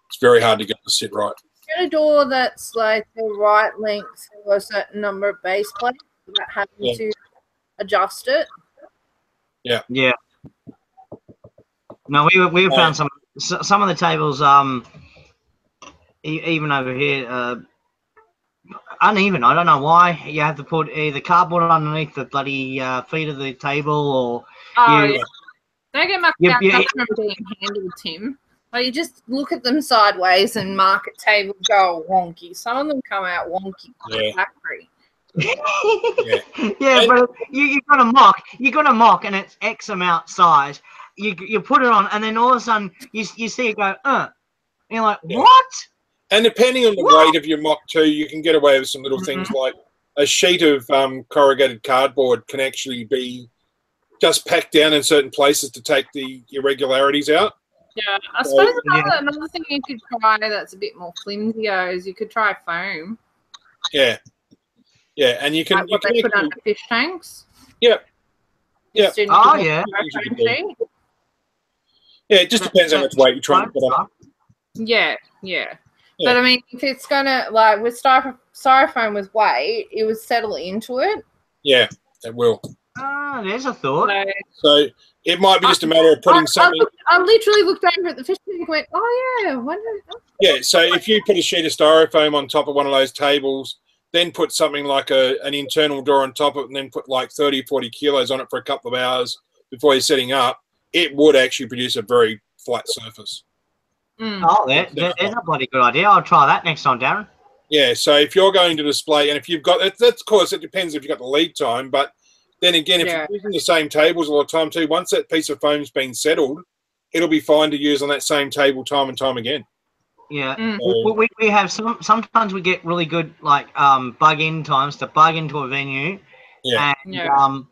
It's very hard to get to sit right. Get a door that's like the right length for a certain number of base plates without having to adjust it. Yeah. No, we found some of the tables, even over here, uneven. I don't know why. You have to put either cardboard underneath the bloody feet of the table, or don't get mucked out. I remember being handled, Tim. Like, you just look at them sideways and market tables go wonky. Some of them come out wonky like a factory. But you got to mock, and it's X amount size. You put it on, and then all of a sudden you see it go, and you're like, what? And depending on the weight of your mock too, you can get away with some little things like a sheet of corrugated cardboard can actually be just packed down in certain places to take the irregularities out. Yeah, I suppose another thing you could try that's a bit more flimsier is you could try foam. Yeah, and you can. Like what they put under fish tanks. Yeah. Oh yeah. Yeah, it just depends how much weight you're trying to put on. Yeah. But I mean, if it's gonna, like, with styrofoam with weight, it would settle into it. Yeah, it will. There's a thought. So it might be just a matter of putting something. I literally looked over at the fish tank and went, "Oh yeah, yeah." So if you put a sheet of styrofoam on top of one of those tables, then put something like an internal door on top of it, and then put like 30, 40 kilos on it for a couple of hours before you're setting up, it would actually produce a very flat surface. Oh, there's a bloody good idea. I'll try that next time, Darren. Yeah, so if you're going to display, and if you've got, that's of course, it depends if you've got the lead time, but then again, if you're using the same tables all the time too, once that piece of foam's been settled, it'll be fine to use on that same table time and time again. Yeah. So, we have sometimes we get really good, like, bug-in times to bug into a venue. Yeah. And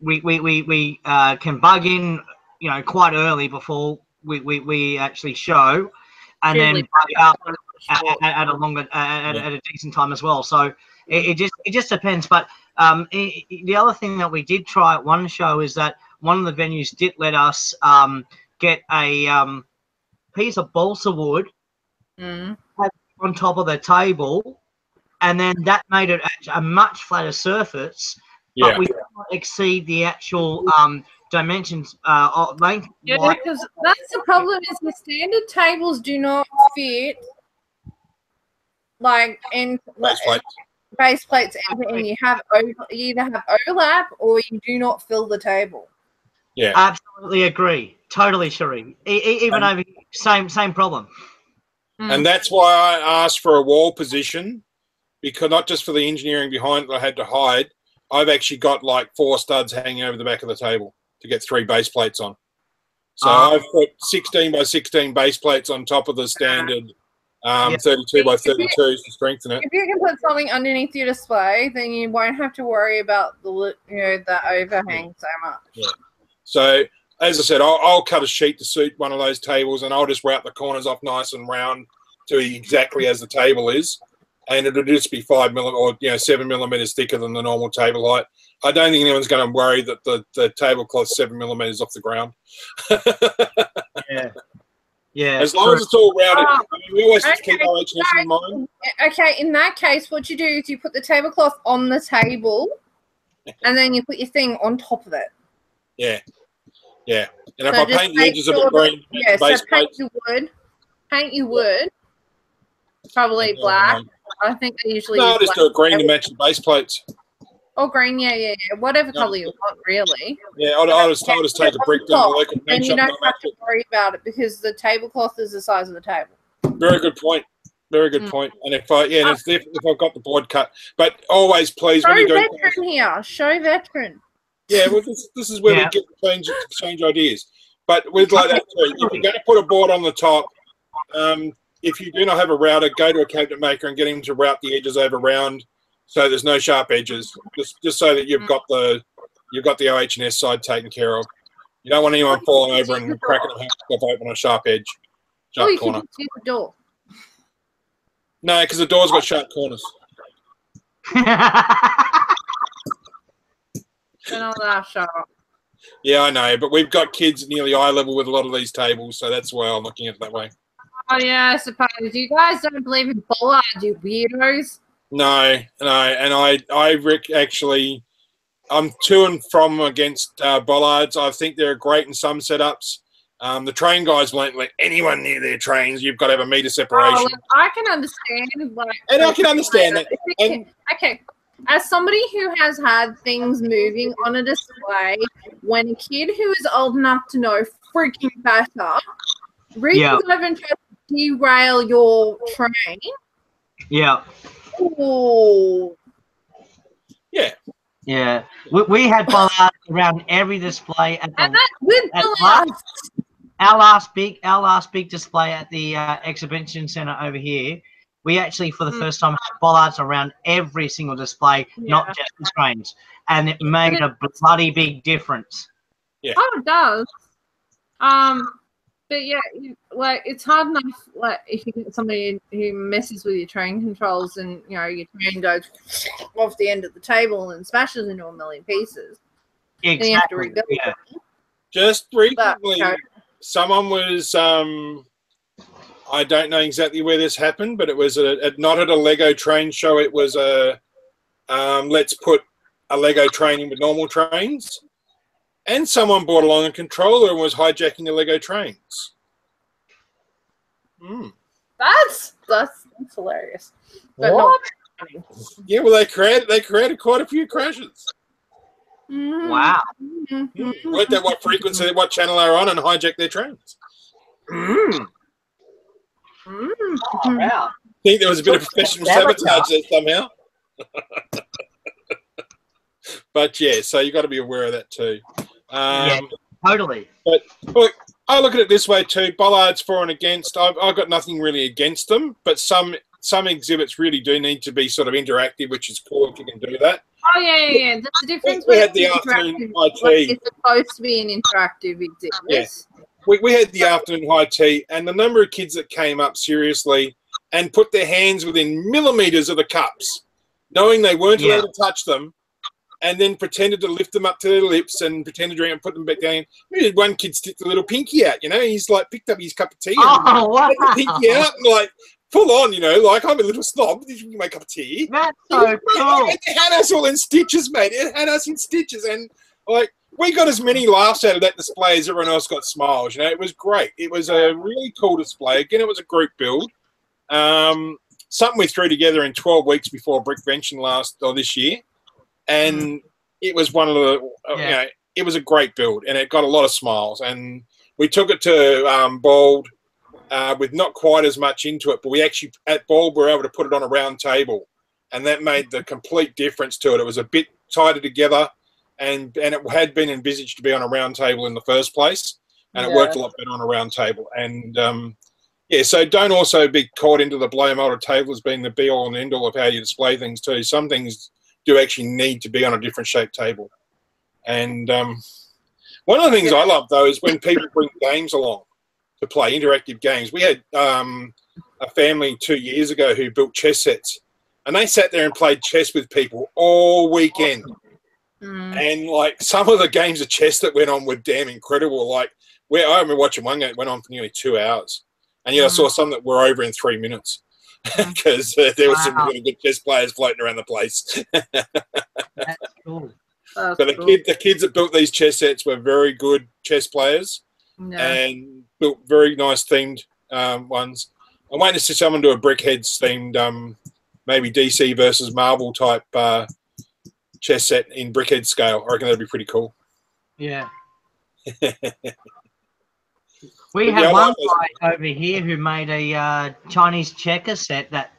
we can bug in, you know, quite early before we actually show, and then bug out at a decent time as well. So it just depends. But the other thing that we did try at one show is that one of the venues did let us get a piece of balsa wood on top of the table, and then that made it a much flatter surface. But we did not exceed the actual dimensions length. Yeah, because that's the problem, is the standard tables do not fit, like, in base plates, and you either have overlap or you do not fill the table. Yeah, absolutely agree. Totally, Sheree. Even over same problem. And that's why I asked for a wall position, because not just for the engineering behind it I had to hide. I've actually got like 4 studs hanging over the back of the table to get 3 base plates on. So I've put 16 by 16 base plates on top of the standard 32 by 32s to strengthen it. If you can put something underneath your display, then you won't have to worry about the overhang so much. Yeah. So as I said, I'll cut a sheet to suit one of those tables, and I'll just route the corners off nice and round to exactly as the table is. And it'll just be 5 millimeters or 7 millimeters thicker than the normal table height. I don't think anyone's going to worry that the tablecloth's 7 millimeters off the ground. Yeah. As long as it's all rounded. I mean, we always keep OHS in mind. Okay, in that case, what you do is you put the tablecloth on the table, and then you put your thing on top of it. Yeah. And if I paint the edges of it green, paint your wood, probably black. I think they usually use just do a green to match the base plates. Oh, green, yeah. Whatever colour you want, really. Yeah, I'll just take a brick down the local paint shop. And you don't have to worry about it because the tablecloth is the size of the table. Very good point. And if I've got the board cut, but always please when you do veteran here. Show veteran. Yeah, well, this is where we get to change ideas. But with like that too, if you're going to put a board on the top, if you do not have a router, go to a cabinet maker and get him to route the edges over round, so there's no sharp edges. Just so that you've got the OH&S side taken care of. You don't want anyone falling over and cracking themselves open on a sharp edge, sharp corner. You can use the door. No, because the door's got sharp corners. They're not that sharp. Yeah, I know, but we've got kids nearly eye level with a lot of these tables, so that's why I'm looking at it that way. Oh yeah, I suppose. You guys don't believe in bollards, you weirdos. No, and actually, I'm to and from against bollards. I think they're great in some setups. The train guys won't let anyone near their trains. You've got to have a metre separation. Oh, look, I can understand. And I can understand that. Okay. As somebody who has had things moving on a display, when a kid who is old enough to know freaking better reaches over and tries to derail your train. Yeah. Oh. Yeah. Yeah. We had bollards around every display at the our last big display at the exhibition centre over here. We actually, for the first time, had bollards around every single display, not just the trains, and it made a bloody big difference. Yeah. Oh, it does. But yeah, like it's hard enough. Like if you get somebody who messes with your train controls, and you know your train goes off the end of the table and smashes into a million pieces. Exactly. Then you have to rebuild it. Just recently, someone was. I don't know exactly where this happened, but it was not at a Lego train show. It was let's put a Lego train in with normal trains. And someone brought along a controller and was hijacking the Lego trains. That's hilarious. But what? Yeah, well, they created quite a few crashes. Wow. Worked out what frequency, what channel they're on, and hijacked their trains. Wow. I think there was a bit of professional sabotage there somehow. But yeah, so you got to be aware of that too. Yeah, totally. But look, I look at it this way too: bollards for and against. I've got nothing really against them, but some exhibits really do need to be sort of interactive, which is cool if you can do that. Oh yeah. There's a difference. We had the afternoon high tea. Like it's supposed to be an interactive exhibit. Yes. We had the afternoon high tea, and the number of kids that came up seriously and put their hands within millimetres of the cups, knowing they weren't allowed to touch them, and then pretended to lift them up to their lips and pretended to drink and put them back down. We had one kid stick the little pinky out, he's like picked up his cup of tea and had the pinky out and like full on, like I'm a little snob. Did you make a cup of tea? That's so cool. It had us all in stitches, mate. It had us in stitches, and like we got as many laughs out of that display as everyone else got smiles. It was great. It was a really cool display. Again, it was a group build. Something we threw together in 12 weeks before Brickvention this year. And it was one of the, it was a great build, and it got a lot of smiles. And we took it to Bald with not quite as much into it, but we actually, at Bald, were able to put it on a round table, and that made the complete difference to it. It was a bit tighter together, and it had been envisaged to be on a round table in the first place, and it worked a lot better on a round table. And, so don't also be caught into the blow molded table as being the be-all and end-all of how you display things too. Some things do actually need to be on a different shaped table. And one of the things I love, though, is when people bring games along to play, interactive games. We had a family 2 years ago who built chess sets, and they sat there and played chess with people all weekend. And, like, some of the games of chess that went on were damn incredible. Like, I remember watching one game that went on for nearly 2 hours. And yet I saw some that were over in 3 minutes. Because there were some really good chess players floating around the place. That's cool. So the kids that built these chess sets were very good chess players and built very nice themed ones. I'm waiting to see someone do a Brickheads themed, maybe DC versus Marvel type chess set in Brickhead scale. I reckon that'd be pretty cool. Yeah. We had one guy over here who made a Chinese checker set that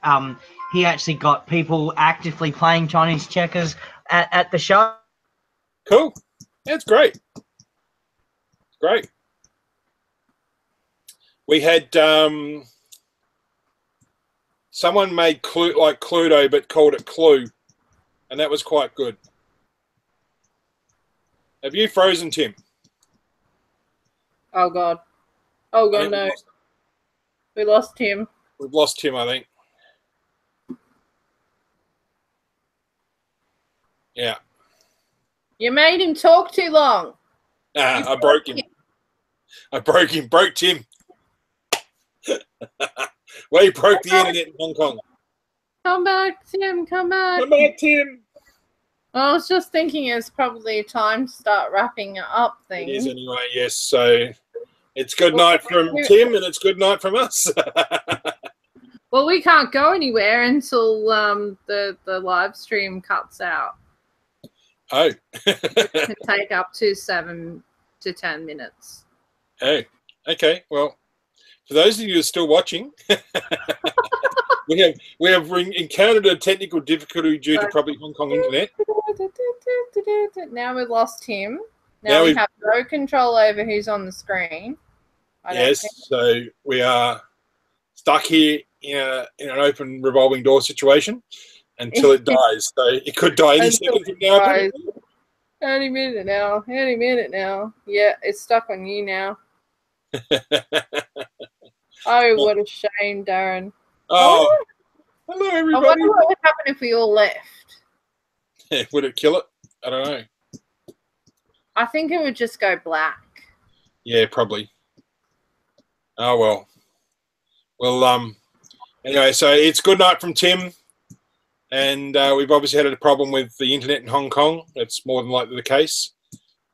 he actually got people actively playing Chinese checkers at the show. Cool. That's great. Great. We had Someone made Cluedo, but called it Clue, and that was quite good. Have you frozen, Tim? Oh God. Oh God, no. We lost Tim. We've lost Tim, I think. Yeah. You made him talk too long. I broke him. Broke Tim. Well, he broke the internet in Hong Kong. Come back, Tim. Come back. Come back, Tim. I was just thinking it's probably time to start wrapping up things. It is anyway, yes. So it's good night from Tim and it's good night from us. Well, we can't go anywhere until the live stream cuts out. Oh. It can take up to 7 to 10 minutes. Oh, okay. Well, for those of you who are still watching, we have encountered a technical difficulty due to probably Hong Kong internet. Now we've lost him. Now we have no control over who's on the screen. Yes, so we are stuck here in an open revolving door situation until it dies. So it could die any second from now. Any minute now. Any minute now. Yeah, it's stuck on you now. Oh, what a shame, Darren. Oh, hello, everybody. I wonder what would happen if we all left. Would it kill it? I don't know. I think it would just go black. Yeah, probably. Oh, well. Well, anyway, so it's good night from Tim. And we've obviously had a problem with the internet in Hong Kong. That's more than likely the case.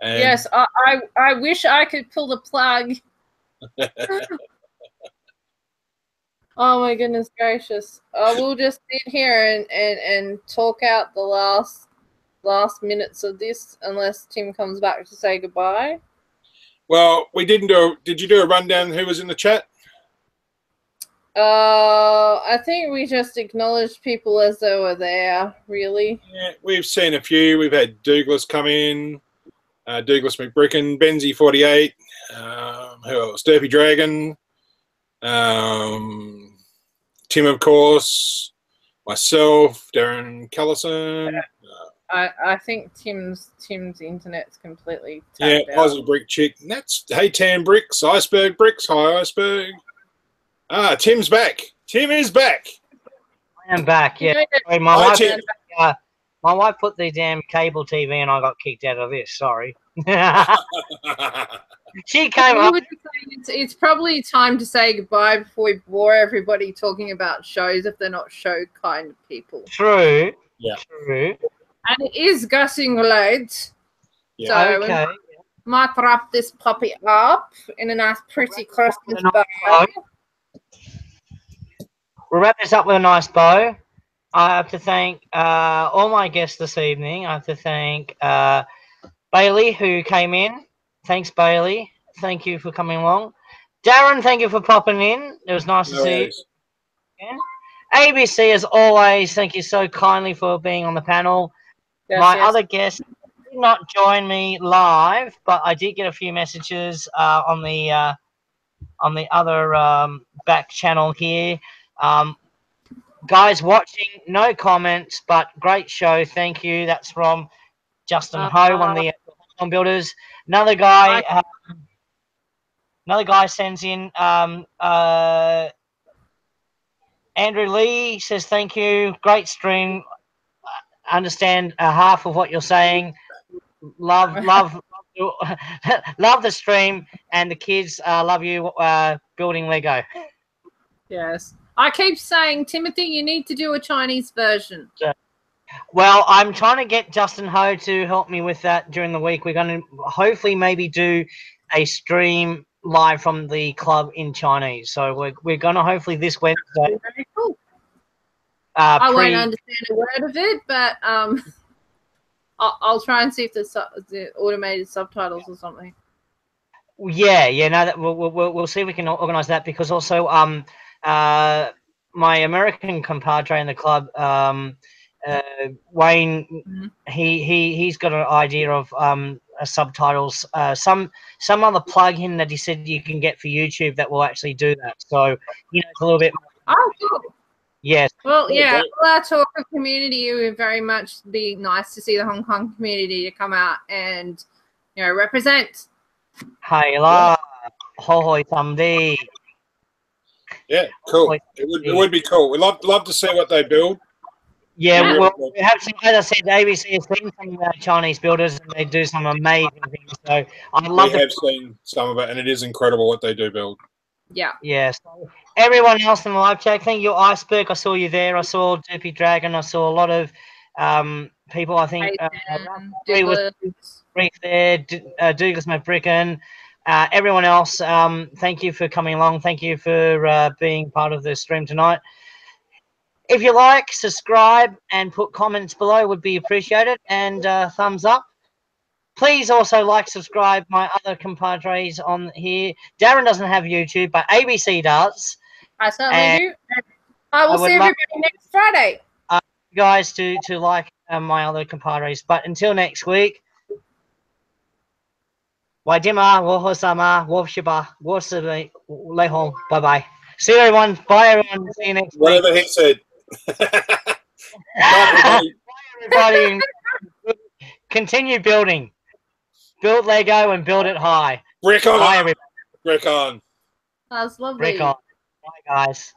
And yes, I wish I could pull the plug. Oh my goodness gracious! We'll just sit here and talk out the last minutes of this, unless Tim comes back to say goodbye. Well, we didn't do. Did you do a rundown? Who was in the chat? I think we just acknowledged people as they were there. Really. Yeah, we've seen a few. We've had Douglas come in, Douglas McBricken, Benzie 48. Who else? Derpy Dragon. Tim, of course, myself, Darren Callison. I think Tim's internet's completely tapped out. Aussie Brick Chick. And that's Hey Tan Bricks, Iceberg Bricks. Hi Iceberg. Tim's back. Tim is back. I am back. Yeah, sorry, my wife put the damn cable TV and I got kicked out of this. Sorry. She came up. It's probably time to say goodbye before we bore everybody talking about shows if they're not show kind of people. True. Yeah. True. And it is getting late. Yeah. So Okay. we might wrap this puppy up in a nice pretty Christmas bow. We'll wrap this up with a nice bow. I have to thank all my guests this evening. I have to thank Bailey, who came in. Thanks, Bailey. Thank you for coming along. Darren, thank you for popping in. It was nice to see you again. ABC, as always, thank you so kindly for being on the panel. Yes, My other guests did not join me live, but I did get a few messages on the other back channel here. Guys watching, no comments, but great show. Thank you. That's from Justin Ho, one of the home builders. Another guy sends in. Andrew Lee says thank you. Great stream. Understand half of what you're saying. Love the stream, and the kids love you building Lego. Yes. I keep saying, Timothy, you need to do a Chinese version. Well, I'm trying to get Justin Ho to help me with that during the week. We're going to hopefully maybe do a stream live from the club in Chinese. So we're going to hopefully this Wednesday. Very cool. I won't understand a word of it, but I'll try and see if there's the automated subtitles or something. Yeah. No, that we'll see if we can organise that, because also my American compadre in the club, Wayne, he's got an idea of subtitles. Some other plug-in that he said you can get for YouTube that will actually do that. So it's a little bit. Oh, cool. Yes. Well, Yeah, yeah, great. all our talk of community, it would very much be nice to see the Hong Kong community to come out and, you know, represent. Hai la, ho hoi samdi. Yeah, cool. It would be cool. We'd love to see what they build. Yeah, Yeah. well, we have some, as I said, ABC has seen some of our Chinese builders and they do some amazing things. So I'd love We to. have seen some of it, and it is incredible what they do build. Yeah. Yeah, so everyone else in the live chat, thank you, Iceberg. I saw you there. I saw Doopy Dragon. I saw a lot of people. I think Ray was Douglas. brief there. Douglas McBricken. Everyone else, thank you for coming along. Thank you for being part of the stream tonight. If you like, subscribe and put comments below would be appreciated, and thumbs up. Please also like, subscribe my other compadres on here. Darren doesn't have YouTube, but ABC does. I certainly And do. I will I would see love- everybody next Friday. You guys to like my other compadres. But until next week, Waidima, Wohosama, Woshiba, Wosabi, Lehong. Bye bye. See you everyone. Bye everyone. See you next week. Whatever he said. Bye everybody. Continue building. Build Lego and build it high. Brick on. Bye everybody. Brick on. That's lovely. Brick on. Bye guys.